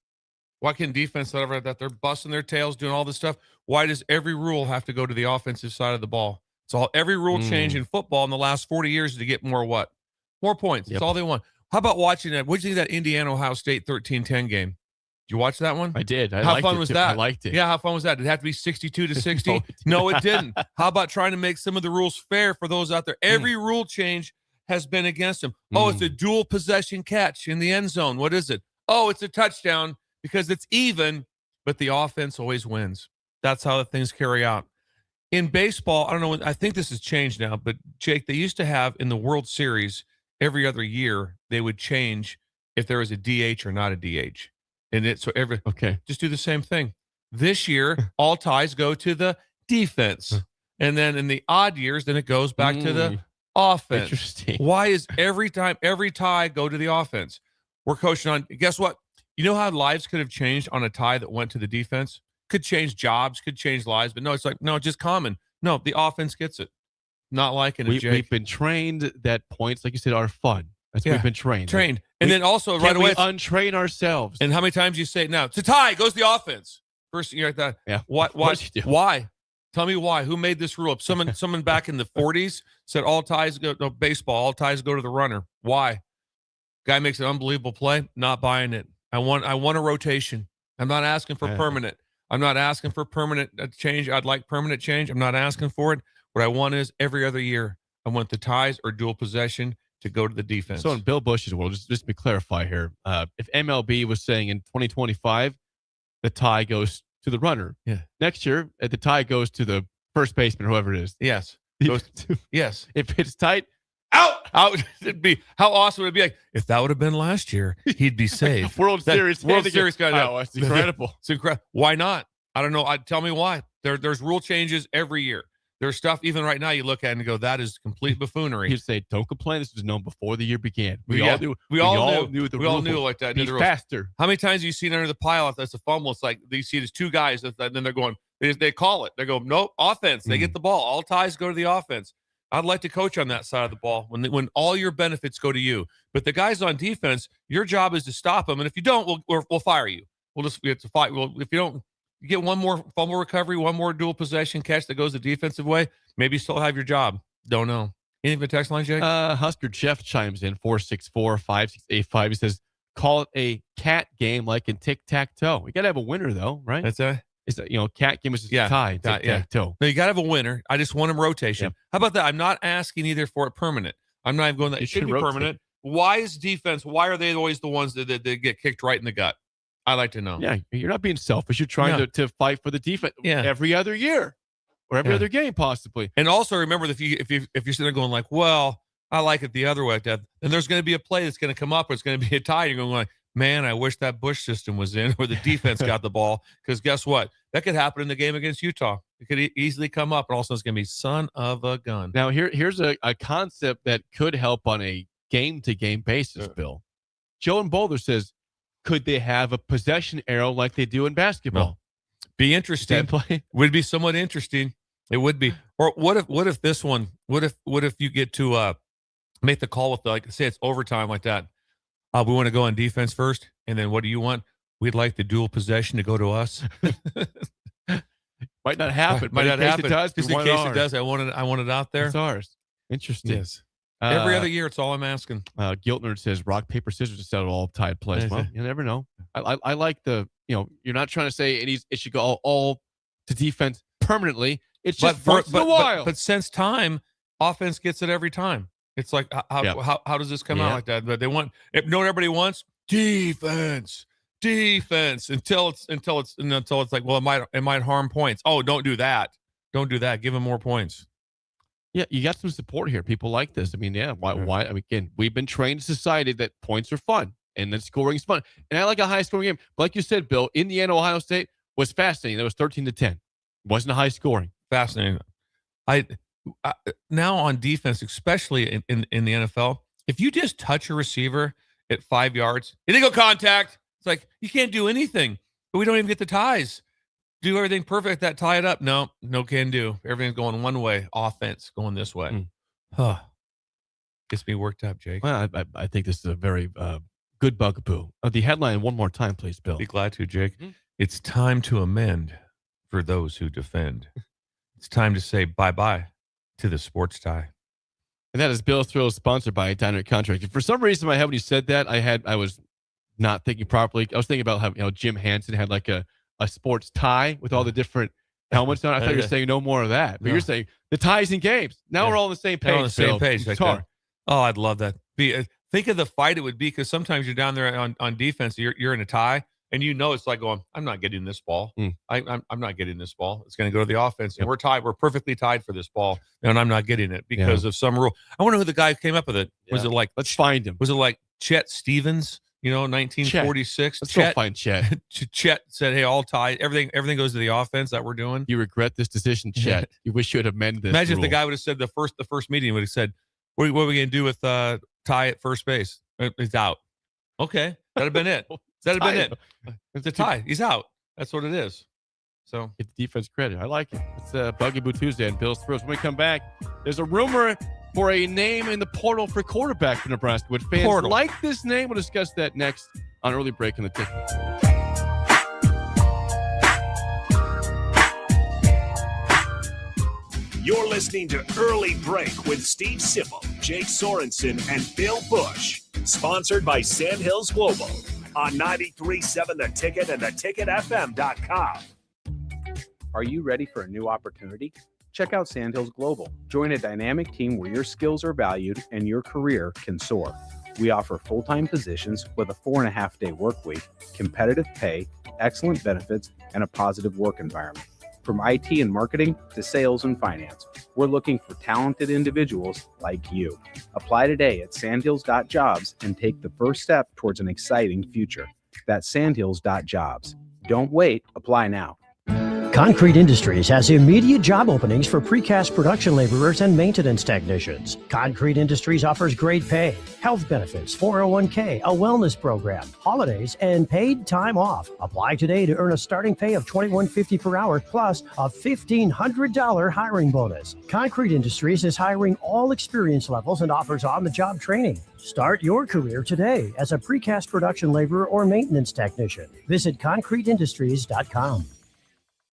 Why can defense, whatever, that they're busting their tails, doing all this stuff? Why does every rule have to go to the offensive side of the ball? It's all every rule change in football in the last 40 years is to get more what? More points. That's all they want. How about watching that? What did you think of that Indiana-Ohio State 13-10 game? Did you watch that one? I did. How fun was that? I liked it. Yeah, how fun was that? Did it have to be 62-60? No, it didn't. How about trying to make some of the rules fair for those out there? Every rule change has been against them. Oh, it's a dual possession catch in the end zone. What is it? Oh, it's a touchdown because it's even, but the offense always wins. That's how the things carry out. In baseball, I don't know, I think this has changed now, but Jake, they used to have in the World Series every other year, they would change if there was a DH or not a DH. And just do the same thing. This year, all ties go to the defense. And then in the odd years, then it goes back to the offense. Interesting. Why is every tie go to the offense? We're coaching on, guess what? You know how lives could have changed on a tie that went to the defense? Could change jobs, could change lives, but no, it's like, no, just common. No, the offense gets it. Not liking it, Jake. We've been trained that points, like you said, are fun. That's what we've been trained. And then also right away, untrain ourselves. And how many times you say, now, it's a tie, goes the offense. First thing you're like that. Yeah. Why? Tell me why. Who made this rule up? Someone back in the 40s said all ties go to baseball, all ties go to the runner. Why? Guy makes an unbelievable play, not buying it. I want a rotation. I'm not asking for permanent. I'm not asking for permanent change. I'd like permanent change. I'm not asking for it. What I want is every other year, I want the ties or dual possession to go to the defense. So in Bill Busch's world, just to clarify here, if MLB was saying in 2025, the tie goes to the runner. Yeah. Next year, the tie goes to the first baseman, whoever it is. Yes. Yes. If it's tight, out. It'd be, how awesome would it be? Like, if that would have been last year, he'd be safe. World Series guy. Oh, it's incredible. It's incredible. Why not? I don't know. Tell me why. There's rule changes every year. There's stuff even right now you look at and go, that is complete buffoonery. You'd say, don't complain. This was known before the year began. We all knew like that. Be faster. How many times have you seen under the pile that's a fumble? It's like you see there's two guys, and then they're going, they call it. They go, nope, offense. They get the ball. All ties go to the offense. I'd like to coach on that side of the ball when all your benefits go to you. But the guys on defense, your job is to stop them. And if you don't, we'll fire you. We have to fight. Well, if you don't, you get one more fumble recovery, one more dual possession catch that goes the defensive way, maybe you still have your job. Don't know. Anything for text line, Jake? Husker Jeff chimes in 464-5685. He says, call it a cat game like in tic-tac-toe. We got to have a winner, though, right? That's a... It's cat game is tie. Tic-tac-toe. No, you got to have a winner. I just want him rotation. Yep. How about that? I'm not asking either for it permanent. I'm not even going that. It should be permanent. Why is defense, why are they always the ones that get kicked right in the gut? I like to know. Yeah, you're not being selfish. You're trying to fight for the defense every other year or every other game possibly. And also remember that if you're sitting there going like, well, I like it the other way, then there's going to be a play that's going to come up or it's going to be a tie. You're going like, man, I wish that Busch system was in where the defense got the ball because guess what? That could happen in the game against Utah. It could easily come up, and also it's going to be son of a gun. Now, here's a concept that could help on a game-to-game basis, Bill. Joe in Boulder says, could they have a possession arrow like they do in basketball? No. Be interesting. Would be somewhat interesting. It would be. Or what if this one? What if you get to make the call with say it's overtime like that? We want to go on defense first, and then what do you want? We'd like the dual possession to go to us. Might not happen. Might not happen. It does, just in case it does, I want it out there. It's ours. Interesting. Yes. Every other year, it's all I'm asking. Giltner says rock, paper, scissors to settle all tied plays. Well, you never know. I like the, you're not trying to say it should go all to defense permanently. It's just once in a while. But since time, offense gets it every time. It's like, how does this come out like that? But they want, if no, everybody wants defense until it's like, well, it might harm points. Oh, don't do that. Give them more points. Yeah, you got some support here. People like this. I mean, why? I mean, again, we've been trained in society that points are fun and that scoring is fun. And I like a high scoring game. But like you said, Bill, in the end, Ohio State was fascinating. That was 13-10. It wasn't a high scoring. Fascinating. I now on defense, especially in the NFL, if you just touch a receiver at 5 yards, illegal contact. It's like you can't do anything. But we don't even get the ties. Do everything perfect that tie it up. No can do. Everything's going one way. Offense going this way. Gets me worked up, Jake. Well, I think this is a very good bugaboo. The headline one more time, please, Bill. Be glad to, Jake. It's time to amend for those who defend. It's time to say bye-bye to the sports tie. And that is Bill Thrills, sponsored by Dynamic Contracting. For some reason, in my head when you said that, I was not thinking properly. I was thinking about how Jim Hansen had like a sports tie with all the different helmets on. I thought you were saying no more of that. But you're saying the ties and games. Now we're all on the same page. We're on the same page. Like that. Oh, I'd love that. Think of the fight it would be, because sometimes you're down there on defense. You're in a tie, and it's like going, I'm not getting this ball. I'm not getting this ball. It's going to go to the offense. And we're tied. We're perfectly tied for this ball, and I'm not getting it because of some rule. I wonder who the guy who came up with it. Was it like, let's find him. Was it like Chet Stevens? 1946. Let's go find Chet. Chet said, "Hey, all tied. Everything goes to the offense that we're doing." You regret this decision, Chet. You wish you had amended this. Imagine rule. if the guy would have said the first meeting would have said, "What are we going to do with tie at first base?" He's out. Okay, that'd have been it. That'd have been it. It's a tie. He's out. That's what it is. So get the defense credit. I like it. It's Bugaboo Tuesday and Bill's Thrills. When we come back, there's a rumor for a name in the portal for quarterback for Nebraska. Would fans like this name? We'll discuss that next on Early Break in the Ticket. You're listening to Early Break with Steve Sipple, Jake Sorensen, and Bill Busch. Sponsored by Sandhills Global on 93.7 The Ticket and theticketfm.com. Are you ready for a new opportunity? Check out Sandhills Global. Join a dynamic team where your skills are valued and your career can soar. We offer full-time positions with a 4.5-day work week, competitive pay, excellent benefits, and a positive work environment. From IT and marketing to sales and finance, we're looking for talented individuals like you. Apply today at sandhills.jobs and take the first step towards an exciting future. That's sandhills.jobs. Don't wait. Apply now. Concrete Industries has immediate job openings for precast production laborers and maintenance technicians. Concrete Industries offers great pay, health benefits, 401k, a wellness program, holidays, and paid time off. Apply today to earn a starting pay of $21.50 per hour plus a $1,500 hiring bonus. Concrete Industries is hiring all experience levels and offers on-the-job training. Start your career today as a precast production laborer or maintenance technician. Visit concreteindustries.com.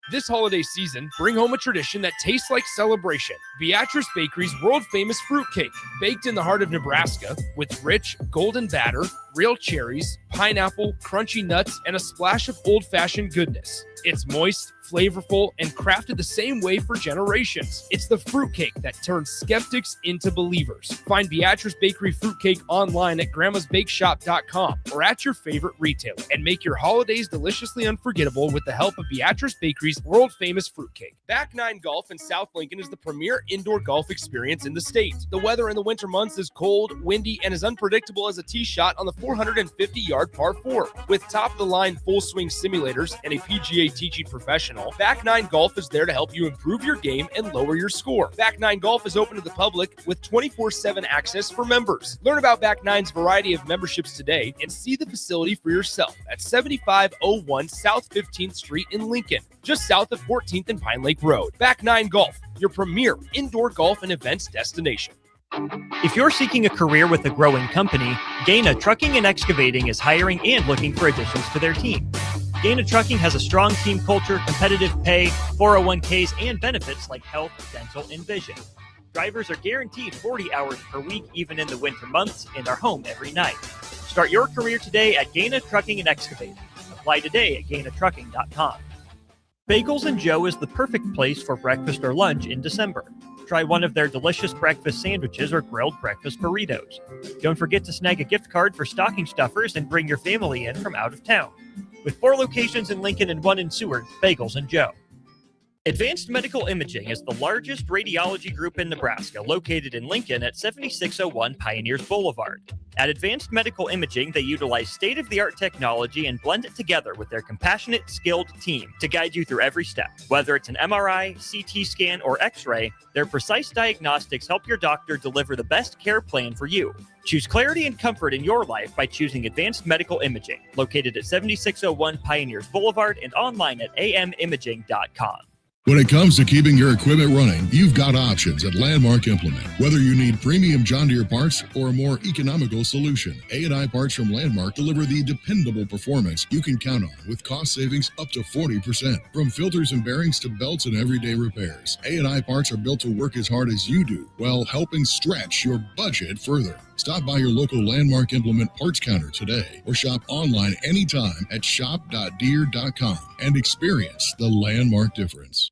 This holiday season, bring home a tradition that tastes like celebration. Beatrice Bakery's world-famous fruitcake, baked in the heart of Nebraska with rich, golden batter, real cherries, pineapple, crunchy nuts, and a splash of old-fashioned goodness. It's moist, flavorful, and crafted the same way for generations. It's the fruitcake that turns skeptics into believers. Find Beatrice Bakery fruitcake online at grandmasbakeshop.com or at your favorite retailer, and make your holidays deliciously unforgettable with the help of Beatrice Bakery's world-famous fruitcake. Back Nine Golf in South Lincoln is the premier indoor golf experience in the state. The weather in the winter months is cold, windy, and as unpredictable as a tee shot on the 450-yard par 4. With top-of-the-line full-swing simulators and a PGA teaching professional, professional, Back 9 Golf is there to help you improve your game and lower your score. Back 9 Golf is open to the public with 24/7 access for members. Learn about Back 9's variety of memberships today and see the facility for yourself at 7501 South 15th Street in Lincoln, just south of 14th and Pine Lake Road. Back 9 Golf, your premier indoor golf and events destination. If you're seeking a career with a growing company, Gaina Trucking and Excavating is hiring and looking for additions to their team. Gaina Trucking has a strong team culture, competitive pay, 401ks, and benefits like health, dental, and vision. Drivers are guaranteed 40 hours per week, even in the winter months, and are home every night. Start your career today at Gaina Trucking and Excavating. Apply today at GainaTrucking.com. Bagels and Joe is the perfect place for breakfast or lunch in December. Try one of their delicious breakfast sandwiches or grilled breakfast burritos. Don't forget to snag a gift card for stocking stuffers and bring your family in from out of town. With 4 locations in Lincoln and 1 in Seward, Bagels and Joe. Advanced Medical Imaging is the largest radiology group in Nebraska, located in Lincoln at 7601 Pioneers Boulevard. At Advanced Medical Imaging, they utilize state-of-the-art technology and blend it together with their compassionate, skilled team to guide you through every step. Whether it's an MRI, CT scan, or X-ray, their precise diagnostics help your doctor deliver the best care plan for you. Choose clarity and comfort in your life by choosing Advanced Medical Imaging, located at 7601 Pioneers Boulevard and online at amimaging.com. When it comes to keeping your equipment running, you've got options at Landmark Implement. Whether you need premium John Deere parts or a more economical solution, A&I Parts from Landmark deliver the dependable performance you can count on with cost savings up to 40%. From filters and bearings to belts and everyday repairs, A&I Parts are built to work as hard as you do while helping stretch your budget further. Stop by your local Landmark Implement parts counter today or shop online anytime at shop.deere.com and experience the Landmark difference.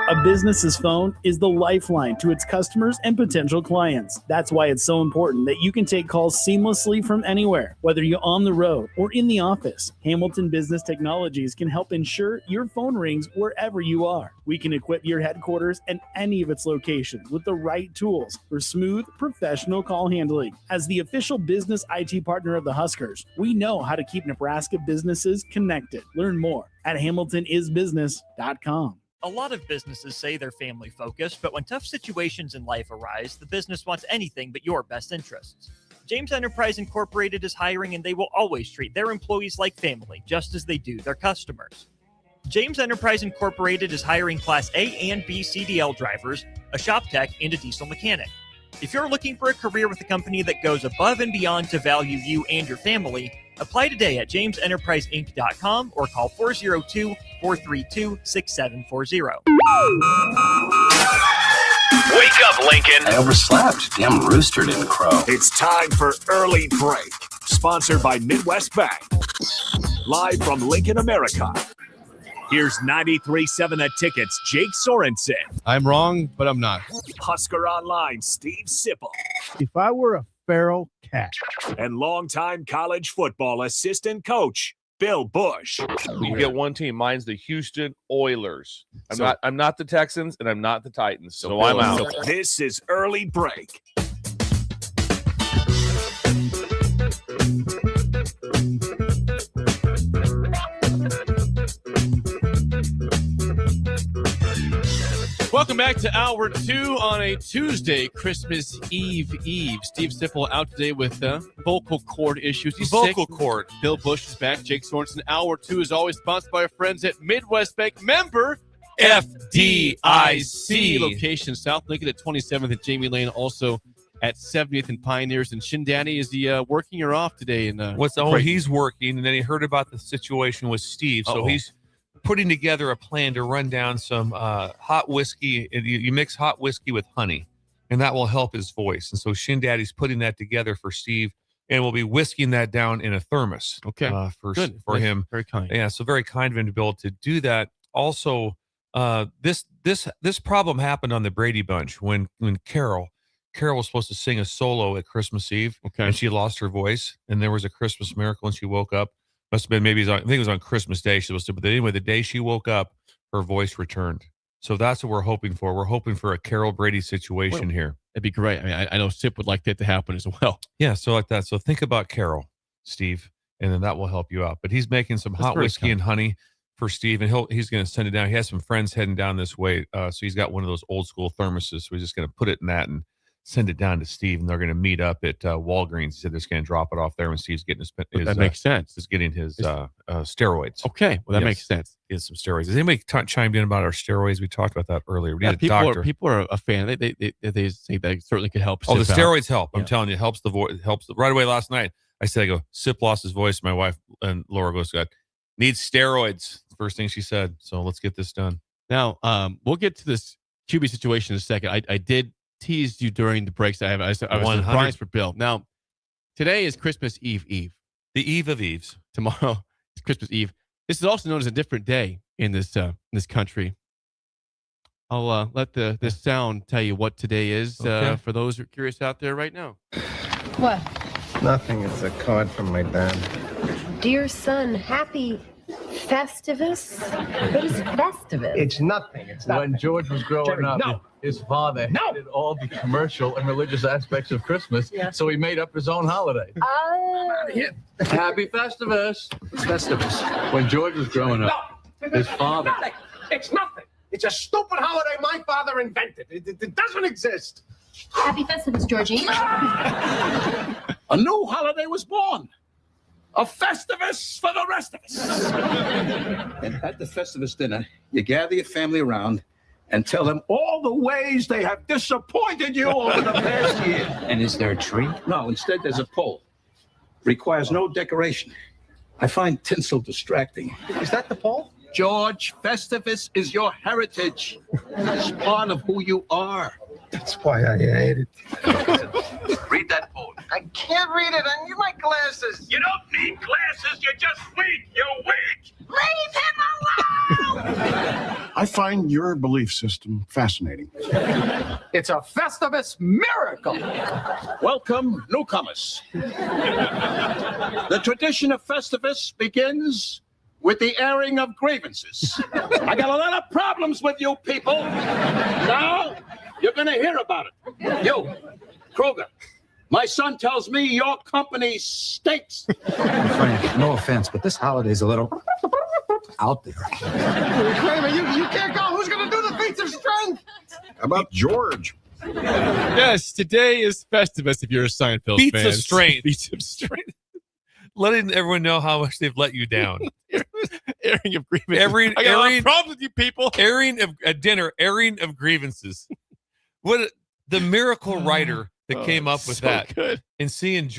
A business's phone is the lifeline to its customers and potential clients. That's why it's so important that you can take calls seamlessly from anywhere, whether you're on the road or in the office. Hamilton Business Technologies can help ensure your phone rings wherever you are. We can equip your headquarters and any of its locations with the right tools for smooth, professional call handling. As the official business IT partner of the Huskers, we know how to keep Nebraska businesses connected. Learn more at hamiltonisbusiness.com. A lot of businesses say they're family focused, but when tough situations in life arise, the business wants anything but your best interests. James Enterprise Incorporated is hiring, and they will always treat their employees like family, just as they do their customers. James Enterprise Incorporated is hiring Class A and B CDL drivers, a shop tech, and a diesel mechanic. If you're looking for a career with a company that goes above and beyond to value you and your family, apply today at jamesenterpriseinc.com or call 402-432-6740. Wake up, Lincoln. I overslept. Damn rooster didn't crow. It's time for Early Break, sponsored by Midwest Bank. Live from Lincoln, America. Here's 93.7 The Ticket's Jake Sorensen. I'm wrong, but I'm not. Husker Online, Steve Sipple. If I were a feral cat. And longtime college football assistant coach, Bill Busch. You get one team. Mine's the Houston Oilers. So- I'm not the Texans, and I'm not the Titans. So I'm out. This is Early Break. Welcome back to Hour 2 on a Tuesday, Christmas Eve. Steve Sipple out today with vocal cord issues. He's Vocal sick. cord. Bill Busch is back. Jake Sorensen. Hour 2 is always sponsored by our friends at Midwest Bank. Member FDIC. Location South Lincoln at 27th and Jamie Lane, also at 70th and Pioneers. And Shin Danny, is he working or off today? He's working, and then he heard about the situation with Steve, so he's putting together a plan to run down some hot whiskey. You mix hot whiskey with honey, and that will help his voice. And so Shin Daddy's putting that together for Steve, and we'll be whisking that down in a thermos. Okay, for good for him. Very kind. Yeah, so very kind of him to be able to do that. Also, this problem happened on the Brady Bunch when Carol was supposed to sing a solo at Christmas Eve, and she lost her voice, and there was a Christmas miracle, and she woke up. Must have been I think it was on Christmas Day she was supposed to, but anyway, the day she woke up, her voice returned. So that's what we're hoping for. We're hoping for a Carol Brady situation here. That'd be great. I mean, I know Sip would like that to happen as well. Yeah, so like that. So think about Carol, Steve, and then that will help you out. But he's making some hot whiskey and honey for Steve, and he's going to send it down. He has some friends heading down this way, so he's got one of those old school thermoses. So he's just going to put it in that and send it down to Steve, and they're going to meet up at Walgreens. He said they're just going to drop it off there when Steve's getting his that makes sense. He's getting his steroids. Okay, well, that makes sense. He has some steroids. Has anybody chimed in about our steroids? We talked about that earlier. We need a people doctor. People are a fan. They say that certainly could help. Oh, the Sip steroids out. help. I'm telling you, it helps the voice. Helps right away. Last night, I said, Sip lost his voice. My wife and Laura goes, needs steroids. First thing she said. So let's get this done. Now, we'll get to this QB situation in a second. I did tease you during the breaks. I was surprised for Bill. Now, today is Christmas Eve. The Eve of Eves. Tomorrow is Christmas Eve. This is also known as a different day in this country. I'll let this sound tell you what today is for those who are curious out there right now. What? Nothing. It's a card from my dad. Dear son, happy Festivus? What is Festivus? It's nothing. It's nothing. When George was growing up, his father hated all the commercial and religious aspects of Christmas, so he made up his own holiday. Happy Festivus. It's Festivus. When George was growing up, his father... Nothing. It's nothing. It's a stupid holiday my father invented. It doesn't exist. Happy Festivus, Georgie. A new holiday was born. A Festivus for the rest of us. And at the Festivus dinner, you gather your family around and tell them all the ways they have disappointed you over the past year. And is there a tree? No, instead there's a pole. Requires no decoration. I find tinsel distracting. Is that the pole? George, Festivus is your heritage. It's part of who you are. That's why I hate it. Read that poem. I can't read it. I need my glasses. You don't need glasses. You're just weak. You're weak. Leave him alone! I find your belief system fascinating. It's a Festivus miracle. Welcome, newcomers. The tradition of Festivus begins with the airing of grievances. I got a lot of problems with you people. Now, you're going to hear about it. You, Kruger, my son tells me your company stinks. Frank, no offense, but this holiday's a little out there. Kramer, you can't go. Who's going to do the feats of strength? How about George? Yes, today is Festivus if you're a Seinfeld Feats fan. of strength. Feats of strength. Letting everyone know how much they've let you down. Airing of grievances. I got a lot of problems with you people. Airing of a dinner. Airing of grievances. What the miracle writer that came up with so that, good. and seeing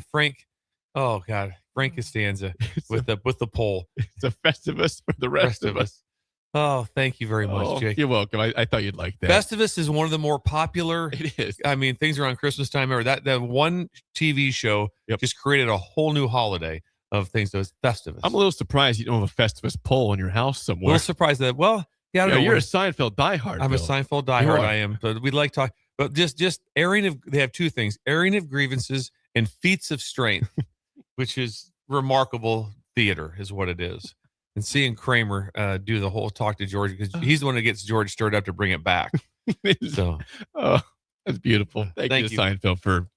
Frank. Oh God, Frank Costanza with the poll. It's a Festivus for the rest of us. Oh, thank you very much, Jake. You're welcome. I thought you'd like that. Festivus is one of the more popular. It is. I mean, things around Christmas time. Or that one TV show just created a whole new holiday of things. Those Festivus. I'm a little surprised you don't have a Festivus pole in your house somewhere. A little surprised that. Well, yeah, I don't know. You're a Seinfeld diehard. I'm Bill. a Seinfeld diehard. I am, but we like talk. But just airing of. They have two things: airing of grievances and feats of strength, which is remarkable theater, is what it is. And seeing Kramer do the whole talk to George, because he's the one that gets George stirred up to bring it back. So, that's beautiful. Thank you, Seinfeld, for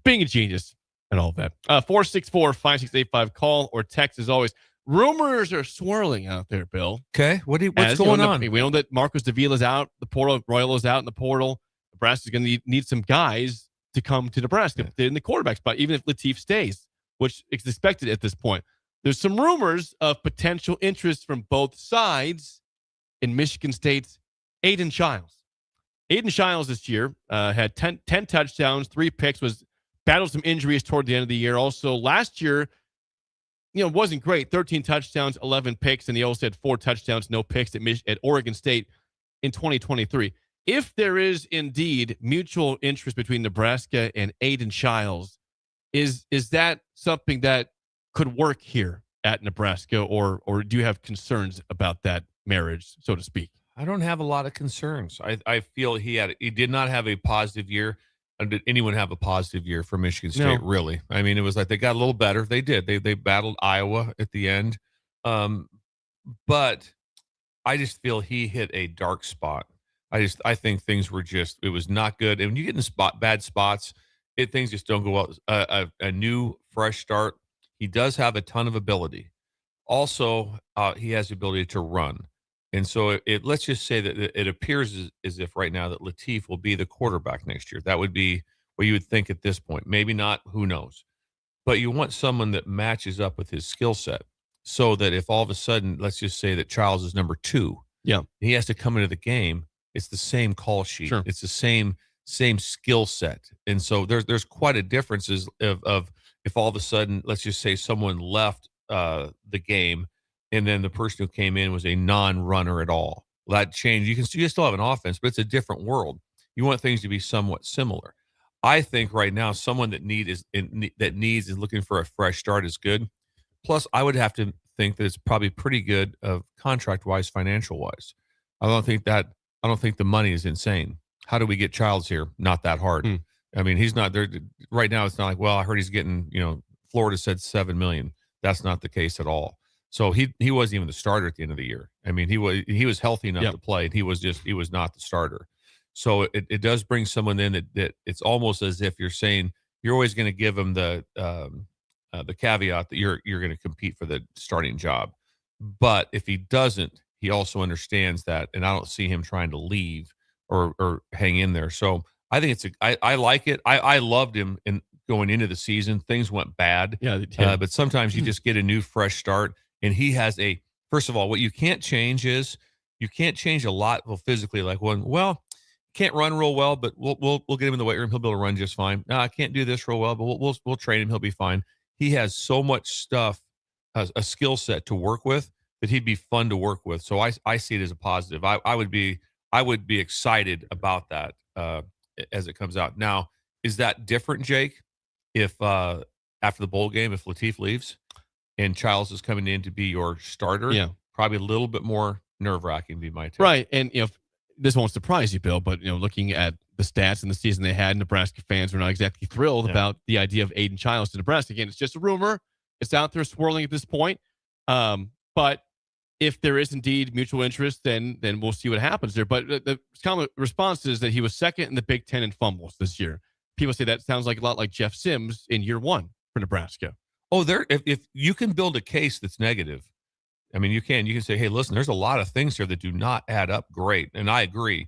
being a genius and all of that. 464-5685, call or text as always. Rumors are swirling out there, Bill. Okay, what's going on? We know that Marcos Davila's out, the portal. Royal is out in the portal. Nebraska's going to need some guys to come to Nebraska in the quarterback spot, even if Latif stays, which is expected at this point. There's some rumors of potential interest from both sides in Michigan State's Aiden Chiles. Aiden Chiles this year had 10 touchdowns, 3 picks, battled some injuries toward the end of the year. Also, last year, wasn't great. 13 touchdowns, 11 picks, and he also had 4 touchdowns, no picks at Oregon State in 2023. If there is indeed mutual interest between Nebraska and Aiden Chiles, is that something that could work here at Nebraska, or do you have concerns about that marriage, so to speak? I don't have a lot of concerns. I feel he did not have a positive year. Did anyone have a positive year for Michigan State? No. Really? I mean, it was like they got a little better. They did. They battled Iowa at the end, but I just feel he hit a dark spot. I think things were it was not good. And when you get in bad spots, things just don't go well. A new fresh start. He does have a ton of ability. also, he has the ability to run. And so let's just say that it appears as if right now that Latif will be the quarterback next year. That would be what you would think at this point. Maybe not, who knows. But you want someone that matches up with his skill set so that if all of a sudden, let's just say that Childs is number 2, he has to come into the game, it's the same call sheet. Sure. It's the same skill set. And so there's quite a difference of if all of a sudden, let's just say someone left the game and then the person who came in was a non-runner at all. Well, that changed. You still have an offense, but it's a different world. You want things to be somewhat similar. I think right now someone that needs is looking for a fresh start is good. Plus, I would have to think that it's probably pretty good of contract-wise, financial-wise. I don't think the money is insane. How do we get Childs here? Not that hard. I mean, he's not there right now. It's not like, well, I heard he's getting, Florida said $7 million. That's not the case at all. So he wasn't even the starter at the end of the year. I mean, he was healthy enough to play, and he was not the starter. So it does bring someone in that it's almost as if you're saying you're always going to give him the caveat that you're going to compete for the starting job. But if he doesn't, he also understands that, and I don't see him trying to leave or hang in there. So I think I like it. I loved him in going into the season. Things went bad. Yeah, they did. But sometimes you just get a new fresh start. And he has first of all, what you can't change is you can't change a lot physically. Like can't run real well, but we'll get him in the weight room. He'll be able to run just fine. No, I can't do this real well, but we'll train him. He'll be fine. He has so much stuff, a skill set to work with that he'd be fun to work with. So I see it as a positive. I would be excited about that as it comes out. Now, is that different, Jake? If after the bowl game, if Latif leaves and Childs is coming in to be your starter, probably a little bit more nerve-wracking, be my take. Right, and this won't surprise you, Bill, but looking at the stats and the season they had, Nebraska fans were not exactly thrilled about the idea of Aiden Childs to Nebraska. Again, it's just a rumor. It's out there swirling at this point. But if there is indeed mutual interest, then we'll see what happens there. But the common response is that he was second in the Big Ten in fumbles this year. People say that sounds like a lot like Jeff Sims in year 1 for Nebraska. Oh, if you can build a case that's negative, I mean, you can say, hey, listen, there's a lot of things here that do not add up great. And I agree.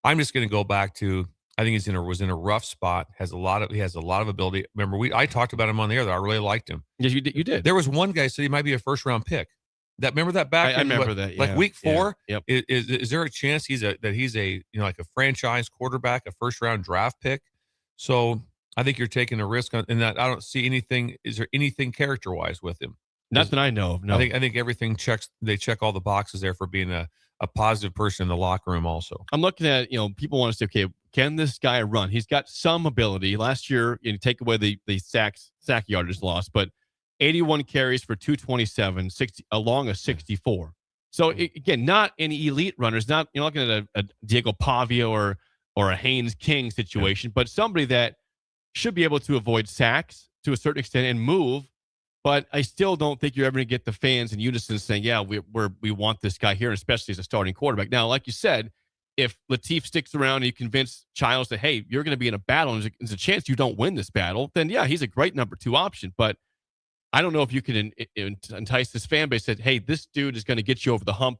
I'm just going to go back to, I think was in a rough spot, he has a lot of ability. Remember, I talked about him on the air that I really liked him. Yes, you did. There was one guy said he might be a first round pick. Remember that back? I remember that. Yeah. Like week 4. Yeah. Yep. Is there a chance he's a like a franchise quarterback, a first round draft pick? So I think you're taking a risk on, and that I don't see anything. Is there anything character wise with him? Nothing I know of. No. I think everything they check all the boxes there for being a positive person in the locker room also. I'm looking at, people want to say, okay, can this guy run? He's got some ability. Last year, take away the sack yardage loss, but 81 carries for 227, 60 along a 64. So again, not any elite runners, you're not looking at a Diego Pavia or a Haynes King situation, but somebody that should be able to avoid sacks to a certain extent and move. But I still don't think you're ever going to get the fans in unison saying, yeah, we want this guy here, especially as a starting quarterback. Now, like you said, if Latif sticks around and you convince Childs that, hey, you're going to be in a battle and there's a chance you don't win this battle, then yeah, he's a great number 2 option. But I don't know if you can entice this fan base that, hey, this dude is going to get you over the hump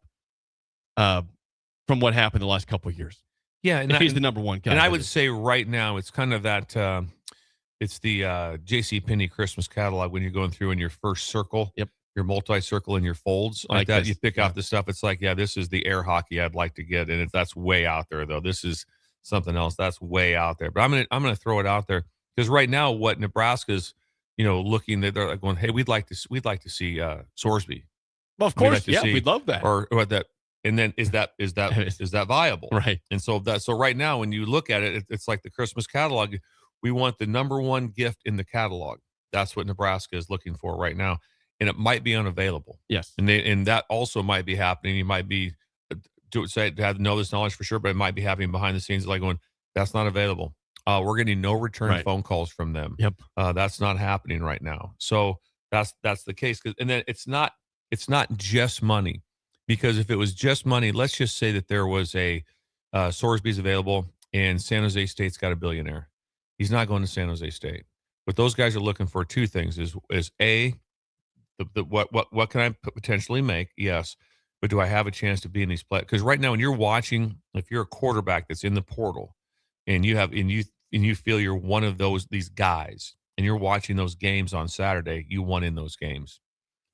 from what happened the last couple of years. Yeah, and he's the number 1 guy. And I would say right now it's kind of that it's the JCPenney Christmas catalog when you're going through in your first circle, your multi-circle and your folds like that. You pick out the stuff. It's like, yeah, this is the air hockey I'd like to get, and that's way out there though. This is something else that's way out there. But I'm gonna throw it out there because right now what Nebraska's looking that they're like going, hey, we'd like to see Sorsby. Well, of course, we'd love that. Or that. And then is that viable? Right. And so right now when you look at it, it's like the Christmas catalog. We want the number 1 gift in the catalog. That's what Nebraska is looking for right now, and it might be unavailable. Yes, and that also might be happening. You might be to know this knowledge for sure, but it might be happening behind the scenes, like going, that's not available. We're getting no return phone calls from them. Yep, that's not happening right now. So that's the case. And then it's not just money, because if it was just money, let's just say that there was a Sorsby's available and San Jose State's got a billionaire. He's not going to San Jose State. What those guys are looking for 2 things is A, What can I potentially make? Yes. But do I have a chance to be in these play? Because right now, when you're watching, if you're a quarterback that's in the portal and you feel you're one of these guys and you're watching those games on Saturday, you won in those games.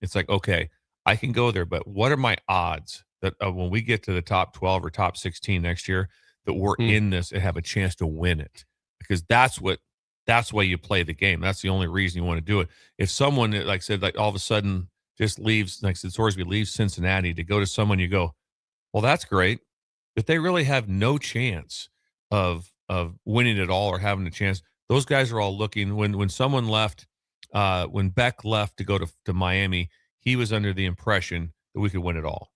It's like, okay, I can go there, but what are my odds that when we get to the top 12 or top 16 next year, that we're in this and have a chance to win it? Because that's why you play the game. That's the only reason you want to do it. If someone, like I said, like all of a sudden just leaves, like I said, Sorsby leaves Cincinnati to go to someone, you go, well, that's great. But they really have no chance of winning it all or having a chance. Those guys are all looking. When someone left, when Beck left to go to Miami, he was under the impression that we could win it all.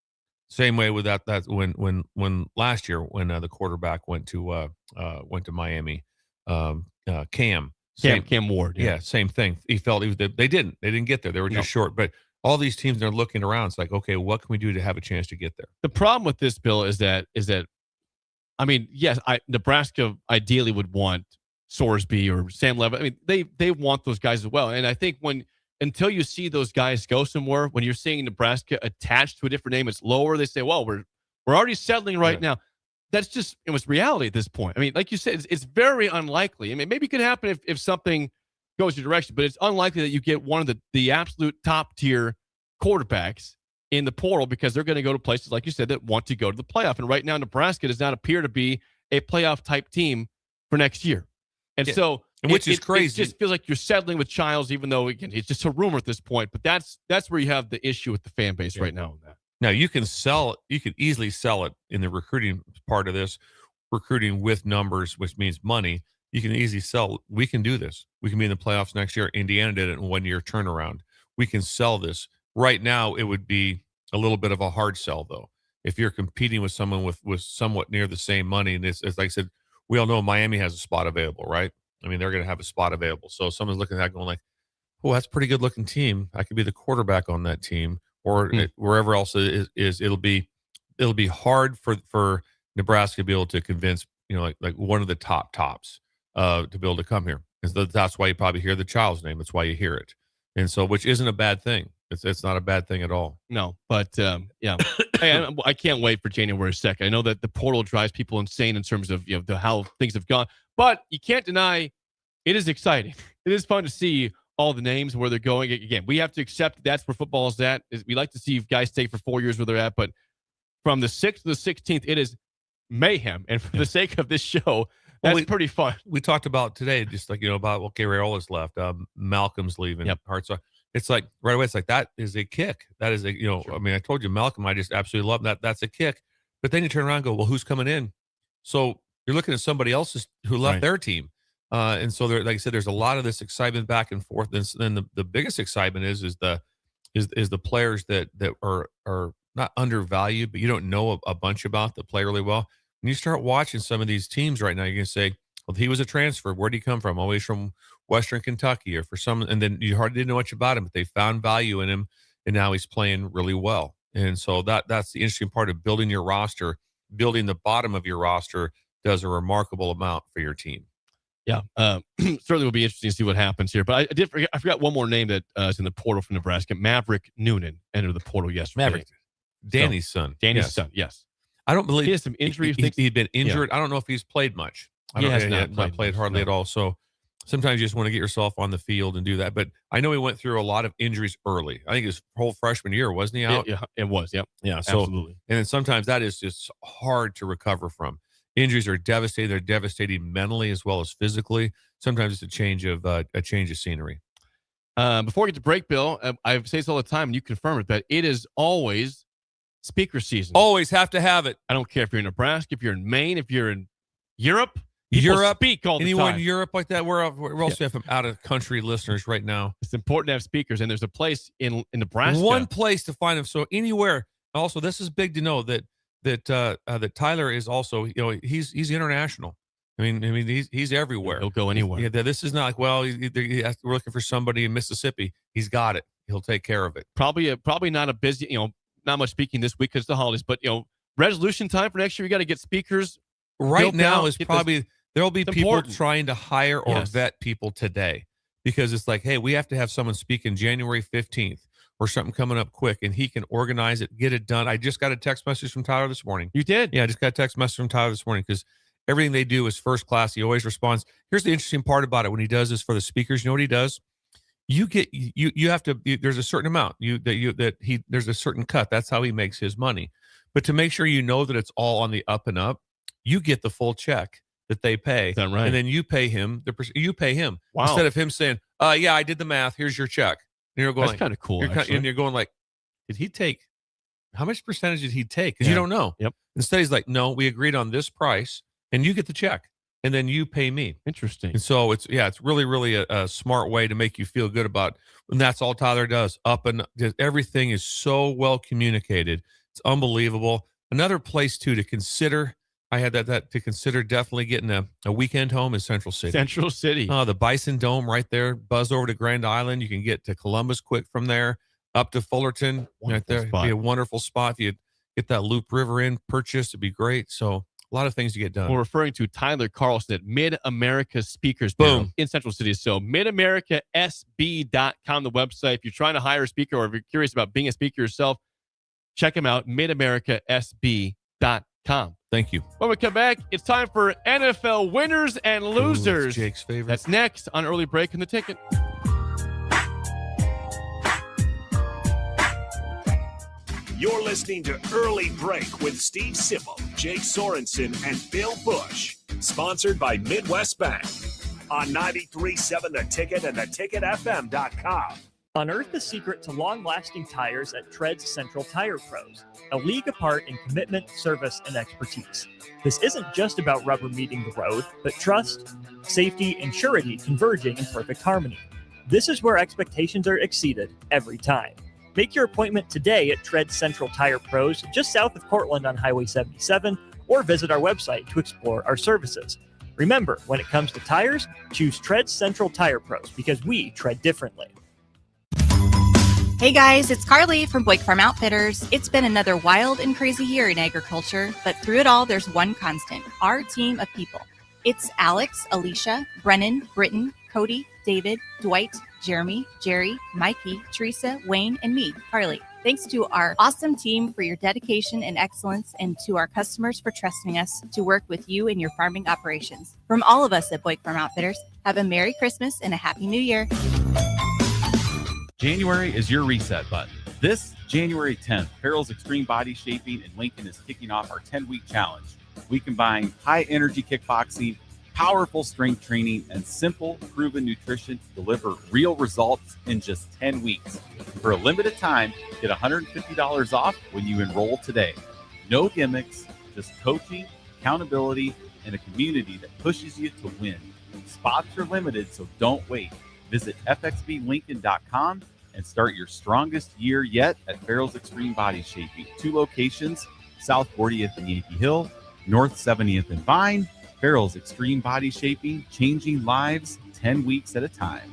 Same way with that when last year when the quarterback went to Miami, Cam Ward. Yeah, same thing. He felt they didn't get there. They were just short. But all these teams, they're looking around. It's like, okay, what can we do to have a chance to get there? The problem with this, Bill, is that I mean, yes, Nebraska ideally would want Sorsby or Sam Levitt. I mean, they want those guys as well. And I think until you see those guys go somewhere, when you're seeing Nebraska attached to a different name, it's lower. They say, well, we're already settling right now. That's just, it was reality at this point. I mean, like you said, it's very unlikely. I mean, maybe it could happen if something goes your direction, but it's unlikely that you get one of the absolute top tier quarterbacks in the portal, because they're going to go to places, like you said, that want to go to the playoff. And right now, Nebraska does not appear to be a playoff type team for next year. And so, which is crazy. It just feels like you're settling with Childs, even though, again, it's just a rumor at this point. But that's where you have the issue with the fan base right now. Now, you can sell it. You can easily sell it in the recruiting part of this, recruiting with numbers, which means money. You can easily sell. We can do this. We can be in the playoffs next year. Indiana did it in 1 year turnaround. We can sell this. Right now, it would be a little bit of a hard sell, though. If you're competing with someone with somewhat near the same money, and it's like I said, we all know Miami has a spot available, right? I mean, they're going to have a spot available. So someone's looking at that going like, oh, that's a pretty good looking team. I could be the quarterback on that team, or wherever else it is. It'll be hard for Nebraska to be able to convince, like one of the tops to be able to come here. And that's why you probably hear the Child's name. That's why you hear it. And so, which isn't a bad thing. It's not a bad thing at all. No, but yeah, hey, I can't wait for January 2nd. I know that the portal drives people insane in terms of how things have gone, but you can't deny it is exciting. It is fun to see all the names where they're going. Again, we have to accept that's where football is at. We like to see guys stay for 4 years where they're at, but from the 6th to the 16th, it is mayhem. And for the sake of this show, that's pretty fun. We talked about today, just like about Raiola's left, Malcolm's leaving, Hartsock. It's like right away. It's like that is a kick. That is a I mean, I told you Malcolm. I just absolutely love that. That's a kick. But then you turn around and go, well, who's coming in? So you're looking at somebody else who left their team, and so there, like I said, there's a lot of this excitement back and forth. And then the biggest excitement is the players that are not undervalued, but you don't know a bunch about that play really well. When you start watching some of these teams right now, you're gonna say, well, he was a transfer. Where'd he come from? Always from Western Kentucky or for some, and then you hardly didn't know much about him, but they found value in him, and now he's playing really well. And so that's the interesting part of building your roster. Building the bottom of your roster does a remarkable amount for your team. Yeah, certainly will be interesting to see what happens here. But I forgot one more name that is in the portal from Nebraska. Maverick Noonan entered the portal yesterday. Maverick, Danny's son. Danny's son, yes. I don't believe he has some injury. He'd been injured. Yeah. I don't know if he's played much. He has not played hardly at all. So sometimes you just want to get yourself on the field and do that. But I know he went through a lot of injuries early. I think his whole freshman year, wasn't he out? Yeah, it was. Yep. Yeah. So, absolutely. And then sometimes that is just hard to recover from. Injuries are devastating. They're devastating mentally as well as physically. Sometimes it's a change of scenery. Before we get to break, Bill, I say this all the time, and you confirm it, that it is always speaker season. Always have to have it. I don't care if you're in Nebraska, if you're in Maine, if you're in Europe. Speak all the anyone time. in Europe like that? We're also have some out of country listeners right now. It's important to have speakers, and there's a place in Nebraska. One place to find them. So anywhere. Also, this is big to know that Tyler is also he's international. I mean he's everywhere. He'll go anywhere. Yeah, this is not like we're looking for somebody in Mississippi. He's got it. He'll take care of it. Probably not a busy not much speaking this week because the holidays, but resolution time for next year. We got to get speakers. Right now is probably. There'll be people important. trying to hire or vet people today because it's like, hey, we have to have someone speak in January 15th. or something coming up quick, and he can organize it, get it done. I just got a text message from Tyler this morning. You did? Yeah, I just got a text message from Tyler this morning because everything they do is first class. He always responds. Here's the interesting part about it. When he does this for the speakers, you know what he does? You have to, there's a certain amount there's a certain cut. That's how he makes his money. But to make sure you know that it's all on the up and up, you get the full check that they pay. Is that right? And then you pay him you pay him. Wow. Instead of him saying, yeah, I did the math. Here's your check. And you're going, that's kind of cool. And you're going like, did he take, how much percentage did he take? Because Yeah. you don't know. Yep. Instead, he's like, no, we agreed on this price and you get the check and then you pay me. Interesting. And so it's really, really a smart way to make you feel good about, and that's all Tyler does. Everything is so well communicated. It's unbelievable. Another place too to consider. I had that to consider definitely getting a weekend home is Central City. Central City. The Bison Dome right there. Buzz over to Grand Island. You can get to Columbus quick from there, up to Fullerton. Right there. It'd be a wonderful spot. If you get that Loop River in purchased, it'd be great. So a lot of things to get done. We're referring to Tyler Carlson at Mid-America Speakers Boom. Bureau in Central City. So midamericasb.com, the website. If you're trying to hire a speaker or if you're curious about being a speaker yourself, check them out, midamericasb.com. Thank you. When we come back, it's time for NFL winners and losers. Ooh, Jake's favorite. That's next on Early Break in the Ticket. You're listening to Early Break with Steve Sipple, Jake Sorensen, and Bill Busch. Sponsored by Midwest Bank. On 93.7 The Ticket and theticketfm.com. Unearth the secret to long-lasting tires at Tread's Central Tire Pros, a league apart in commitment, service, and expertise. This isn't just about rubber meeting the road, but trust, safety, and surety converging in perfect harmony. This is where expectations are exceeded every time. Make your appointment today at Tread Central Tire Pros, just south of Cortland on Highway 77, or visit our website to explore our services. Remember, when it comes to tires, choose Tread Central Tire Pros because we tread differently. Hey guys, it's Carly from Boyk Farm Outfitters. It's been another wild and crazy year in agriculture, but through it all, there's one constant, our team of people. It's Alex, Alicia, Brennan, Britton, Cody, David, Dwight, Jeremy, Jerry, Mikey, Teresa, Wayne, and me, Carly. Thanks to our awesome team for your dedication and excellence, and to our customers for trusting us to work with you in your farming operations. From all of us at Boyk Farm Outfitters, have a Merry Christmas and a Happy New Year. January is your reset button. This January 10th, Farrell's Extreme Body Shaping in Lincoln is kicking off our 10-week challenge. We combine high-energy kickboxing, powerful strength training, and simple, proven nutrition to deliver real results in just 10 weeks. For a limited time, get $150 off when you enroll today. No gimmicks, just coaching, accountability, and a community that pushes you to win. Spots are limited, so don't wait. Visit fxblincoln.com and start your strongest year yet at Farrell's Extreme Body Shaping. 2 locations, South 40th and Yankee Hill, North 70th and Vine. Farrell's Extreme Body Shaping, changing lives 10 weeks at a time.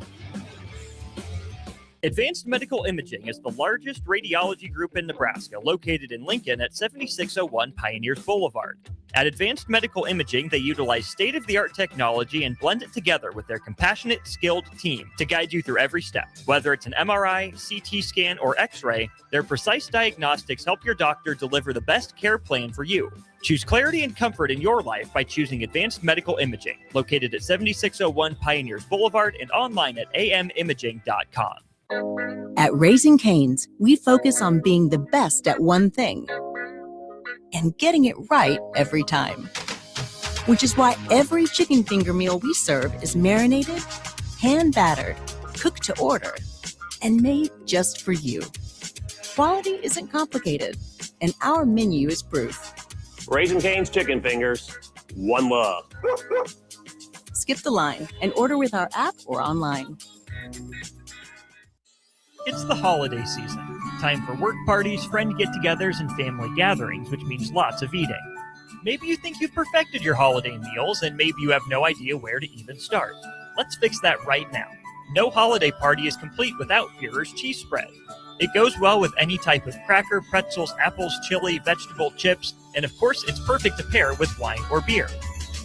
Advanced Medical Imaging is the largest radiology group in Nebraska, located in Lincoln at 7601 Pioneers Boulevard. At Advanced Medical Imaging, they utilize state-of-the-art technology and blend it together with their compassionate, skilled team to guide you through every step. Whether it's an MRI, CT scan, or X-ray, their precise diagnostics help your doctor deliver the best care plan for you. Choose clarity and comfort in your life by choosing Advanced Medical Imaging, located at 7601 Pioneers Boulevard and online at amimaging.com. At Raising Cane's, we focus on being the best at one thing and getting it right every time. Which is why every chicken finger meal we serve is marinated, hand-battered, cooked to order, and made just for you. Quality isn't complicated, and our menu is proof. Raising Cane's chicken fingers, one love. Skip the line and order with our app or online. It's the holiday season. Time for work parties, friend get-togethers, and family gatherings, which means lots of eating. Maybe you think you've perfected your holiday meals, and maybe you have no idea where to even start. Let's fix that right now. No holiday party is complete without Führer's cheese spread. It goes well with any type of cracker, pretzels, apples, chili, vegetable chips, and of course, it's perfect to pair with wine or beer.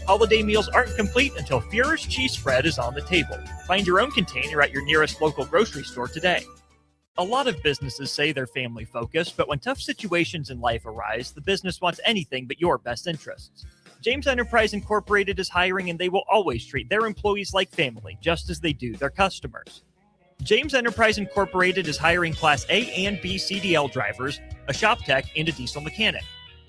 Holiday meals aren't complete until Führer's cheese spread is on the table. Find your own container at your nearest local grocery store today. A lot of businesses say they're family focused, but when tough situations in life arise, the business wants anything but your best interests. James Enterprise Incorporated is hiring, and they will always treat their employees like family, just as they do their customers. James Enterprise Incorporated is hiring Class A and B CDL drivers, a shop tech, and a diesel mechanic.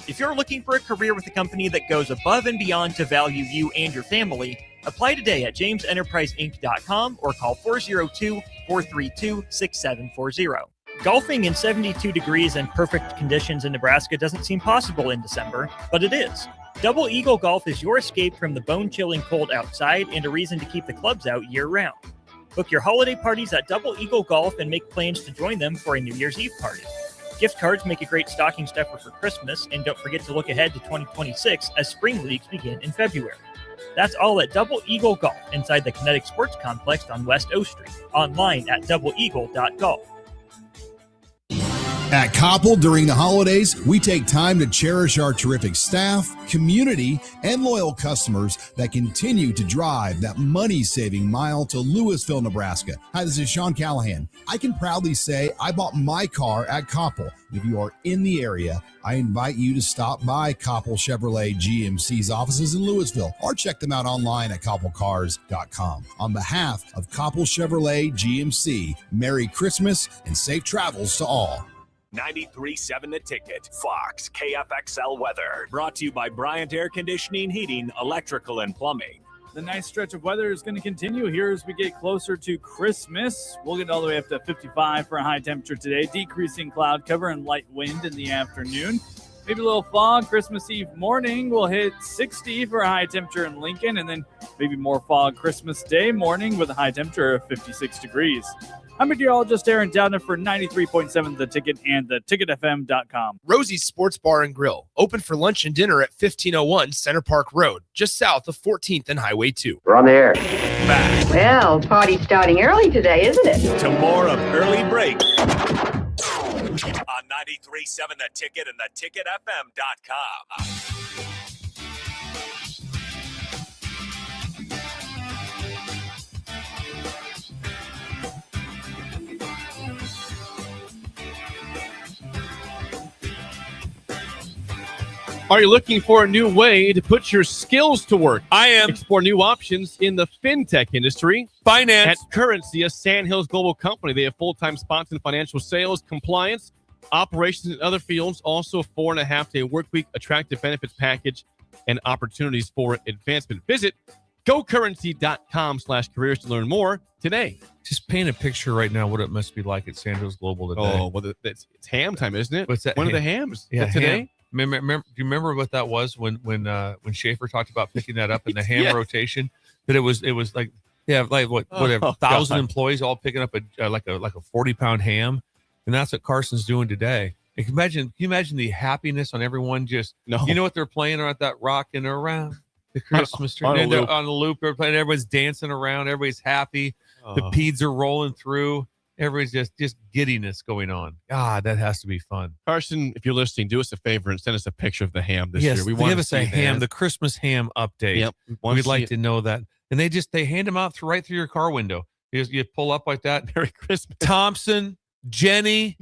If you're looking for a career with a company that goes above and beyond to value you and your family, apply today at jamesenterpriseinc.com or call 402-432-6740. Golfing in 72 degrees and perfect conditions in Nebraska doesn't seem possible in December, but it is. Double Eagle Golf is your escape from the bone-chilling cold outside and a reason to keep the clubs out year-round. Book your holiday parties at Double Eagle Golf and make plans to join them for a New Year's Eve party. Gift cards make a great stocking stuffer for Christmas, and don't forget to look ahead to 2026 as spring leagues begin in February. That's all at Double Eagle Golf inside the Kinetic Sports Complex on West O Street. Online at doubleeagle.golf. At Koppel, during the holidays, we take time to cherish our terrific staff, community, and loyal customers that continue to drive that money-saving mile to Louisville, Nebraska. Hi, this is Sean Callahan. I can proudly say I bought my car at Koppel. If you are in the area, I invite you to stop by Koppel Chevrolet GMC's offices in Louisville or check them out online at koppelcars.com. On behalf of Koppel Chevrolet GMC, Merry Christmas and safe travels to all. 93.7 The Ticket, Fox, KFXL weather. Brought to you by Bryant Air Conditioning, Heating, Electrical, and Plumbing. The nice stretch of weather is going to continue here as we get closer to Christmas. We'll get all the way up to 55 for a high temperature today. Decreasing cloud cover and light wind in the afternoon. Maybe a little fog. Christmas Eve morning will hit 60 for a high temperature in Lincoln, and then maybe more fog Christmas Day morning with a high temperature of 56 degrees. I'm meteorologist Aaron Downer for 93.7 The Ticket and theticketfm.com. Rosie's Sports Bar and Grill, open for lunch and dinner at 1501 Center Park Road, just south of 14th and Highway 2. We're on the air. Back Well, party's starting early today, isn't it? to more of Early Break on 93.7 The Ticket and theticketfm.com. Are you looking for a new way to put your skills to work? I am. Explore new options in the fintech industry. Finance. At Currency, a Sandhills global company. They have full-time spots in financial sales, compliance, operations, and other fields. Also, a 4.5-day work week, attractive benefits package, and opportunities for advancement. Visit gocurrency.com/careers to learn more today. Just paint a picture right now what it must be like at Sandhills Global today. Oh, well, it's ham time, isn't it? What's that? One of the hams. Yeah, today. ham. Do you remember what that was when Schaefer talked about picking that up in the ham Yes. rotation? That it was like what 1,000 employees all picking up a 40-pound ham, and that's what Carson's doing today. And can you imagine the happiness on everyone? Just you know what they're playing at that rocking around the Christmas tree on a And they're loop. on the loop. They're playing. Everyone's dancing around. Everybody's happy. The peas are rolling through. Everybody's just giddiness going on. God, that has to be fun. Carson, if you're listening, do us a favor and send us a picture of the ham this year. We want give to us see a ham, that. the Christmas ham update. Yep. We'd like to know that. And they hand them out right through your car window. You pull up like that. Merry Christmas. Thompson, Jenny.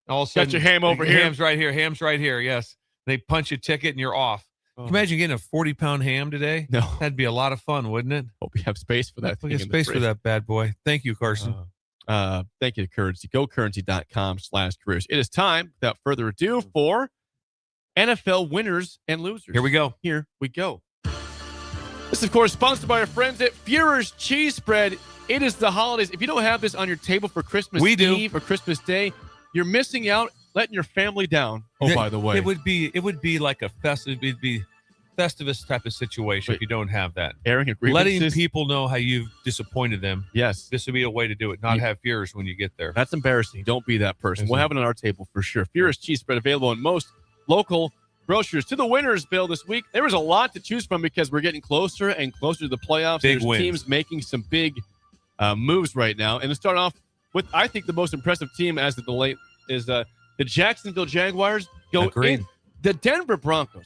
All of a sudden, Got your ham over here. Ham's right here. Ham's right here. Yes. They punch a ticket and you're off. Can you imagine getting a 40-pound ham today? No. That'd be a lot of fun, wouldn't it? Hope we have space for that. We have space for that bad boy. Thank you, Carson. Thank you to Currency. GoCurrency.com/careers. It is time, without further ado, for NFL winners and losers. Here we go. Here we go. This is, of course, sponsored by our friends at Führer's Cheese Spread. It is the holidays. If you don't have this on your table for Christmas Eve or Christmas Day, you're missing out, letting your family down. Oh, by the way. It would be like a festive. It'd be Festivus type of situation if you don't have that. Airing a Letting grievances. people know how you've disappointed them. Yes. This would be a way to do it. Not have fears when you get there. That's embarrassing. Don't be that person. We'll have it on our table for sure. Führer's Cheese Spread available in most local grocers. To the winners, Bill, this week, there was a lot to choose from because we're getting closer and closer to the playoffs. Big There's wins. teams making some big moves right now. And to start off with, I think the most impressive team as of the late is the Jacksonville Jaguars go in. The Denver Broncos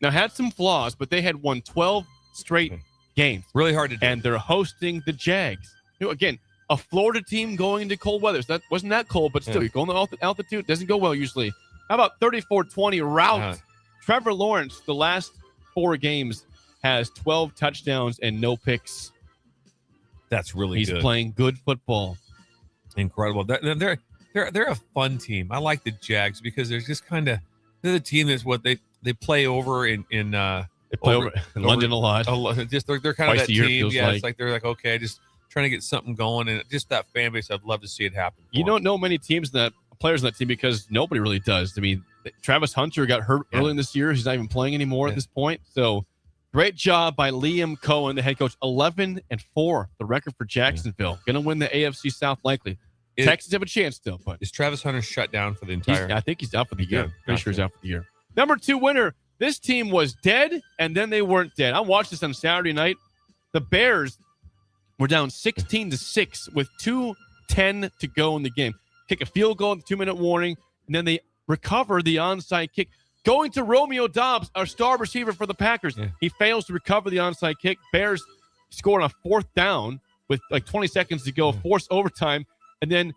now had some flaws, but they had won 12 straight games. Really hard to do. And they're hosting the Jags. You know, again, a Florida team going into cold weather. So that wasn't that cold, but still, you're going to altitude. Doesn't go well usually. How about 34-20 rout? Trevor Lawrence, the last 4 games, has 12 touchdowns and no picks. That's really good. He's playing good football. Incredible. They're a fun team. I like the Jags because they're just kind of they're the team that's what they play over in they play over in London a lot. Just they're kind of Twice that a year, team. feels Yeah, like. it's like they're like, okay, just trying to get something going, and just that fan base. I'd love to see it happen. You don't know many teams players in that team because nobody really does. I mean, Travis Hunter got hurt early in this year. He's not even playing anymore at this point. So great job by Liam Cohen, the head coach. 11-4, the record for Jacksonville. Going to win the AFC South likely. Texans have a chance still, but is Travis Hunter shut down for the entire? I think he's out for the year. Pretty sure he's out for the year. Number 2 winner. This team was dead, and then they weren't dead. I watched this on Saturday night. The Bears were down 16-6 with 2:10 to go in the game. Kick a field goal in the 2-minute warning, and then they recover the onside kick. Going to Romeo Doubs, our star receiver for the Packers. He fails to recover the onside kick. Bears score on a 4th down with like 20 seconds to go, force overtime, and then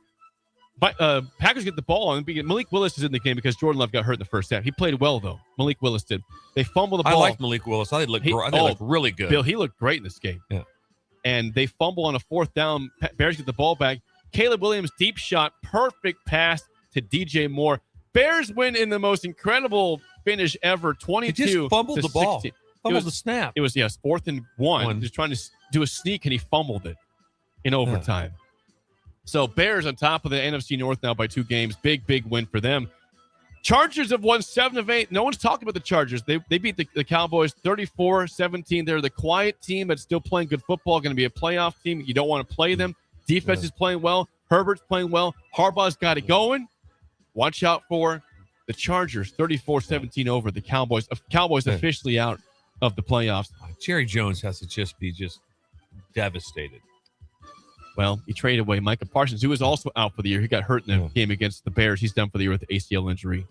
Packers get the ball on. Malik Willis is in the game because Jordan Love got hurt in the first half. He played well, though. Malik Willis did. They fumble the ball. I liked Malik Willis. I thought he looked really good. Bill, he looked great in this game. Yeah. And they fumble on a 4th down. Bears get the ball back. Caleb Williams, deep shot, perfect pass to DJ Moore. Bears win in the most incredible finish ever, 22 He just fumbled to the ball. 16. Fumbled the snap. It was, 4th and 1. Just trying to do a sneak, and he fumbled it in overtime. So Bears on top of the NFC North now by 2 games. Big win for them. Chargers have won 7 of 8. No one's talking about the Chargers. They beat the Cowboys 34-17. They're the quiet team that's still playing good football, going to be a playoff team. You don't want to play them. Defense is playing well. Herbert's playing well. Harbaugh's got it going. Watch out for the Chargers, 34-17 over the Cowboys. Cowboys officially out of the playoffs. Jerry Jones has to be devastated. Well, he traded away Micah Parsons, who was also out for the year. He got hurt in the game against the Bears. He's done for the year with the ACL injury.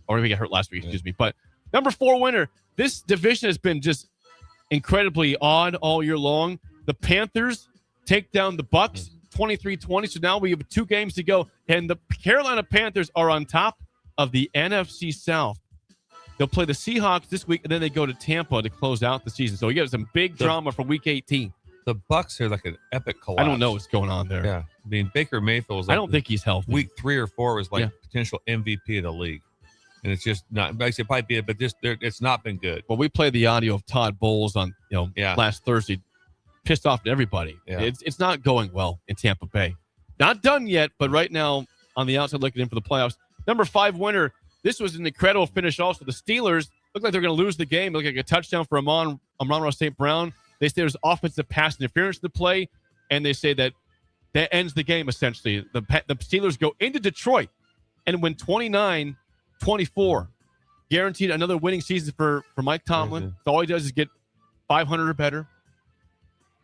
Or he got hurt last week, excuse me. But number 4 winner. This division has been just incredibly odd all year long. The Panthers take down the Bucks 23-20. So now we have 2 games to go. And the Carolina Panthers are on top of the NFC South. They'll play the Seahawks this week, and then they go to Tampa to close out the season. So we got some big drama for Week 18. The Bucks are like an epic collapse. I don't know what's going on there. Yeah, I mean Baker Mayfield was. Like I don't think he's healthy. Week 3 or 4 was like potential MVP of the league, and it's just not. Actually, it might be, but it's not been good. Well, we played the audio of Todd Bowles on last Thursday, pissed off at everybody. Yeah. It's not going well in Tampa Bay. Not done yet, but right now on the outside looking in for the playoffs. Number 5 winner. This was an incredible finish. Also, the Steelers look like they're going to lose the game. Look like a touchdown for Amon-Ra St. Brown. They say there's offensive pass interference to the play, and they say that ends the game, essentially. The Steelers go into Detroit and win 29-24. Guaranteed another winning season for Mike Tomlin. So all he does is get 500 or better.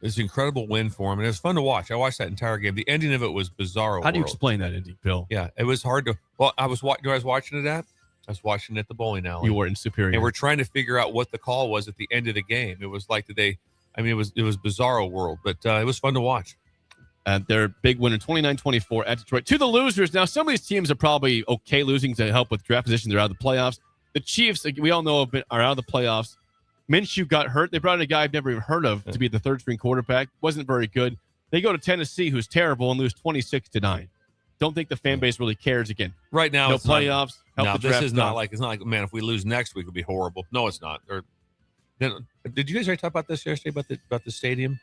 It's an incredible win for him, and it was fun to watch. I watched that entire game. The ending of it was bizarre. How do you explain that ending, Bill? Yeah, it was hard to. Well, I was watching it at. I was watching it at the bowling alley. You were in Superior, and we're trying to figure out what the call was at the end of the game. It was like it was bizarro world, but it was fun to watch. Their big winner, 29-24 at Detroit. To the losers. Now, some of these teams are probably okay losing to help with draft position. They're out of the playoffs. The Chiefs, we all know, are out of the playoffs. Minshew got hurt. They brought in a guy I've never even heard of to be the 3rd-string quarterback. Wasn't very good. They go to Tennessee, who's terrible, and lose 26-9. Don't think the fan base really cares again. Right now, no it's playoffs. Not, no, this is not like, it's not like, man, if we lose next week, it'll be horrible. No, it's not. Did you guys already talk about this yesterday about the stadium?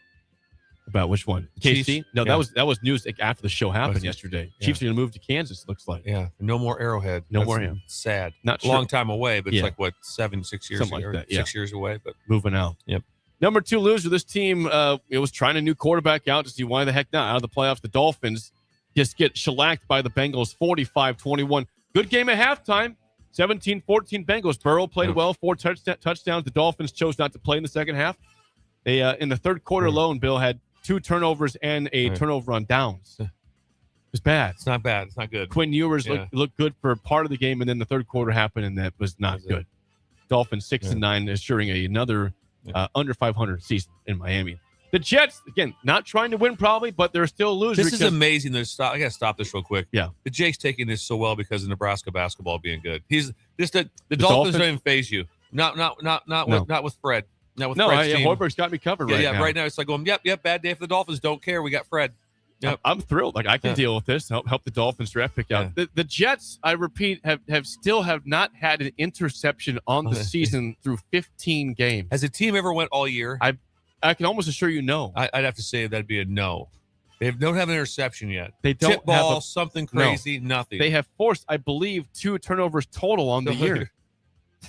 About which one? KC? No, that was news after the show happened yesterday. Yeah. Chiefs are going to move to Kansas, looks like. Yeah, no more Arrowhead. No more him. Sad. Not a long time away, but it's like, what, 6 years Something like that, 6 years away. But moving out. Yep. Number 2 loser, this team it was trying a new quarterback out to see why the heck not. Out of the playoffs, the Dolphins just get shellacked by the Bengals 45-21. Good game at halftime. 17-14 Bengals. Burrow played well, 4 touchdowns. The Dolphins chose not to play in the second half. They in the third quarter alone, Bill had 2 turnovers and a turnover on downs. It was bad. It's not bad. It's not good. Quinn Ewers looked good for part of the game, and then the third quarter happened, and that was not good. Dolphins 6-9, assuring another under 500 season in Miami. The Jets, again, not trying to win probably, but they're still losing. This is amazing. I got to stop this real quick. Yeah. The Jake's taking this so well because of Nebraska basketball being good. He's just the Dolphins don't even phase you. Not with Fred. Not with Fred's team. Hoiberg's got me covered right now. Yeah, right now it's like going, yep, bad day for the Dolphins. Don't care. We got Fred. Yep. I'm thrilled. Like I can deal with this. Help the Dolphins draft pick out. The Jets, I repeat, have still not had an interception on the season through 15 games. Has a team ever went all year? I can almost assure you no. I'd have to say that'd be a no. They don't have an interception yet. They don't Tip ball, something crazy, nothing. They have forced, I believe, 2 turnovers total on the year.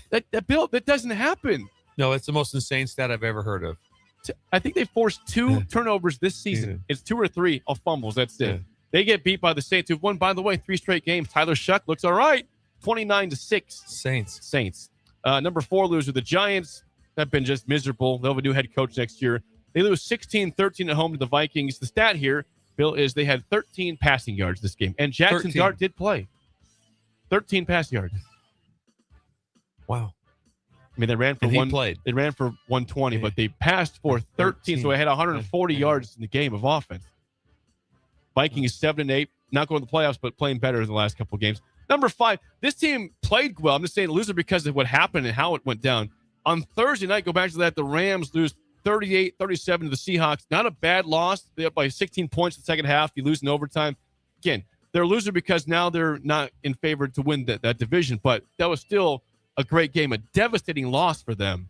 That doesn't happen. No, it's the most insane stat I've ever heard of. I think they forced 2 turnovers this season. It's 2 or 3 of fumbles. That's it. They get beat by the Saints, who've won, by the way, 3 straight games. Tyler Shuck looks all right. 29-6. Saints. Number 4 loser, the Giants have been just miserable. They'll have a new head coach next year. They lose 16-13 at home to the Vikings. The stat here, Bill, is they had 13 passing yards this game. And Jackson Dart did play. 13 passing yards. Wow. I mean, they ran for They ran for 120, but they passed for 13, so they had 140 yards in the game of offense. Vikings 7-8, not going to the playoffs, but playing better in the last couple of games. Number 5, this team played well. I'm just saying loser because of what happened and how it went down. On Thursday night, go back to that, the Rams lose 38-37 to the Seahawks. Not a bad loss. They're up by 16 points in the second half. You lose in overtime. Again, they're a loser because now they're not in favor to win that division, but that was still a great game, a devastating loss for them.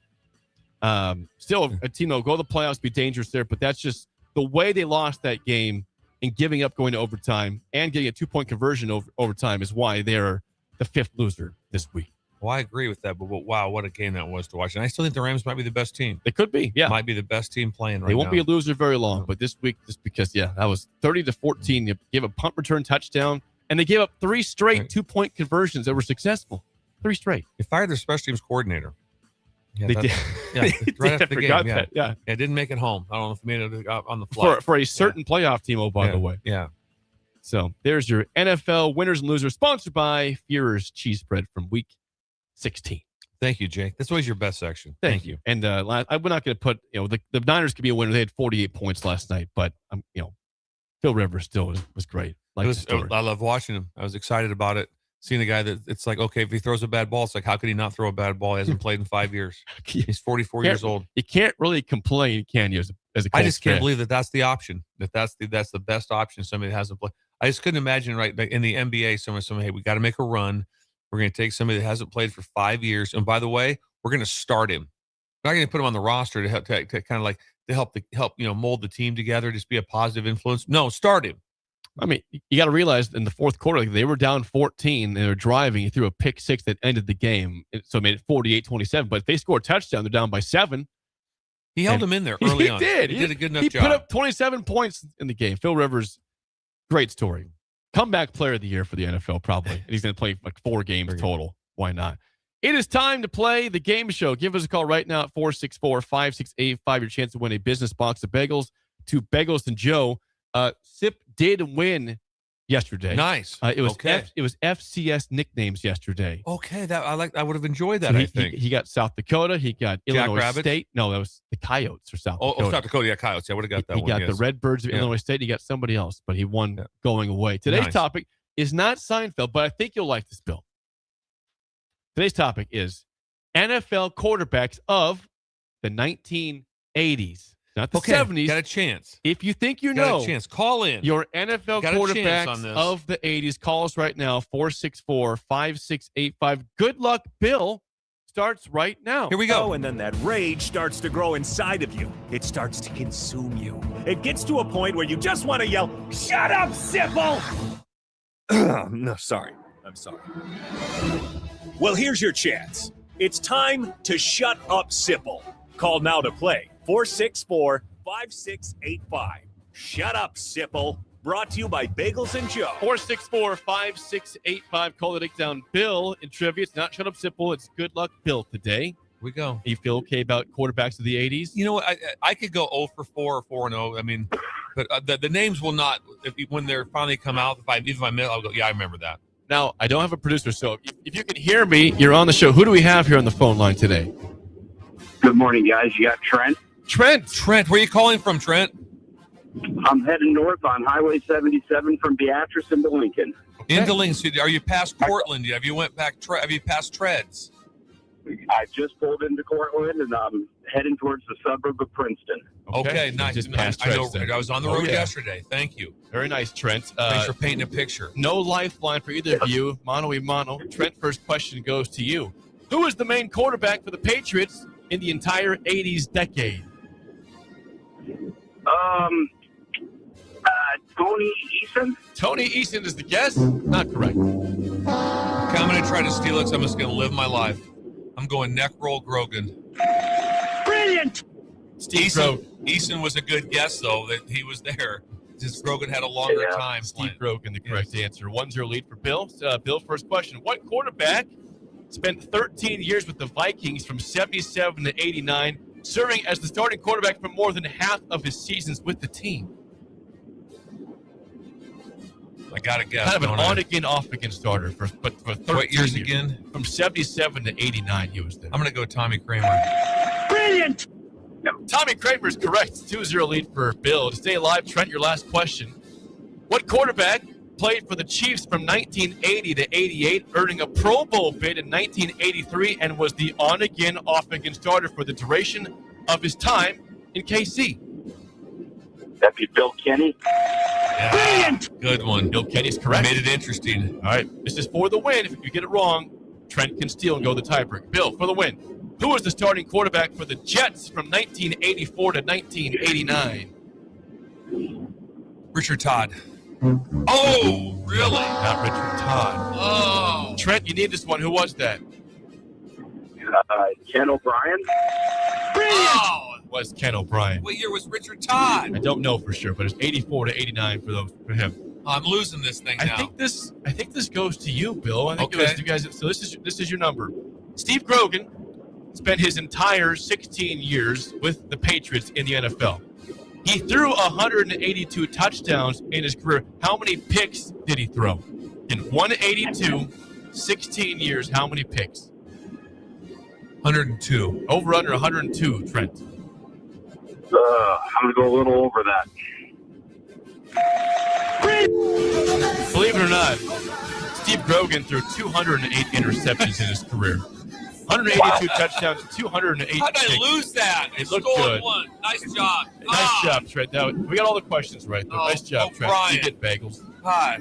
Still a team that will go to the playoffs, be dangerous there, but that's just the way they lost that game and giving up going to overtime and getting a 2-point conversion overtime is why they're the 5th loser this week. Well, I agree with that, but wow, what a game that was to watch. And I still think the Rams might be the best team. They could be, yeah. Might be the best team playing right now. They won't be a loser very long, but this week, just because, that was 30-14. You gave a punt return touchdown, and they gave up 3 straight 2-point conversions that were successful. 3 straight. They fired their special teams coordinator. Yeah, they did. Yeah, right after the game. That, yeah. Didn't make it home. I don't know if he made it on the fly. For a certain playoff team, by the way. Yeah. So there's your NFL winners and losers, sponsored by Führer's Cheese Spread from week 16. Thank you, Jake. That's always your best section. Thank you. And we're not going to put, the Niners could be a winner. They had 48 points last night, but Phil Rivers still was great. I love watching him. I was excited about it. Seeing a guy that it's like, okay, if he throws a bad ball, it's like, how could he not throw a bad ball? He hasn't played in 5 years. He's 44 years old. You can't really complain, can you? As a I just can't believe that that's the option. That's the best option. Somebody that hasn't played. I just couldn't imagine in the NBA, someone, hey, we got to make a run. We're going to take somebody that hasn't played for 5 years, and by the way, we're going to start him. We're not going to put him on the roster to help mold the team together, just be a positive influence. No, start him. I mean, you got to realize in the fourth quarter, they were down 14. They were driving. He threw a pick 6 that ended the game, so it made it 48-27. But if they score a touchdown, they're down by 7. He held him in there early on. He did. He did a good enough job. He put up 27 points in the game. Phil Rivers, great story. Comeback player of the year for the NFL, probably. And he's going to play like 4 games total. Why not? It is time to play the game show. Give us a call right now at 464-5685. Your chance to win a business box of bagels to Bagels and Joe. Sip did win yesterday. Nice. It was FCS nicknames yesterday. Okay, I would have enjoyed that. So I think he got South Dakota. He got Illinois Rabbits? State. No, that was the Coyotes for South Dakota. Oh, South Dakota. Yeah, Coyotes. I would have got that. He got the Redbirds of Illinois State. He got somebody else, but he won going away. Today's topic is not Seinfeld, but I think you'll like this, Bill. Today's topic is NFL quarterbacks of the 1980s. Not the 70s. Got a chance. If you think you got know, a chance. Call in. Your NFL quarterbacks of the 80s. Call us right now, 464-5685. Good luck, Bill. Starts right now. Here we go. And then that rage starts to grow inside of you. It starts to consume you. It gets to a point where you just want to yell, "Shut up, Sipple!" No, sorry. I'm sorry. Well, here's your chance. It's time to shut up, Sipple. Call now to play. 464-5685. Shut up, Sipple. Brought to you by Bagels and Joe. 464-5685. Call it down. Bill in trivia. It's not Shut Up, Sipple. It's Good Luck, Bill today. Here we go. You feel okay about quarterbacks of the 80s? You know what? I could go 0 for 4 or 4-0. I mean, but the names will not, when they're finally come out, if I miss, I'll go, yeah, I remember that. Now, I don't have a producer, so if you can hear me, you're on the show. Who do we have here on the phone line today? Good morning, guys. You got Trent. Trent. Trent, where are you calling from, Trent? I'm heading north on Highway 77 from Beatrice into Lincoln. Into Lincoln. Are you past Cortland? Have you went back? Have you passed Treads? I just pulled into Cortland, and I'm heading towards the suburb of Princeton. Okay, nice. Just past I know. Treads then. I was on the road yesterday. Thank you. Very nice, Trent. Thanks for painting a picture. No lifeline for either of you. Mano y mano. Trent, first question goes to you. Who is the main quarterback for the Patriots in the entire 80s decade? Tony Eason? Tony Eason is the guess. Not correct. Okay, I'm going to try to steal it, so I'm just going to live my life. I'm going neck roll Grogan. Brilliant! Eason was a good guess, though, that he was there. Just Grogan had a longer time. Steve Grogan, the correct answer. 1-0 lead for Bill. Bill, first question. What quarterback spent 13 years with the Vikings from 77 to 89, serving as the starting quarterback for more than half of his seasons with the team? I got to guess. Kind of an on-again, off-again starter for 13 What years again? From 77 to 89, he was there. I'm going to go Tommy Kramer. Brilliant! Tommy Kramer is correct. 2-0 lead for Bill. To stay alive, Trent, your last question. What quarterback played for the Chiefs from 1980 to 88, earning a Pro Bowl bid in 1983, and was the on-again, off-again starter for the duration of his time in KC? That'd be Bill Kenny. Yeah, brilliant! Good one. Bill Kenny's correct. Made it interesting. All right. This is for the win. If you get it wrong, Trent can steal and go the tiebreak. Bill, for the win. Who was the starting quarterback for the Jets from 1984 to 1989? Richard Todd. Oh, really? Not Richard Todd. Oh. Trent, you need this one. Who was that? Ken O'Brien. Brilliant! Oh, it was Ken O'Brien. What year was Richard Todd? I don't know for sure, but it's 84 to 89 for him. I'm losing this thing now. I think this goes to you, Bill. I think it goes to you guys. So this is your number. Steve Grogan spent his entire 16 years with the Patriots in the NFL. He threw 182 touchdowns in his career. How many picks did he throw? In 182, 16 years, how many picks? 102. Over under 102, Trent. I'm going to go a little over that. Believe it or not, Steve Grogan threw 208 interceptions in his career. 182 touchdowns, 208 How did I picks. lose that? It looked Scored good. one. Nice job. Nice job, Trent. Now, we got all the questions right, though. Nice job, Trent. Brian. You get bagels. Hi.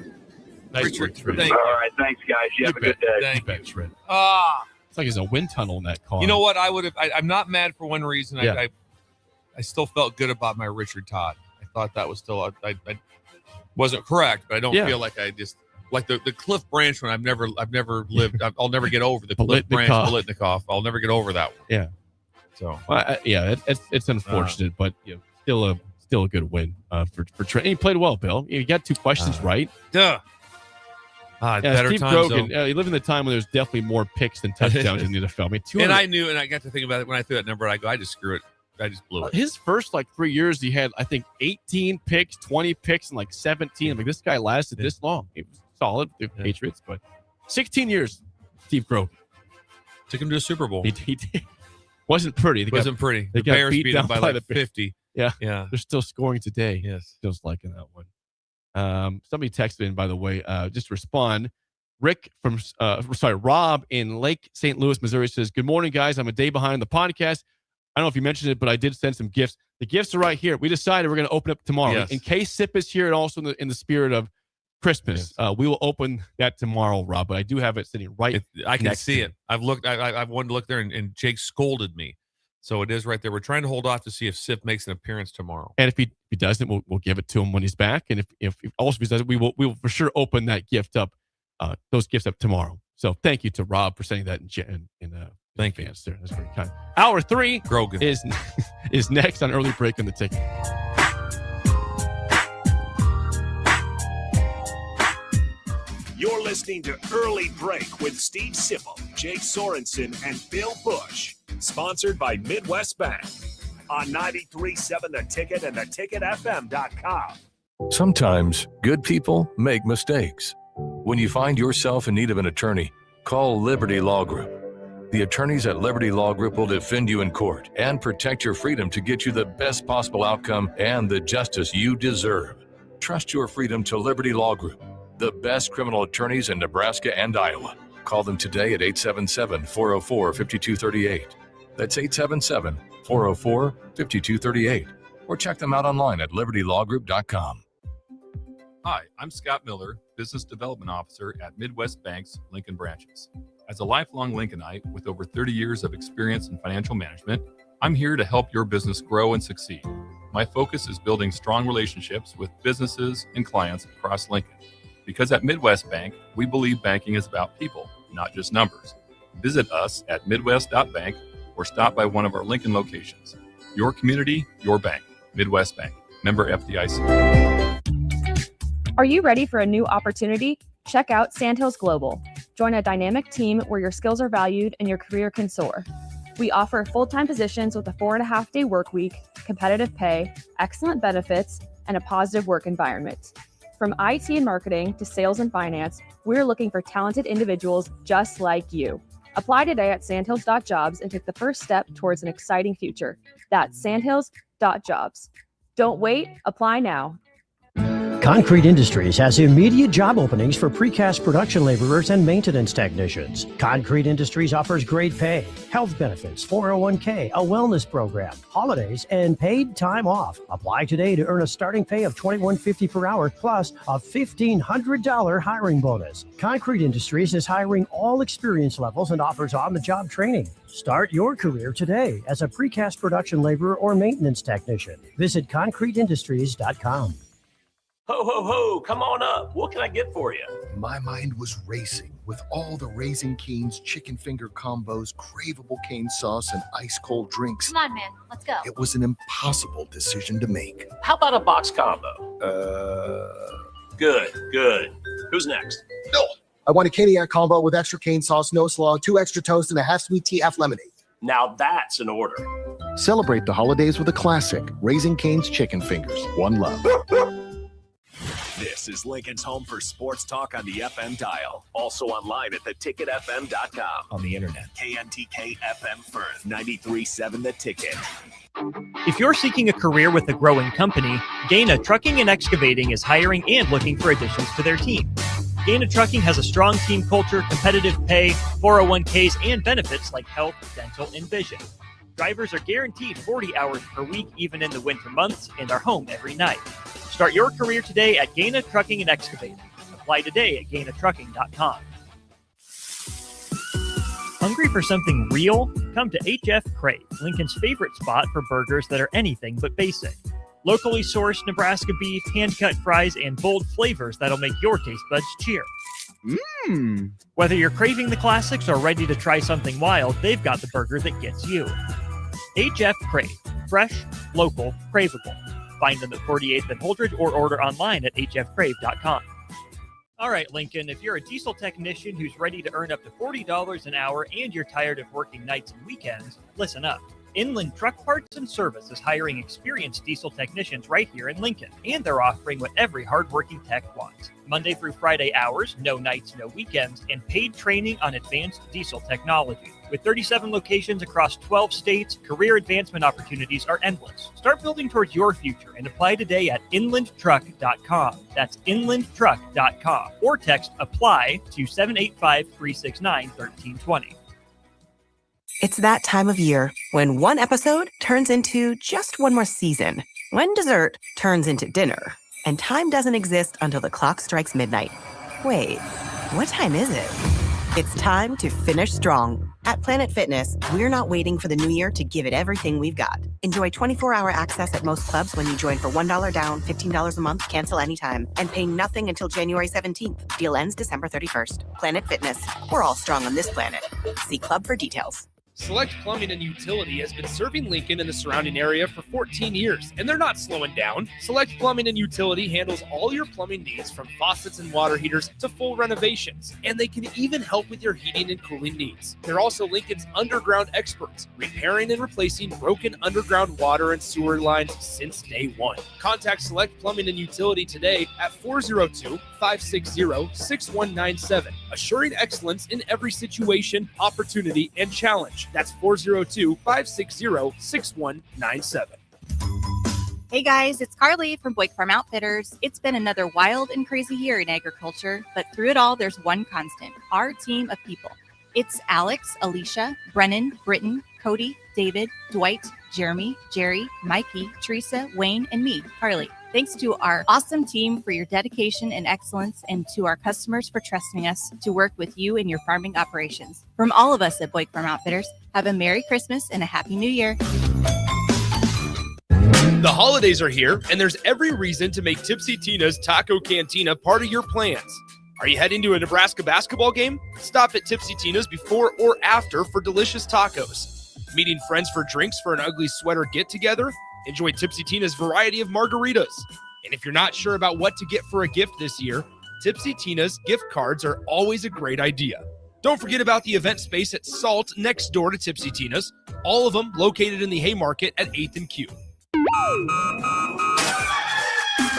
Nice Richard, work, Trent. thank All you. right, thanks, guys. You have a good day. Thank you, Trent. Ah. It's like there's a wind tunnel in that car. You know what? I'm not mad for one reason. Yeah. I still felt good about my Richard Todd. I thought that was still I wasn't correct, but I don't feel like I just like the Cliff Branch one. I've never lived. I'll never get over the Cliff Branch Bolitnikoff. I'll never get over that one. Yeah. So it's unfortunate, but still a good win for Trent. And he played well, Bill. You got two questions right. Duh. Better Steve times, Grogan. You live in the time when there's definitely more picks than touchdowns in the NFL. I mean, and I knew, and I got to think about it when I threw that number. I go, I just screw it. I just blew it. His first 3 years, he had I think 18 picks, 20 picks, and 17. I'm like, this guy lasted this long. He was solid with the Patriots, but 16 years, Steve Grogan took him to a Super Bowl. He did. Wasn't pretty. Wasn't pretty. They The got Bears beat beat down him by the 50. Yeah, yeah. They're still scoring today. Yes, still liking that one. Somebody texted in, by the way, just to respond. Rob in Lake St. Louis, Missouri says, "Good morning, guys. I'm a day behind the podcast. I don't know if you mentioned it, but I did send some gifts. The gifts are right here. We decided we're going to open up tomorrow. Yes. In case SIP is here and also in the spirit of Christmas, we will open that tomorrow, Rob. But I do have it sitting right I can next see to it. I've looked. I've wanted to look there, and Jake scolded me. So it is right there. We're trying to hold off to see if SIP makes an appearance tomorrow. And if he doesn't, we'll give it to him when he's back. And if he doesn't, we will for sure open that gift up, those gifts up tomorrow. So thank you to Rob for sending that in thank you. There. That's very kind. Hour 3 Grogan is next on Early Break on the Ticket. You're listening to Early Break with Steve Sipple, Jake Sorensen, and Bill Busch. Sponsored by Midwest Bank on 93.7 The Ticket and theticketfm.com. Sometimes good people make mistakes. When you find yourself in need of an attorney, call Liberty Law Group. The attorneys at Liberty Law Group will defend you in court and protect your freedom to get you the best possible outcome and the justice you deserve. Trust your freedom to Liberty Law Group, the best criminal attorneys in Nebraska and Iowa. Call them today at 877-404-5238. That's 877-404-5238. Or check them out online at libertylawgroup.com. Hi, I'm Scott Miller, Business Development Officer at Midwest Bank's Lincoln branches. As a lifelong Lincolnite with over 30 years of experience in financial management, I'm here to help your business grow and succeed. My focus is building strong relationships with businesses and clients across Lincoln. Because at Midwest Bank, we believe banking is about people, not just numbers. Visit us at midwest.bank or stop by one of our Lincoln locations. Your community, your bank. Midwest Bank. Member FDIC. Are you ready for a new opportunity? Check out Sandhills Global. Join a dynamic team where your skills are valued and your career can soar. We offer full-time positions with a 4.5-day work week, competitive pay, excellent benefits, and a positive work environment. From IT and marketing to sales and finance, we're looking for talented individuals just like you. Apply today at sandhills.jobs and take the first step towards an exciting future. That's sandhills.jobs. Don't wait, apply now. Concrete Industries has immediate job openings for precast production laborers and maintenance technicians. Concrete Industries offers great pay, health benefits, 401k, a wellness program, holidays, and paid time off. Apply today to earn a starting pay of $21.50 per hour plus a $1,500 hiring bonus. Concrete Industries is hiring all experience levels and offers on-the-job training. Start your career today as a precast production laborer or maintenance technician. Visit concreteindustries.com. Ho, ho, ho, come on up. What can I get for you? My mind was racing with all the Raising Cane's chicken finger combos, craveable cane sauce, and ice cold drinks. Come on, man. Let's go. It was an impossible decision to make. How about a box combo? Good. Who's next? No. I want a Caniac combo with extra cane sauce, no slaw, 2 extra toast, and a half sweet tea, half lemonade. Now that's an order. Celebrate the holidays with a classic, Raising Cane's chicken fingers. One love. This is Lincoln's home for sports talk on the FM dial. Also online at theticketfm.com. On the internet, KNTK FM Firth, 93.7 The Ticket. If you're seeking a career with a growing company, Gaina Trucking and Excavating is hiring and looking for additions to their team. Gaina Trucking has a strong team culture, competitive pay, 401ks, and benefits like health, dental, and vision. Drivers are guaranteed 40 hours per week, even in the winter months, and are home every night. Start your career today at Gaina Trucking and Excavating. Apply today at gainatrucking.com. Hungry for something real? Come to HF Crave, Lincoln's favorite spot for burgers that are anything but basic. Locally sourced Nebraska beef, hand-cut fries, and bold flavors that'll make your taste buds cheer. Whether you're craving the classics or ready to try something wild, they've got the burger that gets you. HF Crave. Fresh, local, craveable. Find them at 48th and Holdridge or order online at hfcrave.com. All right, Lincoln, if you're a diesel technician who's ready to earn up to $40 an hour and you're tired of working nights and weekends, listen up. Inland Truck Parts and Service is hiring experienced diesel technicians right here in Lincoln, and they're offering what every hardworking tech wants. Monday through Friday hours, no nights, no weekends, and paid training on advanced diesel technology. With 37 locations across 12 states, career advancement opportunities are endless. Start building towards your future and apply today at inlandtruck.com. That's inlandtruck.com. Or text APPLY to 785-369-1320. It's that time of year when one episode turns into just one more season, when dessert turns into dinner, and time doesn't exist until the clock strikes midnight. Wait, what time is it? It's time to finish strong. At Planet Fitness, we're not waiting for the new year to give it everything we've got. Enjoy 24-hour access at most clubs when you join for $1 down, $15 a month, cancel anytime, and pay nothing until January 17th. Deal ends December 31st. Planet Fitness. We're all strong on this planet. See club for details. Select Plumbing and Utility has been serving Lincoln and the surrounding area for 14 years, and they're not slowing down. Select Plumbing and Utility handles all your plumbing needs from faucets and water heaters to full renovations, and they can even help with your heating and cooling needs. They're also Lincoln's underground experts, repairing and replacing broken underground water and sewer lines since day one. Contact Select Plumbing and Utility today at 402-560-6197, assuring excellence in every situation, opportunity, and challenge. That's 402-560-6197. Hey guys, it's Carly from Buick Farm Outfitters. It's been another wild and crazy year in agriculture, but through it all, there's one constant: our team of people. It's Alex, Alicia, Brennan, Britton, Cody, David, Dwight, Jeremy, Jerry, Mikey, Teresa, Wayne, and me, Carly. Thanks to our awesome team for your dedication and excellence, and to our customers for trusting us to work with you in your farming operations. From all of us at Buick Farm Outfitters, have a Merry Christmas and a Happy New Year. The holidays are here, and there's every reason to make Tipsy Tina's Taco Cantina part of your plans. Are you heading to a Nebraska basketball game? Stop at Tipsy Tina's before or after for delicious tacos. Meeting friends for drinks for an ugly sweater get-together? Enjoy Tipsy Tina's variety of margaritas. And if you're not sure about what to get for a gift this year, Tipsy Tina's gift cards are always a great idea. Don't forget about the event space at Salt next door to Tipsy Tina's, all of them located in the Haymarket at 8th and Q.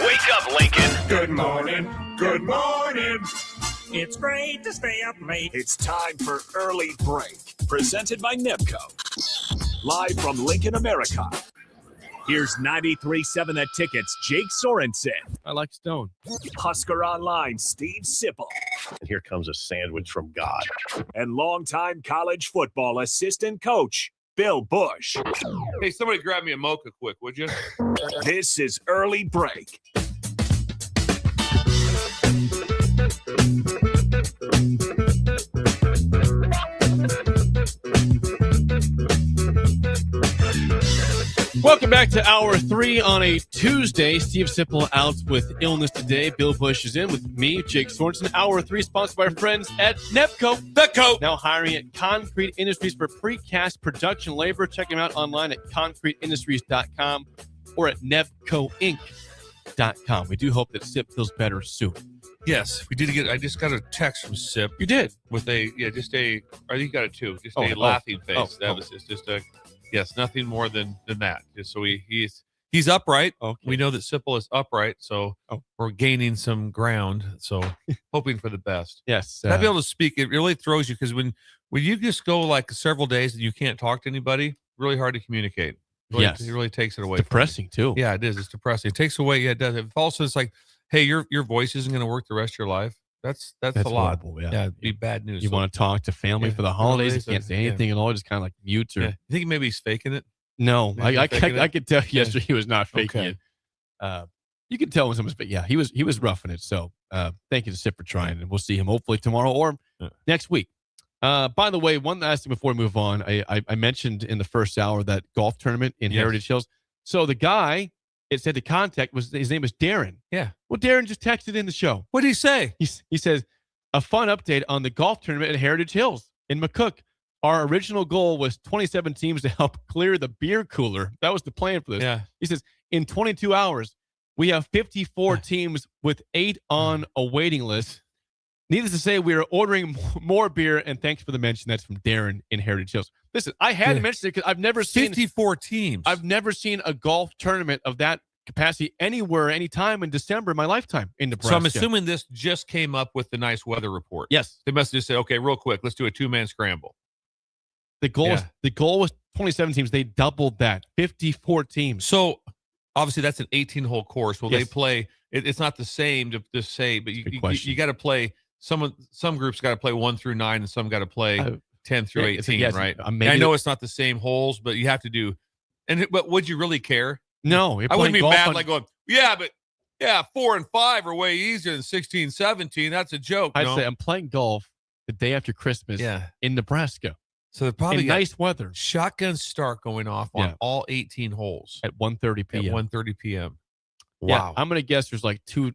Wake up, Lincoln. Good morning. Good morning. It's great to stay up late. It's time for Early Break, presented by NEPCO. Live from Lincoln, America. Here's 93.7 The Ticket's Jake Sorensen. I like Stone. Husker Online, Steve Sipple. And here comes a sandwich from God. And longtime college football assistant coach, Bill Busch. Hey, somebody grab me a mocha quick, would you? This is Early Break. Welcome back to Hour 3 on a Tuesday. Steve Sipple out with illness today. Bill Busch is in with me, Jake Sorensen. Hour 3 sponsored by our friends at NEPCO. NEPCO! Now hiring at Concrete Industries for precast production labor. Check them out online at concreteindustries.com or at nepcoinc.com. We do hope that Sip feels better soon. Yes, we did get. I just got a text from Sip. You did? With I think you got it too. Just a laughing face. That was just a. Yes, nothing more than that. Just so he's upright. Okay. We know that Sipple is upright, so we're gaining some ground. So hoping for the best. Yes. Not be able to speak, it really throws you, because when you just go like several days and you can't talk to anybody, really hard to communicate. Yes. It really takes it away. Depressing too. Yeah, it is. It's depressing. It takes away. Yeah, it does. It also, it's like, hey, your voice isn't going to work the rest of your life. That's a lot. Horrible, yeah. It'd be bad news. You want to talk to family for the holidays, you can't say anything at all, just kind of like mutes or. You think maybe he's faking it? No, I could tell yesterday he was not faking it. You can tell when someone's, but yeah, he was roughing it. So thank you to Sip for trying, and we'll see him hopefully tomorrow or next week. By the way, one last thing before we move on, I mentioned in the first hour that golf tournament in Heritage Hills. So the guy it said the contact was, his name was Darren. Yeah. Well, Darren just texted in the show. What did he say? He says, a fun update on the golf tournament at Heritage Hills in McCook. Our original goal was 27 teams to help clear the beer cooler. That was the plan for this. Yeah. He says, in 22 hours, we have 54 teams with 8 on a waiting list. Needless to say, we are ordering more beer, and thanks for the mention. That's from Darren in Heritage Hills. Listen, I had to mention it because I've never seen 54 teams. I've never seen a golf tournament of that capacity anywhere, anytime in December in my lifetime in Nebraska. So I'm assuming this just came up with the nice weather report. Yes. They must just say, okay, real quick, let's do a 2-man scramble. The goal was 27 teams. They doubled that, 54 teams. So obviously that's an 18-hole course. Well, they play. It's not the same to say, but you got to play. Some groups got to play 1 through 9, and some got to play 10 through 18, right? I know it's not the same holes, but you have to do. But would you really care? No, I wouldn't be mad like going, 4 and 5 are way easier than 16, 17. That's a joke. I'd say I'm playing golf the day after Christmas in Nebraska. So they're probably in nice weather. Shotgun start going off on all 18 holes at 1:30 p.m. At 1:30 p.m. Wow. Yeah, I'm gonna guess there's like two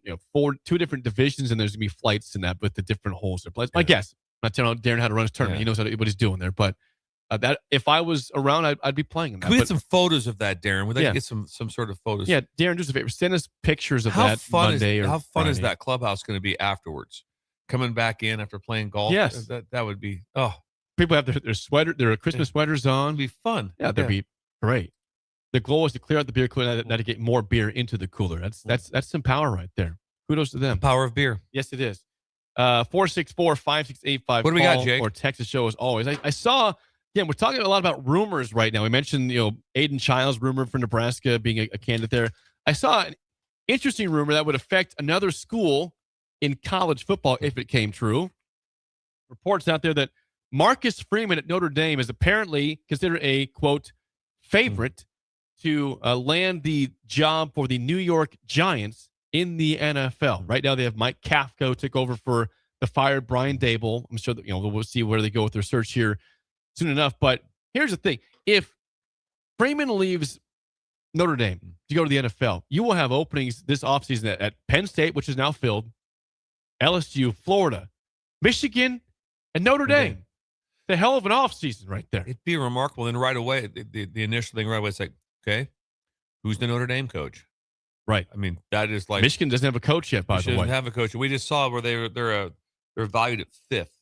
different divisions, and there's gonna be flights in that with the different holes. My guess. I'm not telling Darren how to run his tournament. He knows what he's doing there, but That if I was around, I'd be playing in that. Can we get some photos of that, Darren? Would they get some sort of photos? Yeah, Darren, do us a favor. Send us pictures of How that fun Monday or how fun is Friday. that clubhouse going to be afterwards? Coming back in after playing golf? Yes. That would be, oh. People have their sweater, their Christmas sweaters on. It'd be fun. Yeah, that'd be great. The goal is to clear out the beer cooler, not to get more beer into the cooler. That's some power right there. Kudos to them. The power of beer. Yes, it is. 464-5685. What do we got, Jake? Or text the show as always. I saw, again, we're talking a lot about rumors right now. We mentioned, Aiden Childs rumor for Nebraska being a candidate there. I saw an interesting rumor that would affect another school in college football if it came true. Reports out there that Marcus Freeman at Notre Dame is apparently considered a, quote, favorite to land the job for the New York Giants in the NFL. Right now they have Mike Kafka took over for the fired Brian Dable. I'm sure that, we'll see where they go with their search here soon enough. But here's the thing. If Freeman leaves Notre Dame to go to the NFL, you will have openings this offseason at Penn State, which is now filled, LSU, Florida, Michigan, and Notre Dame. The hell of an offseason right there. It'd be remarkable. And right away, the initial thing right away, it's like, okay, who's the Notre Dame coach? Right. I mean, that is like Michigan doesn't have a coach yet, by the way. Doesn't have a coach. We just saw where they're valued at fifth.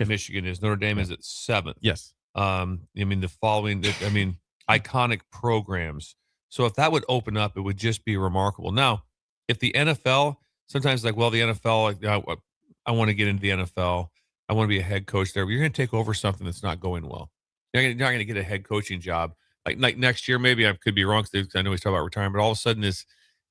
Michigan is. Notre Dame is at seventh. Yes. The following. Iconic programs. So if that would open up, it would just be remarkable. Now, if the NFL, sometimes the NFL, I want to get into the NFL. I want to be a head coach there. But you're going to take over something that's not going well. You're not going to get a head coaching job. Like next year, maybe I could be wrong because I know he's talking about retirement, but all of a sudden is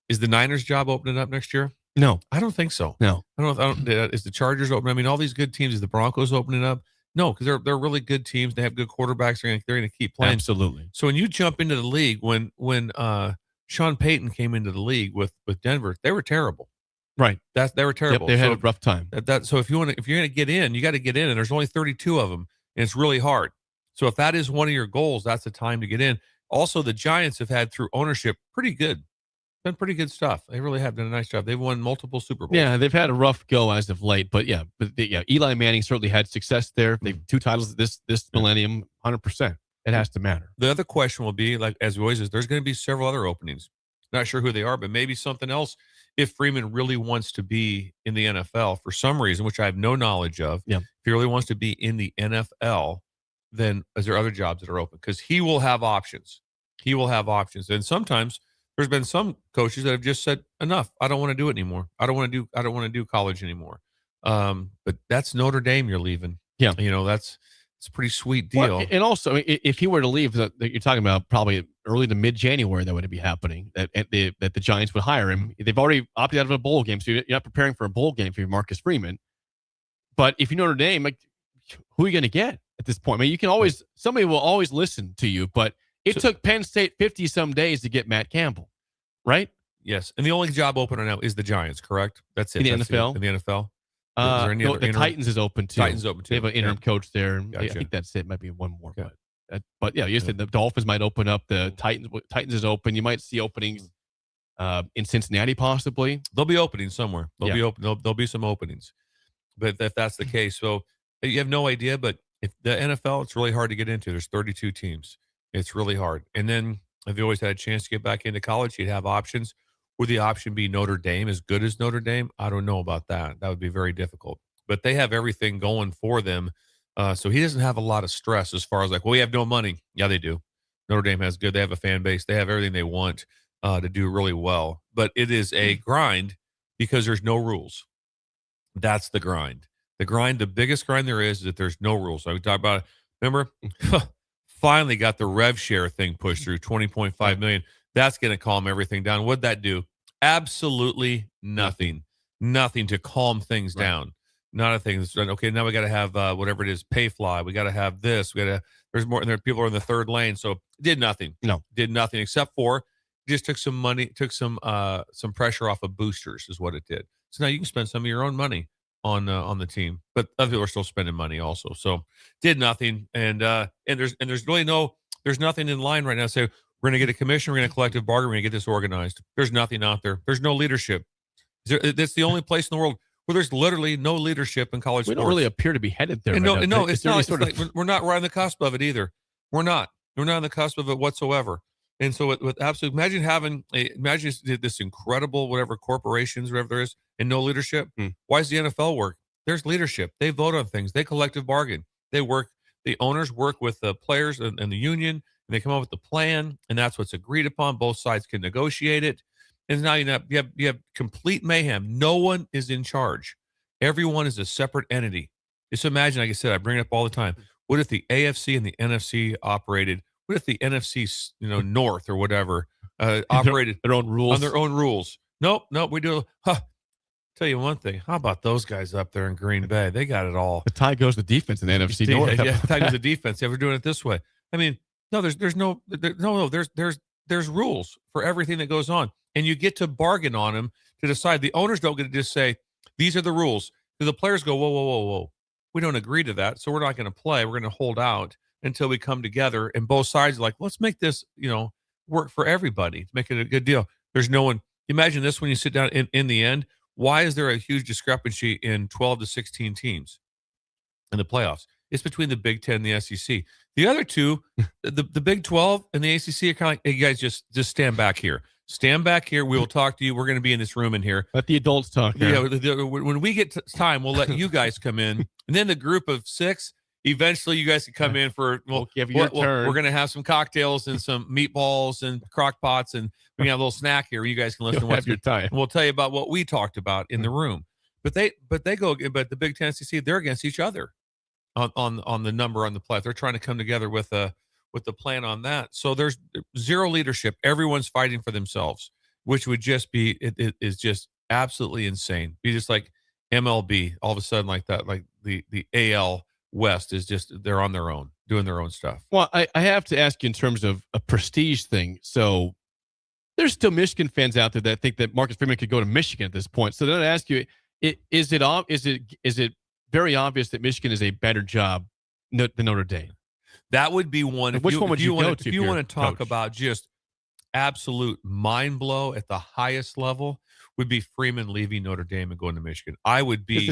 the Niners job opening up next year? No. I don't think so. No. Is the Chargers open? I mean, all these good teams, is the Broncos opening up? No, because they're really good teams. They have good quarterbacks. They're going to keep playing. Absolutely. So when you jump into the league, when Sean Payton came into the league with Denver, they were terrible. Right. They were terrible. Yep, they had a rough time. So if you're going to get in, you got to get in, and there's only 32 of them, and it's really hard. So if that is one of your goals, that's the time to get in. Also, the Giants have had through ownership pretty good. Done pretty good stuff. They really have done a nice job. They've won multiple Super Bowls. Yeah, they've had a rough go as of late, but Eli Manning certainly had success there. They've 2 titles this millennium, 100%. It has to matter. The other question will be, like as always, is there's going to be several other openings. Not sure who they are, but maybe something else. If Freeman really wants to be in the NFL for some reason, which I have no knowledge of, if he really wants to be in the NFL, then is there other jobs that are open? Because he will have options. He will have options, and sometimes. There's been some coaches that have just said, enough. I don't want to do it anymore. I don't want to do college anymore. But that's Notre Dame you're leaving. Yeah. It's a pretty sweet deal. Well, and also, if he were to leave, that you're talking about probably early to mid-January that would be happening, that the Giants would hire him. They've already opted out of a bowl game, so you're not preparing for a bowl game for Marcus Freeman. But if you Notre Dame, who are you going to get at this point? I mean, you can always, somebody will always listen to you, but it took Penn State 50-some days to get Matt Campbell, right? Yes. And the only job open right now is the Giants, correct? That's it. In the NFL? In the NFL? No, the Titans is open too. Titans open too. They have an interim coach there. Gotcha. I think that's it. Might be one more. But you said the Dolphins might open up. The Titans is open. You might see openings in Cincinnati possibly. There'll be openings somewhere. There'll be open. There'll be some openings. But if that's the case, so you have no idea. But if the NFL, it's really hard to get into. There's 32 teams. It's really hard. And then if you always had a chance to get back into college, you'd have options. Would the option be Notre Dame, as good as Notre Dame? I don't know about that. That would be very difficult. But they have everything going for them. So he doesn't have a lot of stress as far as we have no money. Yeah, they do. Notre Dame has good. They have a fan base. They have everything they want to do really well. But it is a grind because there's no rules. That's the grind. The biggest grind there is that there's no rules. So we talk about it. Remember? Finally got the rev share thing pushed through, $20.5 million. That's going to calm everything down. What'd that do? Absolutely nothing. Nothing to calm things down. Not a thing. Okay, now we got to have whatever it is, Payfly. We got to have this. There's more, and there people are in the third lane. So it did nothing. No, did nothing except for just took some money, took some pressure off of boosters, is what it did. So now you can spend some of your own money on the team, but other people are still spending money also. So did nothing, and there's really there's nothing in line right now. Say we're going to get a commission, we're going to collective bargain, we're going to get this organized. There's nothing out there. There's no leadership. That's the only place in the world where there's literally no leadership in college sports. We don't really appear to be headed there. And right no, now. it's not. We're not right on the cusp of it either. We're not. We're not on the cusp of it whatsoever. And so with absolute, imagine this incredible, whatever corporations, whatever there is, and no leadership. Why does the NFL work? There's leadership. They vote on things. They collective bargain. They work. The owners work with the players and the union, and they come up with the plan, and that's what's agreed upon. Both sides can negotiate it. And now you have complete mayhem. No one is in charge. Everyone is a separate entity. Just imagine, like I said, I bring it up all the time. What if the AFC and the NFC operated? What if the NFC, North or whatever, operated their own rules on their own rules? Nope. We do. Tell you one thing. How about those guys up there in Green Bay? They got it all. The tie goes to defense in the NFC North. Yeah, the tie goes to defense. Yeah, we're doing it this way. I mean, no, there's rules for everything that goes on, and you get to bargain on them to decide. The owners don't get to just say these are the rules. The players go, whoa. We don't agree to that, so we're not going to play. We're going to hold out until we come together, and both sides are like, let's make this, work for everybody to make it a good deal. There's no one. Imagine this when you sit down in the end. Why is there a huge discrepancy in 12 to 16 teams in the playoffs? It's between the Big Ten and the SEC. The other two, the Big 12 and the ACC are kind of like, hey, guys, just stand back here. Stand back here. We will talk to you. We're going to be in this room in here. Let the adults talk. Yeah, when we get time, we'll let you guys come in. And then the group of 6, eventually you guys can come in for, we'll give you your turn. We're going to have some cocktails and some meatballs and crock pots, and we have a little snack here. You guys can listen to what's your time. We'll tell you about what we talked about in the room. But the Big Ten, SEC, they're against each other on the number on the play. They're trying to come together with the plan on that. So there's zero leadership. Everyone's fighting for themselves, which would just be it is just absolutely insane. Be just like MLB all of a sudden like that, like the AL West is just, they're on their own, doing their own stuff. Well, I have to ask you in terms of a prestige thing. So there's still Michigan fans out there that think that Marcus Freeman could go to Michigan at this point. So then I ask you, is it very obvious that Michigan is a better job than Notre Dame? That would be one. Which one would you go to? If you want to talk about just absolute mind blow at the highest level, would be Freeman leaving Notre Dame and going to Michigan. I would be.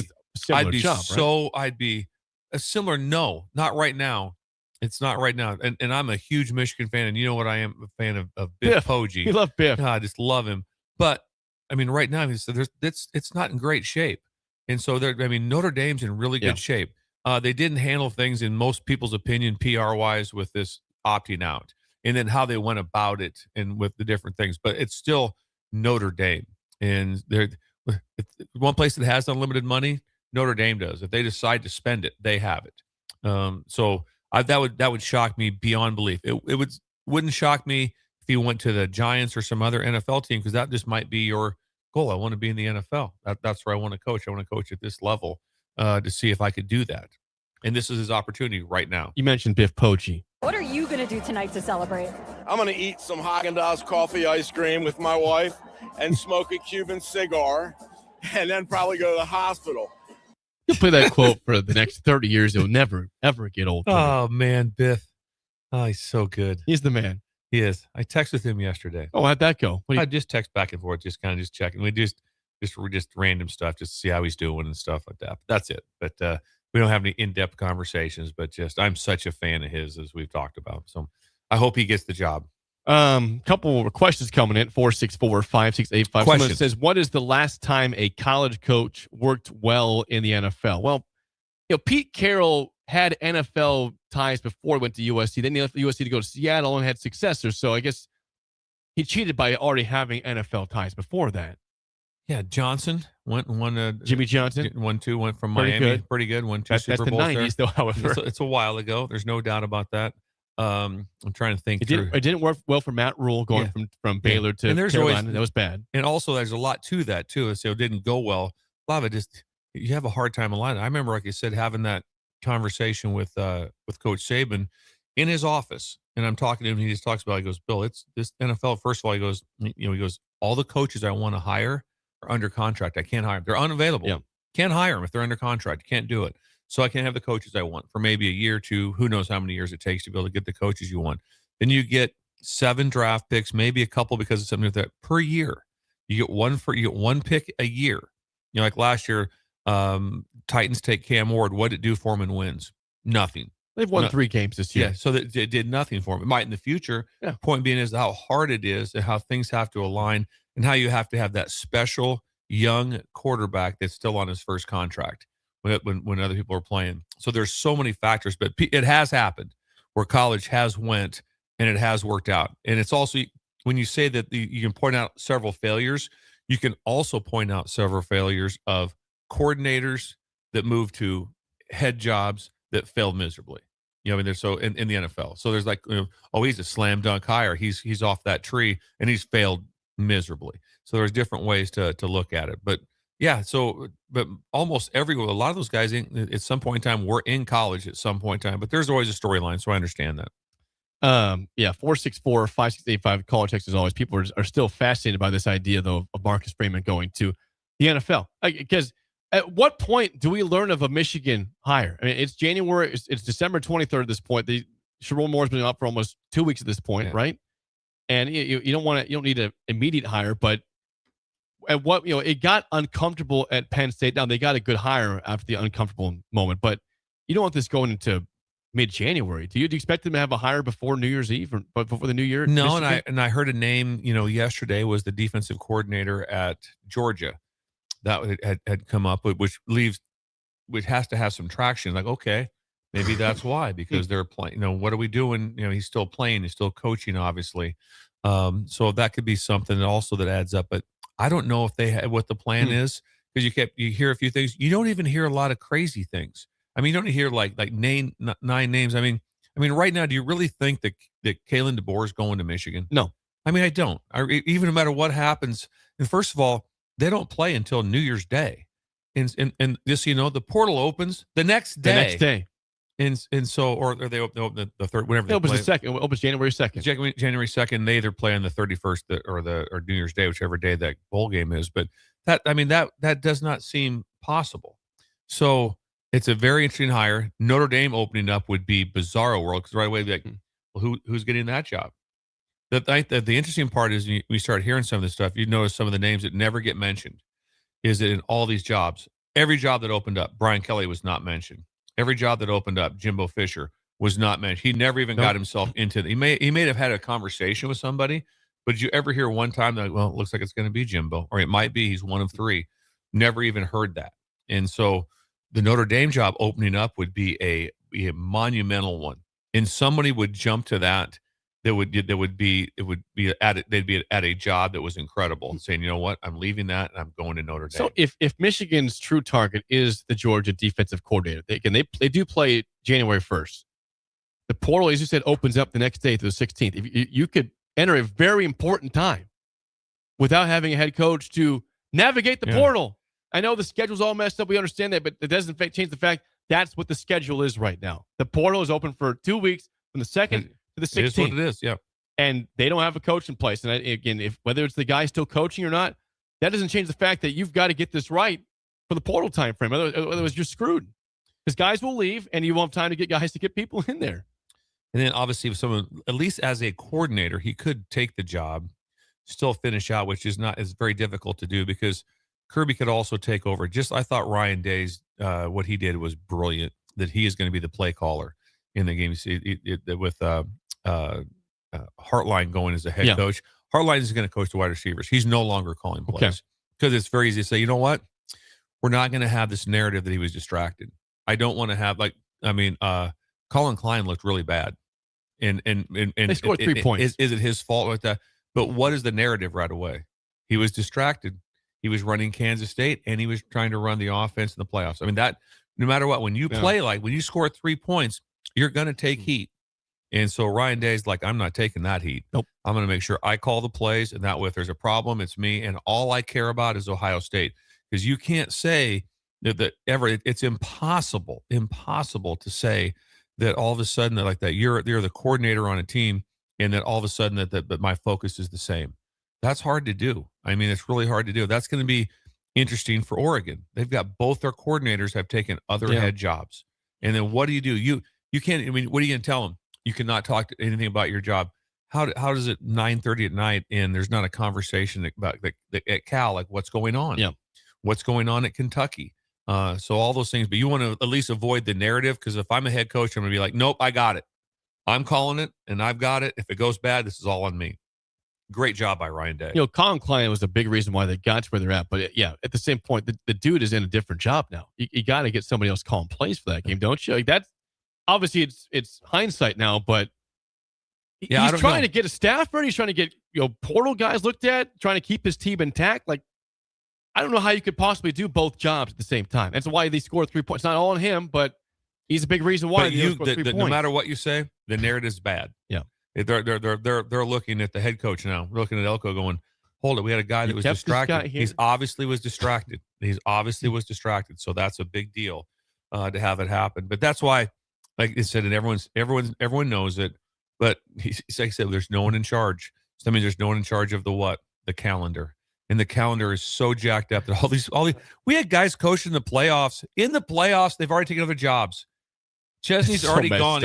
I'd be job, so. Right? I'd be a similar. No, not right now. It's not right now. And I'm a huge Michigan fan, and you know what I am, a fan of Biff Poggi. You love Biff. I just love him. But I mean, right now, it's not in great shape, and so Notre Dame's in really good shape. They didn't handle things, in most people's opinion, PR-wise, with this opting out, and then how they went about it and with the different things. But it's still Notre Dame, and they're one place that has unlimited money. Notre Dame does. If they decide to spend it, they have it. That would shock me beyond belief. It wouldn't shock me if you went to the Giants or some other NFL team, because that just might be your goal. I want to be in the NFL. That's where I want to coach. I want to coach at this level to see if I could do that. And this is his opportunity right now. You mentioned Biff Poggi. What are you going to do tonight to celebrate? I'm going to eat some Haagen-Dazs coffee ice cream with my wife and smoke a Cuban cigar, and then probably go to the hospital. You'll play that quote for the next 30 years. It'll never, ever get old. Oh, man, Biff. Oh, he's so good. He's the man. He is. I texted him yesterday. Oh, how'd that go? I just text back and forth, just checking. We just random stuff, just to see how he's doing and stuff like that. That's it. But we don't have any in-depth conversations, but I'm such a fan of his, as we've talked about. So I hope he gets the job. Couple of questions coming in, 464-5685. Someone says, what is the last time a college coach worked well in the NFL? Well, Pete Carroll had NFL ties before he went to USC. Then he left USC to go to Seattle and had successors. So I guess he cheated by already having NFL ties before that. Yeah, Johnson went and won. Jimmy Johnson went from Miami. Pretty good. Won 2 Super Bowls. That's the 90s, though. However, it's a while ago. There's no doubt about that. I'm trying to think. It didn't work well for Matt Rule going from Baylor to Carolina. That was bad. And also, there's a lot to that too. So it didn't go well. A lot of it you have a hard time aligning. I remember, like I said, having that conversation with Coach Saban in his office, and I'm talking to him. And he just talks about. He goes, Bill, it's this NFL. First of all, he goes, all the coaches I want to hire are under contract. I can't hire them. They're unavailable. Yeah. Can't hire them if they're under contract. You can't do it. So I can have the coaches I want for maybe a year or two. Who knows how many years it takes to be able to get the coaches you want. Then you get 7 draft picks, maybe a couple because of something like that per year. You get one pick a year. Like last year, Titans take Cam Ward. What did it do for him in wins? Nothing. They've won 3 games this year. Yeah, so that it did nothing for them. It might in the future. Yeah. Point being is how hard it is and how things have to align and how you have to have that special young quarterback that's still on his first contract when other people are playing. So there's so many factors, but it has happened where college has went and it has worked out. And it's also, when you say that you can point out several failures, you can also point out several failures of coordinators that moved to head jobs that failed miserably. You know, I mean, there's so in the NFL. So there's like, oh, he's a slam dunk hire. He's off that tree and he's failed miserably. So there's different ways to look at it. But yeah, but almost a lot of those guys at some point in time were in college at some point in time, but there's always a storyline. So I understand that. 464-5685 caller text as always. People are still fascinated by this idea though of Marcus Freeman going to the NFL. Because at what point do we learn of a Michigan hire? I mean, it's January, it's December 23rd at this point. Sharon Moore's been up for almost 2 weeks at this point, right? And you don't need an immediate hire, but at what, it got uncomfortable at Penn State. Now they got a good hire after the uncomfortable moment, but you don't want this going into mid-January. Do you expect them to have a hire before New Year's Eve or before the New Year? No, and I heard a name, yesterday was the defensive coordinator at Georgia that had come up, which has to have some traction. Like, okay, maybe that's why, because they're playing, what are we doing? He's still playing, he's still coaching, obviously. So that could be something also that adds up, but I don't know if they had what the plan is, because you hear a few things. You don't even hear a lot of crazy things. I mean, you don't hear like 9 names. I mean, right now, do you really think that Kalen DeBoer is going to Michigan? No. I mean, I don't. Even no matter what happens. And first of all, they don't play until New Year's Day, and just the portal opens the next day. The next day. And so, or they open the third, whenever it opens the second. It opens January 2nd. January 2nd. They either play on the 31st or New Year's Day, whichever day that bowl game is. But that does not seem possible. So it's a very interesting hire. Notre Dame opening up would be bizarro world, because right away be like, well, who's getting that job? The interesting part is when you start hearing some of this stuff, you notice some of the names that never get mentioned. Is that in all these jobs, every job that opened up, Brian Kelly was not mentioned. Every job that opened up, Jimbo Fisher was not mentioned. He never even got himself into it. He may have had a conversation with somebody, but did you ever hear one time that, well, it looks like it's going to be Jimbo, or it might be he's one of 3. Never even heard that. And so the Notre Dame job opening up would be a monumental one, and somebody would jump to that. They'd be at a job that was incredible, and saying, you know what, I'm leaving that and I'm going to Notre Dame. So if Michigan's true target is the Georgia defensive coordinator, they do play January 1st. The portal, as you said, opens up the next day to the 16th. If you could enter a very important time without having a head coach to navigate the portal. I know the schedule's all messed up. We understand that, but it doesn't change the fact that's what the schedule is right now. The portal is open for 2 weeks from the 2nd to the 16th. It is what it is, yeah. And they don't have a coach in place. And again, whether it's the guy still coaching or not, that doesn't change the fact that you've got to get this right for the portal time frame. Otherwise, you're screwed. Because guys will leave, and you won't have time to get guys to get people in there. And then obviously, with someone, at least as a coordinator, he could take the job, still finish out, which is very difficult to do, because Kirby could also take over. I thought Ryan Day's what he did was brilliant. That he is going to be the play caller in the game. You see, with Hartline going as a head coach. Hartline is going to coach the wide receivers. He's no longer calling plays, because it's very easy to say, you know what, we're not going to have this narrative that he was distracted. I don't want to have Colin Klein looked really bad, and they scored 3 points. Is it his fault like that? But what is the narrative right away? He was distracted. He was running Kansas State, and he was trying to run the offense in the playoffs. I mean, that no matter what, when you play when you score 3 points, you're going to take heat. And so Ryan Day's like, I'm not taking that heat. Nope. I'm going to make sure I call the plays, and that way if there's a problem, it's me. And all I care about is Ohio State, because you can't say that it's impossible to say that all of a sudden that you're the coordinator on a team, and that all of a sudden that my focus is the same. That's hard to do. I mean, it's really hard to do. That's going to be interesting for Oregon. They've got both their coordinators have taken other head jobs. And then what do? You can't, I mean, what are you going to tell them? You cannot talk to anything about your job. How does it 9:30 at night and there's not a conversation about at Cal, like what's going on? Yeah. What's going on at Kentucky? So all those things, but you want to at least avoid the narrative, because if I'm a head coach, I'm going to be like, nope, I got it. I'm calling it, and I've got it. If it goes bad, this is all on me. Great job by Ryan Day. Colin Klein was a big reason why they got to where they're at. But yeah, at the same point, the dude is in a different job now. You got to get somebody else calling plays for that game, don't you? Like, that's obviously it's hindsight now, but he's trying to get a staff ready. He's trying to get portal guys looked at, trying to keep his team intact. Like, I don't know how you could possibly do both jobs at the same time. That's why they scored 3 points. It's not all on him, but he's a big reason why. No matter what you say, the narrative's bad. Yeah. They're looking at the head coach now. We're looking at Elko going, hold it. We had a guy that was distracted. He's obviously was distracted. So that's a big deal to have it happen. But that's why, like I said, and everyone knows it. But he's like I said, there's no one in charge. So that means there's no one in charge of the calendar. And the calendar is so jacked up that all these we had guys coaching the playoffs. In the playoffs, they've already taken other jobs. Chesney's already gone.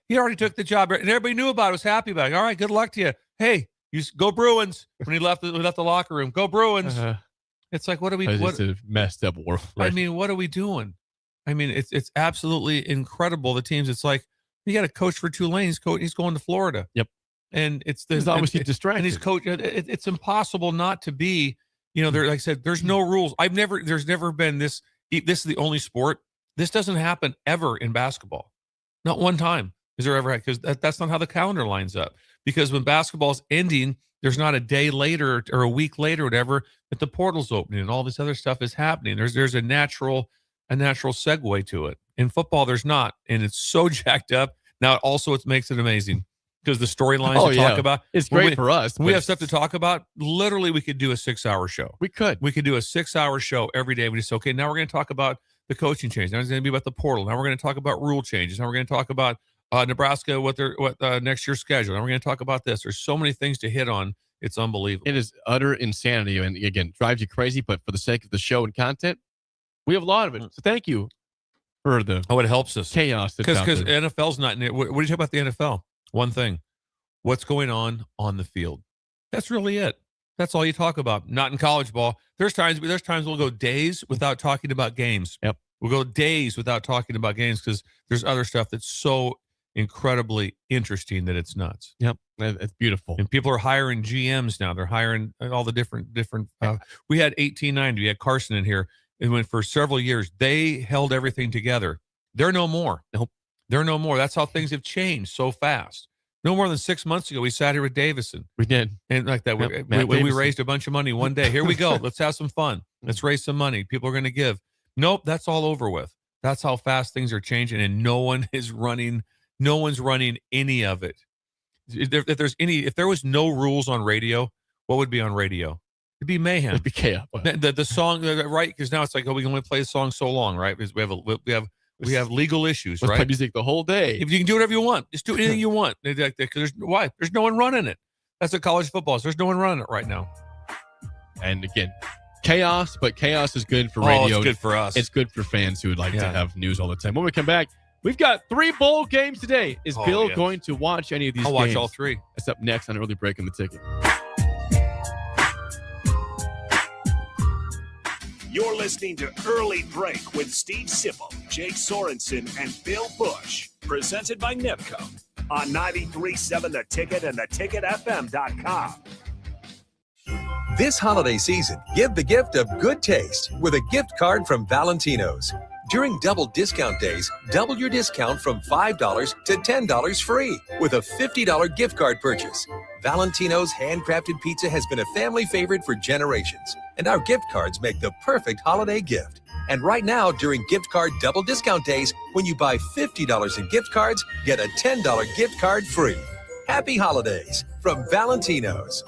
He already took the job, and everybody knew about it, was happy about it. All right, good luck to you. Hey, you go Bruins. When he left the locker room, go Bruins. It's like, what are we? It's a messed up world. Right? I mean, what are we doing? I mean, it's absolutely incredible. The teams. It's like you got a coach for Tulane. He's going to Florida. Yep. And he's obviously distracted. And he's coach. It's impossible not to be. There, like I said, there's no rules. There's never been this. This is the only sport. This doesn't happen ever in basketball. Not one time is there ever, because that's not how the calendar lines up. Because when basketball's ending, there's not a day later or a week later, or whatever, that the portal's opening and all this other stuff is happening. There's a natural segue to it. In football, there's not, and it's so jacked up. Now, also, it makes it amazing because the storylines to talk about. It's great for us. We have stuff to talk about. Literally, we could do a 6-hour show. We could do a 6-hour show every day. We just okay. Now we're going to talk about the coaching change. Now it's going to be about the portal. Now we're going to talk about rule changes. Now we're going to talk about Nebraska, what next year's schedule. Now we're going to talk about this. There's so many things to hit on. It's unbelievable. It is utter insanity, and again, drives you crazy. But for the sake of the show and content, we have a lot of it. So thank you for the it helps us chaos. Because NFL's not. What do you talk about the NFL? One thing, what's going on the field. That's really it. That's all you talk about. Not in college ball. There's times we'll go days without talking about games. Yep. We'll go days without talking about games because there's other stuff that's so incredibly interesting that it's nuts. Yep. It's beautiful. And people are hiring GMs now. They're hiring all the different. We had 1890. We had Carson in here. And when for several years they held everything together. They're no more. Nope. They're no more. That's how things have changed so fast. No more than 6 months ago, we sat here with Davison. We did. And like that, we raised a bunch of money one day. Here we go. Let's have some fun. Let's raise some money. People are going to give. Nope, that's all over with. That's how fast things are changing, and no one's running any of it. If there was no rules on radio, what would be on radio? It'd be mayhem. It'd be chaos. The song, right? Because now it's like, we can only play a song so long, right? Because we have legal issues, Let's right? play music the whole day. If you can do whatever you want, just do anything you want. Because there's no one running it. That's what college football is. There's no one running it right now. And again, chaos, but chaos is good for radio. It's good for us. It's good for fans who would like to have news all the time. When we come back, we've got 3 bowl games today. Is Bill going to watch any of these games? I'll watch all 3. That's up next on Early Break in the Ticket. You're listening to Early Break with Steve Sipple, Jake Sorensen, and Bill Busch. Presented by Nipco on 93.7 The Ticket and theticketfm.com. This holiday season, give the gift of good taste with a gift card from Valentino's. During double discount days, double your discount from $5 to $10 free with a $50 gift card purchase. Valentino's handcrafted pizza has been a family favorite for generations, and our gift cards make the perfect holiday gift. And right now, during gift card double discount days, when you buy $50 in gift cards, get a $10 gift card free. Happy holidays from Valentino's.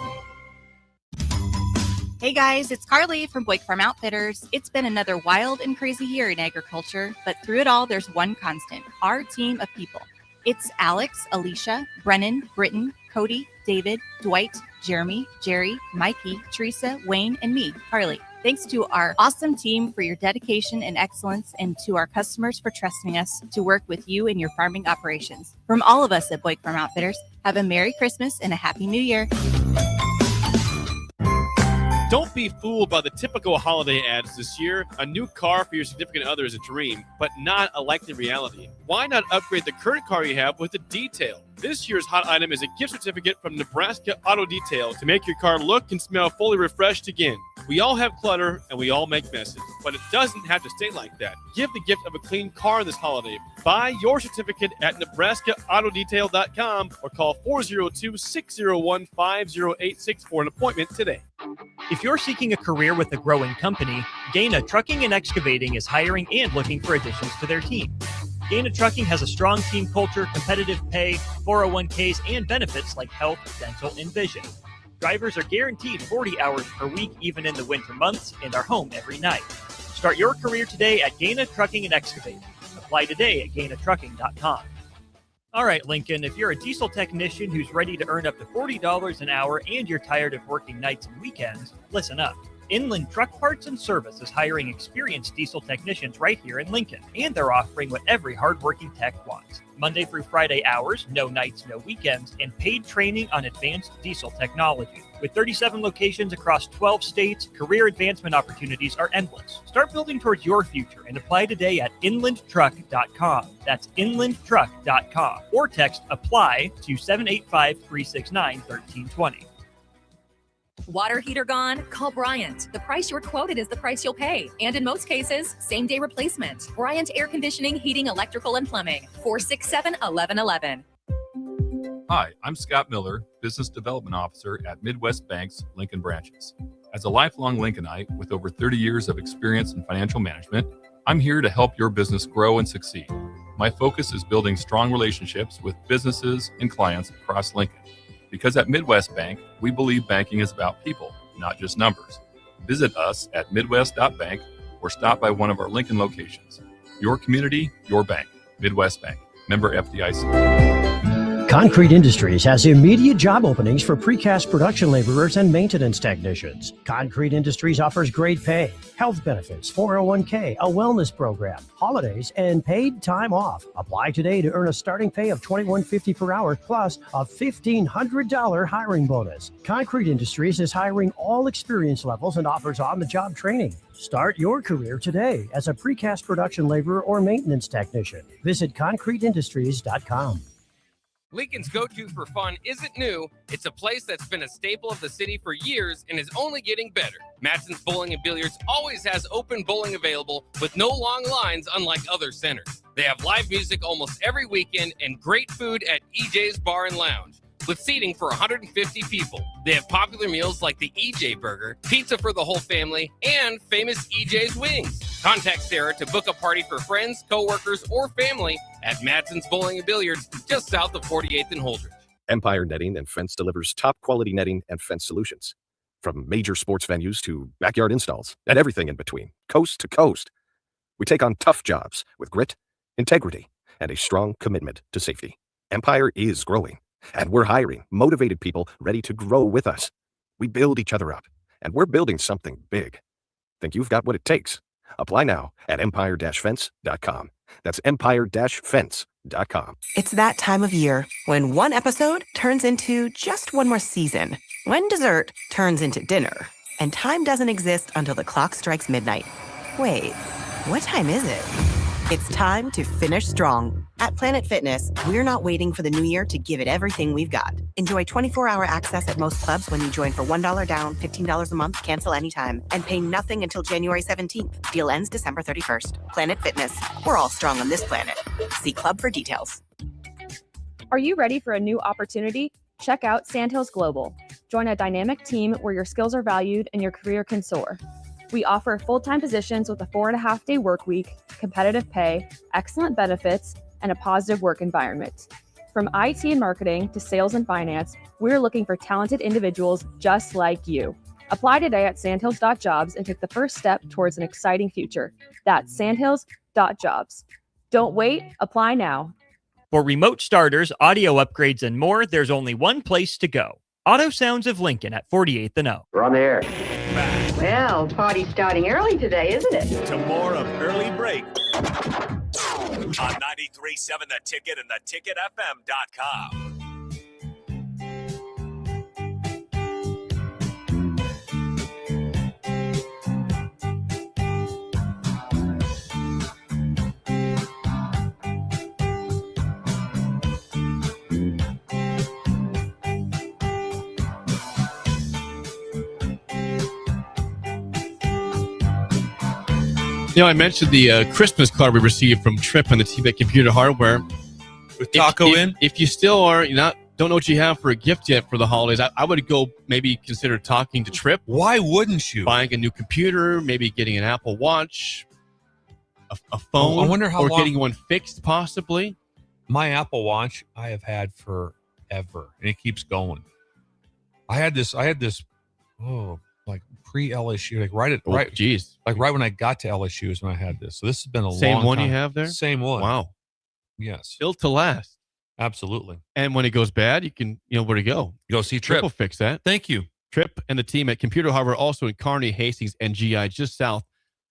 Hey guys, it's Carly from Buick Farm Outfitters. It's been another wild and crazy year in agriculture, but through it all, there's one constant, our team of people. It's Alex, Alicia, Brennan, Britton, Cody, David, Dwight, Jeremy, Jerry, Mikey, Teresa, Wayne, and me, Carly. Thanks to our awesome team for your dedication and excellence, and to our customers for trusting us to work with you in your farming operations. From all of us at Buick Farm Outfitters, have a Merry Christmas and a Happy New Year. Don't be fooled by the typical holiday ads this year. A new car for your significant other is a dream, but not a likely reality. Why not upgrade the current car you have with a detail? This year's hot item is a gift certificate from Nebraska Auto Detail to make your car look and smell fully refreshed again. We all have clutter and we all make messes, but it doesn't have to stay like that. Give the gift of a clean car this holiday. Buy your certificate at NebraskaAutoDetail.com or call 402-601-5086 for an appointment today. If you're seeking a career with a growing company, Gaina Trucking and Excavating is hiring and looking for additions to their team. Gaina Trucking has a strong team culture, competitive pay, 401ks, and benefits like health, dental, and vision. Drivers are guaranteed 40 hours per week, even in the winter months, and are home every night. Start your career today at Gaina Trucking and Excavating. Apply today at GainaTrucking.com. All right, Lincoln, if you're a diesel technician who's ready to earn up to $40 an hour and you're tired of working nights and weekends, listen up. Inland Truck Parts and Service is hiring experienced diesel technicians right here in Lincoln, and they're offering what every hardworking tech wants. Monday through Friday hours, no nights, no weekends, and paid training on advanced diesel technology. With 37 locations across 12 states, career advancement opportunities are endless. Start building towards your future and apply today at inlandtruck.com. That's inlandtruck.com. Or text APPLY to 785-369-1320. Water heater gone? Call Bryant. The price you're quoted is the price you'll pay. And in most cases, same-day replacement. Bryant Air Conditioning, Heating, Electrical, and Plumbing. 467-1111. Hi, I'm Scott Miller, Business Development Officer at Midwest Bank's Lincoln branches. As a lifelong Lincolnite with over 30 years of experience in financial management, I'm here to help your business grow and succeed. My focus is building strong relationships with businesses and clients across Lincoln. Because at Midwest Bank, we believe banking is about people, not just numbers. Visit us at midwest.bank or stop by one of our Lincoln locations. Your community, your bank. Midwest Bank. Member FDIC. Concrete Industries has immediate job openings for precast production laborers and maintenance technicians. Concrete Industries offers great pay, health benefits, 401k, a wellness program, holidays, and paid time off. Apply today to earn a starting pay of $21.50 per hour plus a $1,500 hiring bonus. Concrete Industries is hiring all experience levels and offers on-the-job training. Start your career today as a precast production laborer or maintenance technician. Visit concreteindustries.com. Lincoln's go-to for fun isn't new. It's a place that's been a staple of the city for years and is only getting better. Matson's Bowling and Billiards always has open bowling available with no long lines, unlike other centers. They have live music almost every weekend and great food at EJ's Bar and Lounge, with seating for 150 people. They have popular meals like the EJ Burger, pizza for the whole family, and famous EJ's Wings. Contact Sarah to book a party for friends, coworkers, or family at Matson's Bowling and Billiards, just south of 48th and Holdridge. Empire Netting and Fence delivers top-quality netting and fence solutions. From major sports venues to backyard installs and everything in between, coast to coast. We take on tough jobs with grit, integrity, and a strong commitment to safety. Empire is growing. And we're hiring motivated people ready to grow with us. We build each other up, and we're building something big. Think you've got what it takes? Apply now at empire-fence.com. That's empire-fence.com. It's that time of year when one episode turns into just one more season. When dessert turns into dinner. And time doesn't exist until the clock strikes midnight. Wait, what time is it? It's time to finish strong. At Planet Fitness, we're not waiting for the new year to give it everything we've got. Enjoy 24-hour access at most clubs when you join for $1 down, $15 a month, cancel anytime, and pay nothing until January 17th. Deal ends December 31st. Planet Fitness. We're all strong on this planet. See club for details. Are you ready for a new opportunity? Check out Sandhills Global. Join a dynamic team where your skills are valued and your career can soar. We offer full-time positions with a 4.5-day work week, competitive pay, excellent benefits, and a positive work environment. From IT and marketing to sales and finance, we're looking for talented individuals just like you. Apply today at sandhills.jobs and take the first step towards an exciting future. That's sandhills.jobs. Don't wait, apply now. For remote starters, audio upgrades, and more, there's only one place to go. Auto Sounds of Lincoln at 48th and O. We're on the air. Well, party's starting early today, isn't it? To more of Early Break on 93.7 The Ticket and theticketfm.com. I mentioned the Christmas card we received from Trip and the team at Computer Hardware. With taco in? If you still are don't know what you have for a gift yet for the holidays, I would go maybe consider talking to Trip. Why wouldn't you? Buying a new computer, maybe getting an Apple Watch, a phone, I wonder how or long, getting one fixed possibly. My Apple Watch I have had forever, and it keeps going. I had this like pre-LSU, like right when I got to LSU is when I had this. So this has been a long time. Same one you have there? Same one. Wow. Yes. Built to last. Absolutely. And when it goes bad, you can, where to go. Go see Trip. Will fix that. Thank you. Trip and the team at Computer Hardware, also in Kearney, Hastings, and GI, just south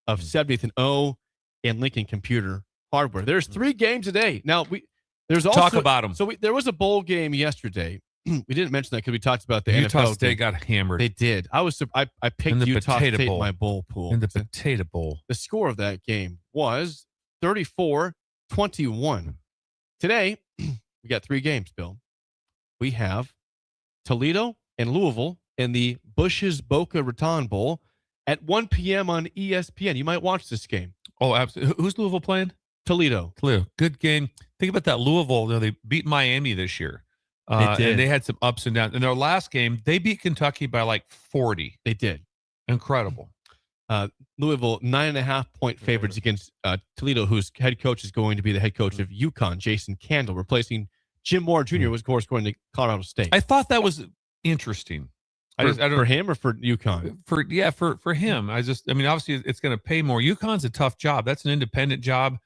of 70th and O and Lincoln Computer Hardware. There's 3 games today. Now, there's also... Talk about them. So there was a bowl game yesterday. We didn't mention that because we talked about the NFL. Utah State got hammered. They did. I picked Utah State in my bowl pool. In the Potato Bowl. The score of that game was 34-21. Today, we got 3 games, Bill. We have Toledo and Louisville in the Busch's Boca Raton Bowl at 1 p.m. on ESPN. You might watch this game. Oh, absolutely. Who's Louisville playing? Toledo. Good game. Think about that. Louisville, they beat Miami this year. They did. And they had some ups and downs. In their last game, they beat Kentucky by like 40. They did. Incredible. Louisville, 9.5-point favorites against Toledo, whose head coach is going to be the head coach of UConn, Jason Candle, replacing Jim Moore Jr., was, of course, going to Colorado State. I thought that was interesting. For him or for UConn? For him. Obviously, it's going to pay more. UConn's a tough job. That's an independent job.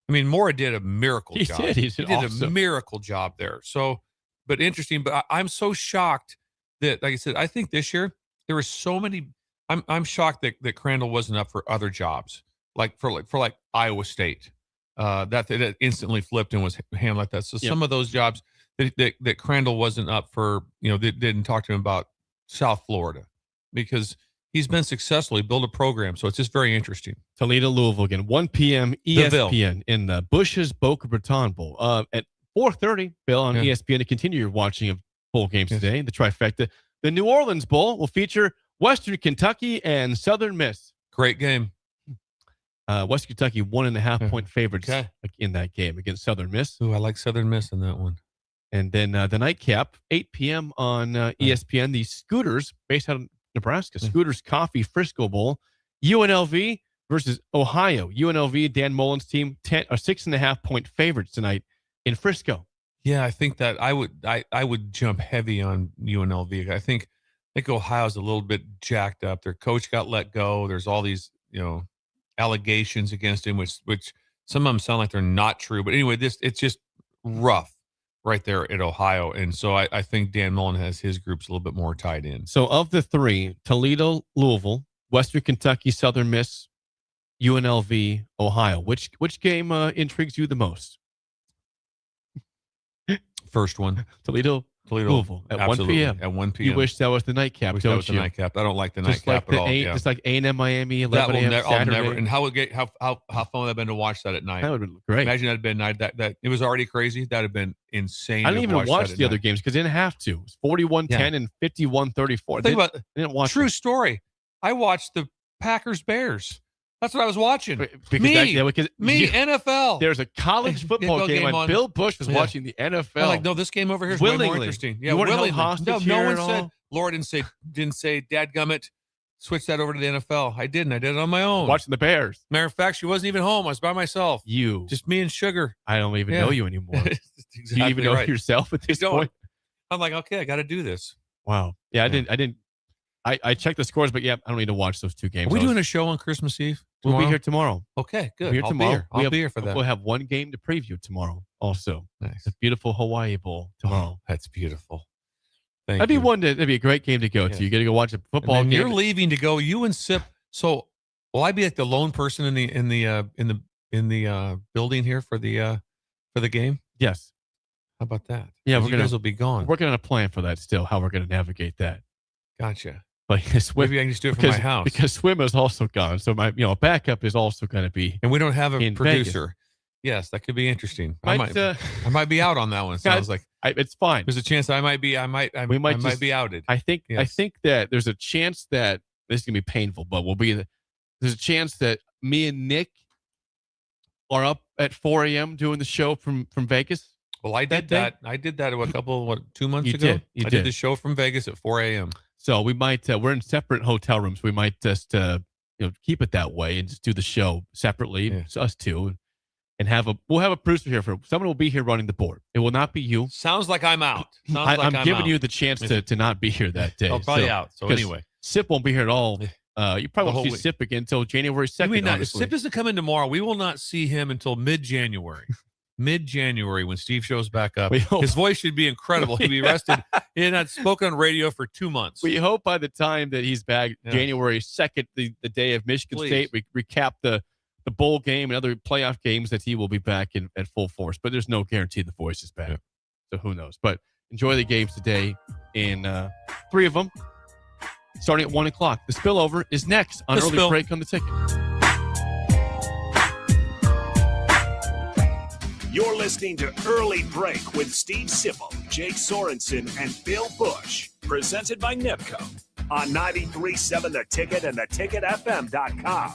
Moore did a miracle job. He did awesome. A miracle job there. So, but interesting. But I'm so shocked that, like I said, I think this year there were so many. I'm shocked that Crandall wasn't up for other jobs, like for Iowa State, that instantly flipped and was handled like that. So some of those jobs that Crandall wasn't up for, they didn't talk to him about South Florida, because he's been successful. He built a program, so it's just very interesting. Toledo, Louisville again, 1 p.m. ESPN in the Busch's Boca Raton Bowl. At 4:30, Bill, on ESPN to continue your watching of bowl games today. The trifecta. The New Orleans Bowl will feature Western Kentucky and Southern Miss. Great game. Western Kentucky 1.5-point favorites in that game against Southern Miss. Ooh, I like Southern Miss in that one. And then the nightcap, 8 p.m. on ESPN, the Scooters, based out of Nebraska, Scooters Coffee Frisco Bowl, UNLV versus Ohio. UNLV, Dan Mullen's team, 6.5-point favorites tonight in Frisco. Yeah, I think that I would jump heavy on UNLV. I think Ohio's a little bit jacked up. Their coach got let go. There's all these, allegations against him, which some of them sound like they're not true. But anyway, it's just rough right there at Ohio. And so I think Dan Mullen has his groups a little bit more tied in. So of the 3, Toledo, Louisville, Western Kentucky, Southern Miss, UNLV, Ohio, which game intrigues you the most? First one. Toledo, Louisville at absolutely. 1 p.m. At 1 p.m. You wish that was the nightcap, Wish don't that was you? the nightcap. I don't like the nightcap at all. Just like A&M Miami, 11 a.m. I'll Saturday. never. And how fun would that have been to watch that at night? That would have been great. Imagine that had been night. That it was already crazy. That would have been insane. I didn't even watch the other games because they didn't have to. It was 41-10 and 51-34. Think about didn't watch true story. I watched the Packers Bears. That's what I was watching. NFL. There's a college football game on. Bill Busch was watching the NFL. I'm like, no, this game over here is way more interesting. Yeah, you weren't willingly. held hostage No one at said. all? Laura didn't say, dadgummit, switch that over to the NFL. I didn't. I did it on my own. Watching the Bears. Matter of fact, she wasn't even home. I was by myself. Just me and Sugar. I don't even know you anymore. Exactly. Do you even know yourself at this point? I'm like, okay, I got to do this. Wow. Yeah, I didn't. I checked the scores, but I don't need to watch those 2 games. Are we doing a show on Christmas Eve? We'll be here tomorrow. Okay, good. I'll be here. I'll be here for that. We'll have 1 game to preview tomorrow also. Nice. The beautiful Hawaii Bowl tomorrow. Oh, that's beautiful. That'd be a great game to go to. You got to go watch a football game. You're leaving to go. You and Sip. So will I be like the lone person in the building here for the game? Yes. How about that? Yeah, you guys will be gone. We're working on a plan for that still. How we're going to navigate that. Gotcha. But maybe I can just do it from my house because Swim is also gone. So my backup is also going to be. And we don't have a producer. Vegas. Yes, that could be interesting. I might be out on that one. Sounds like it's fine. There's a chance I might be outed. I think that there's a chance that this is gonna be painful, but there's a chance that me and Nick are up at 4 a.m. doing the show from Vegas? Well, I did that. I did that 2 months ago? You did the show from Vegas at 4 a.m. So we might, we're in separate hotel rooms. We might just, keep it that way and just do the show separately, us two, and we'll have a producer here someone will be here running the board. It will not be you. Sounds like I'm out. I'm giving you the chance to not be here that day. I'll probably out. So anyway, Sip won't be here at all. You probably won't see Sip again until January 2nd. If Sip doesn't come in tomorrow, we will not see him until mid-January. Mid-January when Steve shows back up. His voice should be incredible. He'll be rested. He had not spoken on radio for 2 months. We hope by the time that he's back, January 2nd, the day of Michigan State, we recap the bowl game and other playoff games, that he will be back at full force. But there's no guarantee the voice is back. Yeah. So who knows? But enjoy the games today. And 3 of them starting at 1 o'clock. The spillover is next on Early Break on the Ticket. You're listening to Early Break with Steve Sipple, Jake Sorensen, and Bill Busch. Presented by NIPCO on 93.7 The Ticket and theticketfm.com.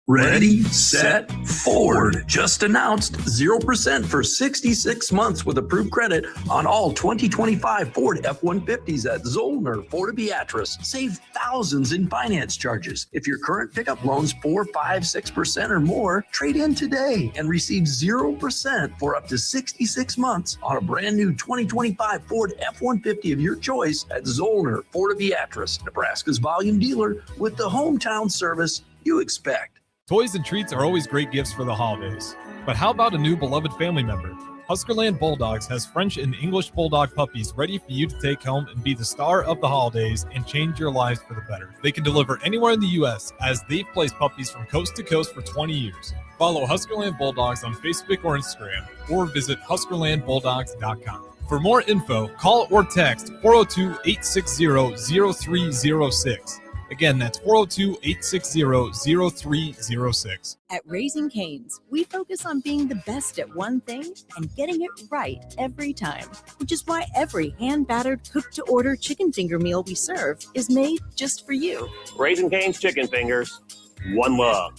Ready, set, Ford. Just announced 0% for 66 months with approved credit on all 2025 Ford F-150s at Zollner, Fort Beatrice. Save thousands in finance charges. If your current pickup loan's 4, 5, 6% or more, trade in today and receive 0% for up to 66 months on a brand new 2025 Ford F-150 of your choice at Zollner, Fort Beatrice, Nebraska's volume dealer with the hometown service you expect. Toys and treats are always great gifts for the holidays. But how about a new beloved family member? Huskerland Bulldogs has French and English Bulldog puppies ready for you to take home and be the star of the holidays and change your lives for the better. They can deliver anywhere in the U.S. as they've placed puppies from coast to coast for 20 years. Follow Huskerland Bulldogs on Facebook or Instagram, or visit HuskerlandBulldogs.com. For more info, call or text 402-860-0306. Again, that's 402-860-0306. At Raising Cane's, we focus on being the best at one thing and getting it right every time, which is why every hand-battered, cooked-to-order chicken finger meal we serve is made just for you. Raising Cane's Chicken Fingers. One love.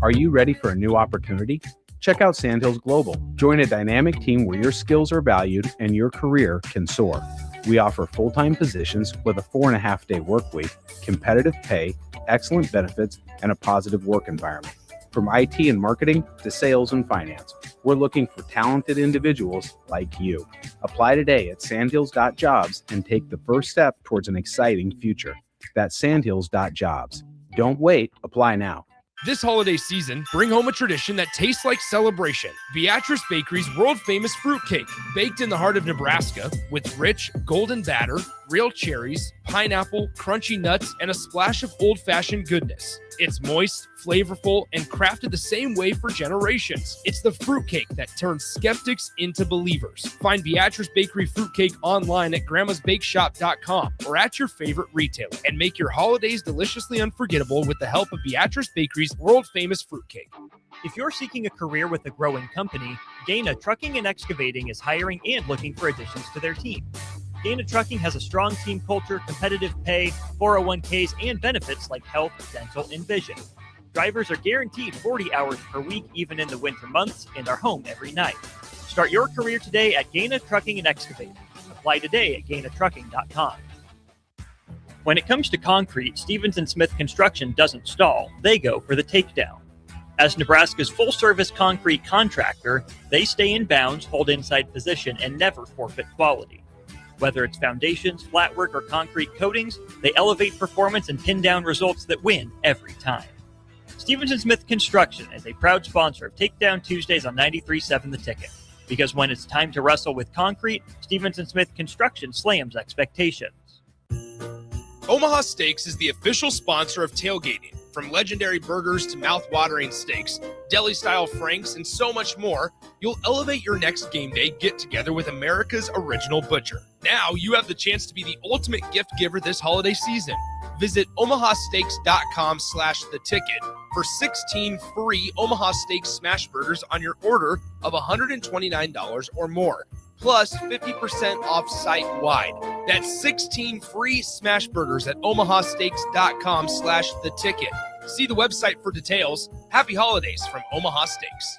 Are you ready for a new opportunity? Check out Sandhills Global. Join a dynamic team where your skills are valued and your career can soar. We offer full-time positions with a 4.5-day work week, competitive pay, excellent benefits, and a positive work environment. From IT and marketing to sales and finance, we're looking for talented individuals like you. Apply today at sandhills.jobs and take the first step towards an exciting future. That's sandhills.jobs. Don't wait. Apply now. This holiday season, bring home a tradition that tastes like celebration. Beatrice Bakery's world-famous fruitcake, baked in the heart of Nebraska with rich, golden batter, real cherries, pineapple, crunchy nuts, and a splash of old-fashioned goodness. It's moist, flavorful, and crafted the same way for generations. It's the fruitcake that turns skeptics into believers. Find Beatrice Bakery fruitcake online at grandmasbakeshop.com or at your favorite retailer, and make your holidays deliciously unforgettable with the help of Beatrice Bakery's world-famous fruitcake. If you're seeking a career with a growing company, Gaina Trucking and Excavating is hiring and looking for additions to their team. Gaina Trucking has a strong team culture, competitive pay, 401ks, and benefits like health, dental, and vision. Drivers are guaranteed 40 hours per week, even in the winter months, and are home every night. Start your career today at Gaina Trucking and Excavating. Apply today at GainaTrucking.com. When it comes to concrete, Stevens & Smith Construction doesn't stall. They go for the takedown. As Nebraska's full-service concrete contractor, they stay in bounds, hold inside position, and never forfeit quality. Whether it's foundations, flatwork, or concrete coatings, they elevate performance and pin down results that win every time. Stevens & Smith Construction is a proud sponsor of Takedown Tuesdays on 93.7 The Ticket. Because when it's time to wrestle with concrete, Stevens & Smith Construction slams expectations. Omaha Steaks is the official sponsor of tailgating. From legendary burgers to mouth-watering steaks, deli-style franks, and so much more, you'll elevate your next game day get-together with America's original butcher. Now you have the chance to be the ultimate gift giver this holiday season. Visit omahasteaks.com/theticket for 16 free Omaha Steaks smash burgers on your order of $129 or more, plus 50% off site-wide. That's 16 free smash burgers at omahasteaks.com/theticket. See the website for details. Happy holidays from Omaha Steaks.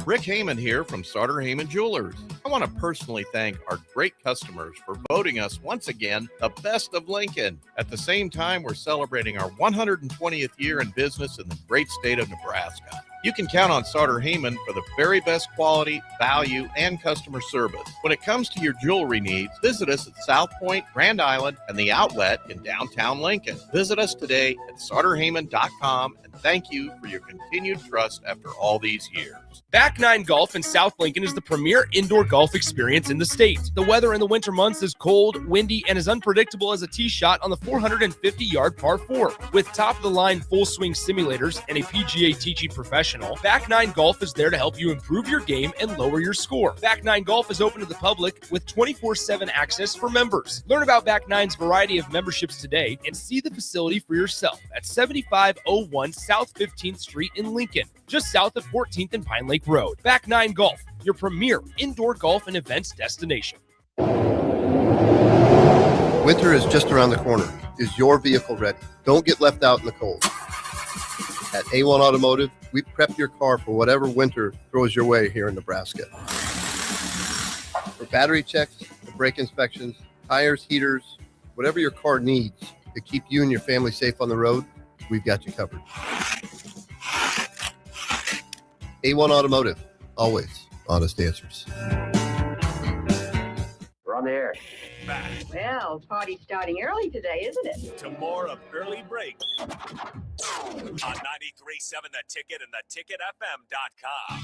Rick Heyman here from Sartor Heyman Jewelers. I want to personally thank our great customers for voting us once again the best of Lincoln. At the same time, we're celebrating our 120th year in business in the great state of Nebraska. You can count on Sartor Heyman for the very best quality, value, and customer service. When it comes to your jewelry needs, visit us at South Point, Grand Island, and the Outlet in downtown Lincoln. Visit us today at sartorheyman.com, and thank you for your continued trust after all these years. Back Nine Golf in South Lincoln is the premier indoor golf experience in the state. The weather in the winter months is cold, windy, and as unpredictable as a tee shot on the 450-yard par 4. With top-of-the-line full-swing simulators and a PGA TG professional, Back Nine Golf is there to help you improve your game and lower your score. Back Nine Golf is open to the public with 24/7 access for members. Learn about Back Nine's variety of memberships today and see the facility for yourself at 7501 South 15th Street in Lincoln, just south of 14th and Pine Lake Road. Back Nine Golf, your premier indoor golf and events destination. Winter is just around the corner. Is your vehicle ready? Don't get left out in the cold. At A1 Automotive, we prep your car for whatever winter throws your way here in Nebraska. For battery checks, brake inspections, tires, heaters, whatever your car needs to keep you and your family safe on the road, we've got you covered. A1 Automotive, always honest answers. We're on the air. Back Well, party's starting early today, isn't it? to more of Early Break on 93.7 The Ticket and theticketfm.com.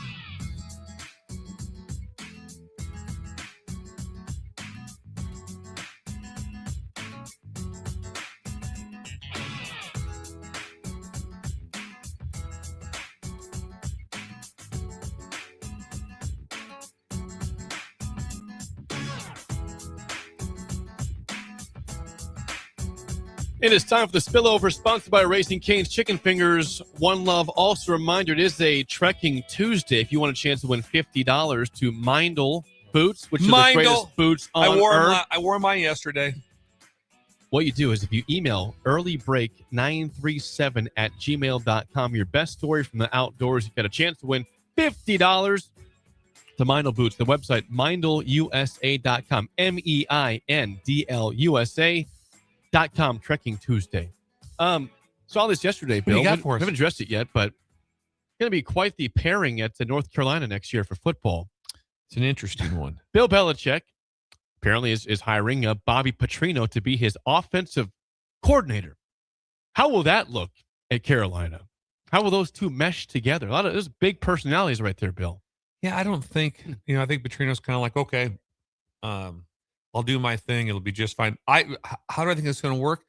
It is time for the spillover, sponsored by Racing Cane's Chicken Fingers. One Love. Also, a reminder, it is a Trekking Tuesday. If you want a chance to win $50 to Mindel boots, which are the greatest boots on earth. I wore mine yesterday. What you do is if you email earlybreak937@gmail.com, your best story from the outdoors, you've got a chance to win $50 to Mindel boots. The website, mindelusa.com, MEINDLUSA.com, Trekking Tuesday. Saw this yesterday, Bill. What do you got for us? We haven't addressed it yet, but it's going to be quite the pairing at North Carolina next year for football. It's an interesting one. Bill Belichick apparently is hiring Bobby Petrino to be his offensive coordinator. How will that look at Carolina? How will those two mesh together? There's big personalities right there, Bill. Yeah, I don't think, I think Petrino's kind of like, okay, I'll do my thing. It'll be just fine. How do I think it's going to work?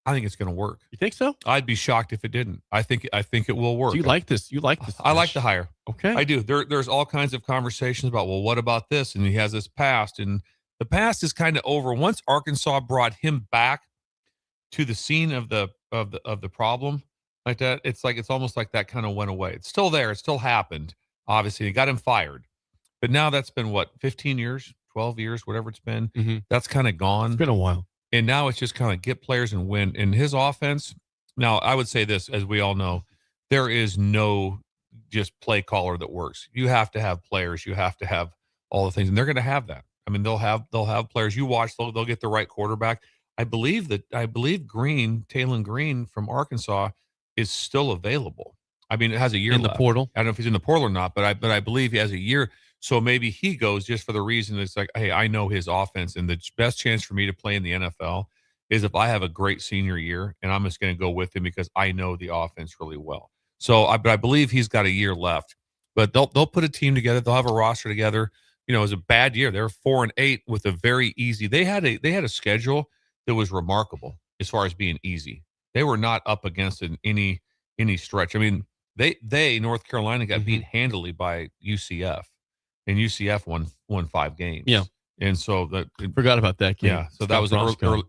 I think it's going to work. You think so? I'd be shocked if it didn't. I think it will work. Do you like this? You like this? I like the hire. Okay. I do. There's all kinds of conversations about, well, what about this? And he has this past, and the past is kind of over. Once Arkansas brought him back to the scene of the problem like that, it's almost like that kind of went away. It's still there. It still happened. Obviously, he got him fired. But now that's been 15 years, 12 years, whatever it's been. Mm-hmm. That's kind of gone. It's been a while. And now it's just kind of get players and win. In his offense, now I would say this, as we all know, there is no just play caller that works. You have to have players. You have to have all the things, and they're going to have that. I mean, they'll have players. You watch, they'll get the right quarterback. I believe Taylon Green from Arkansas is still available. I mean, it has a year in left. The portal. I don't know if he's in the portal or not, but I believe he has a year. So maybe he goes just for the reason it's like, hey, I know his offense, and the best chance for me to play in the NFL is if I have a great senior year, and I'm just going to go with him because I know the offense really well. So, but I believe he's got a year left. But they'll put a team together. They'll have a roster together. It was a bad year. They were 4-8 with a very easy. They had a schedule that was remarkable as far as being easy. They were not up against it in any stretch. I mean, they North Carolina got beat handily by UCF. And UCF won 5 games. Yeah. And so forgot about that game. Yeah. So that was an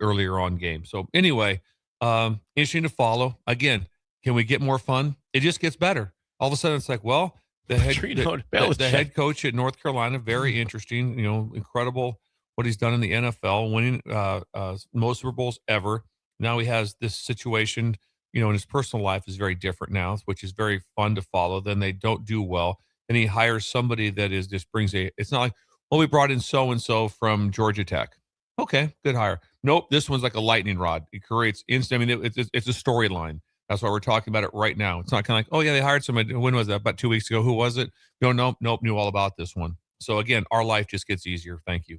earlier on game. So anyway, interesting to follow. Again, can we get more fun? It just gets better. All of a sudden it's like, well, the head coach at North Carolina, very interesting, incredible what he's done in the NFL, winning most Super Bowls ever. Now he has this situation in his personal life is very different now, which is very fun to follow. Then they don't do well. Then he hires somebody that is just brings it's not like, well, we brought in so-and-so from Georgia Tech. Okay, good hire. Nope, this one's like a lightning rod. It creates instant. I mean, it's a storyline. That's why we're talking about it right now. It's not kind of like, oh yeah, they hired somebody. When was that? About 2 weeks ago. Who was it? Nope, knew all about this one. So again, our life just gets easier. Thank you.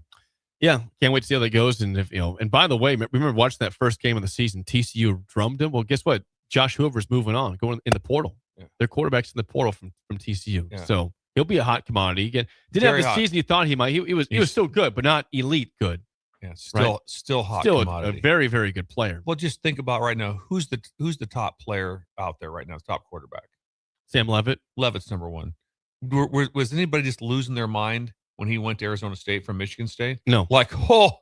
Yeah, can't wait to see how that goes. And if and by the way, remember watching that first game of the season, TCU drummed them. Well, guess what? Josh Hoover's moving on, going in the portal. Yeah. Their quarterback's in the portal from TCU. Yeah. So he'll be a hot commodity. Again, didn't have the season you thought he might. He was still good, but not elite good. Yeah, still hot commodity. A very, very good player. Well, just think about right now, who's the top player out there right now? Top quarterback. Sam Leavitt. Leavitt's number one. Was anybody just losing their mind when he went to Arizona State from Michigan State? No. Like,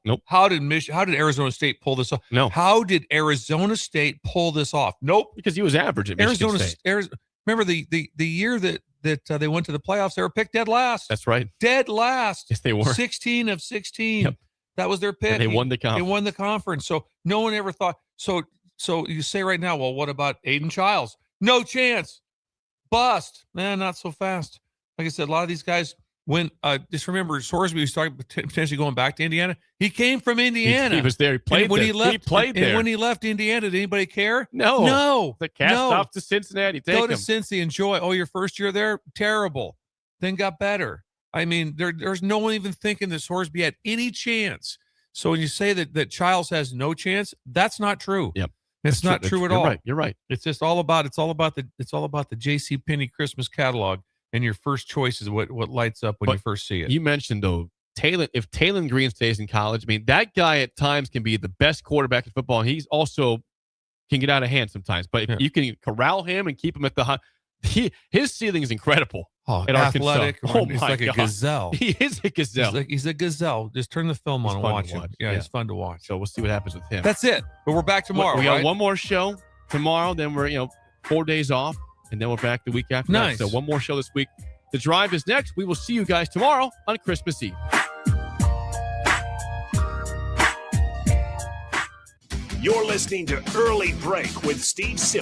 nope. How did Arizona State pull this off? No. How did Arizona State pull this off? Nope. Because he was average at Michigan State. Remember the year that they went to the playoffs, they were picked dead last. That's right. Dead last. Yes, they were. 16 of 16. Yep. That was their pick. And they won the conference. They won the conference. So no one ever thought. So you say right now, well, what about Aiden Childs? No chance. Bust. Not so fast. Like I said, a lot of these guys went. Just remember, Sorsby was talking potentially going back to Indiana. He came from Indiana. He was there. He played there. He played there. And when he left Indiana, did anybody care? No. The cast off to Cincinnati. Go to Cincy. Enjoy. Oh, your first year there? Terrible. Then got better. I mean, there's no one even thinking that Sorsby had any chance. So when you say that Childs has no chance, that's not true. Yep. It's not true at all. You're right. It's just all about the JCPenney Christmas catalog, and your first choice is what lights up when you first see it. You mentioned though, if Talon Green stays in college, I mean, that guy at times can be the best quarterback in football, and he's also can get out of hand sometimes. But if you can corral him and keep him at the high, his ceiling is incredible. Oh, at athletic. Arkansas. He's like a gazelle. He is a gazelle. He's a gazelle. Just turn the film on and watch him. Yeah, he's fun to watch. So we'll see what happens with him. That's it. But we're back tomorrow. We got one more show tomorrow. Then we're 4 days off, and then we're back the week after. Nice. That. So one more show this week. The Drive is next. We will see you guys tomorrow on Christmas Eve. You're listening to Early Break with Steve Sipple,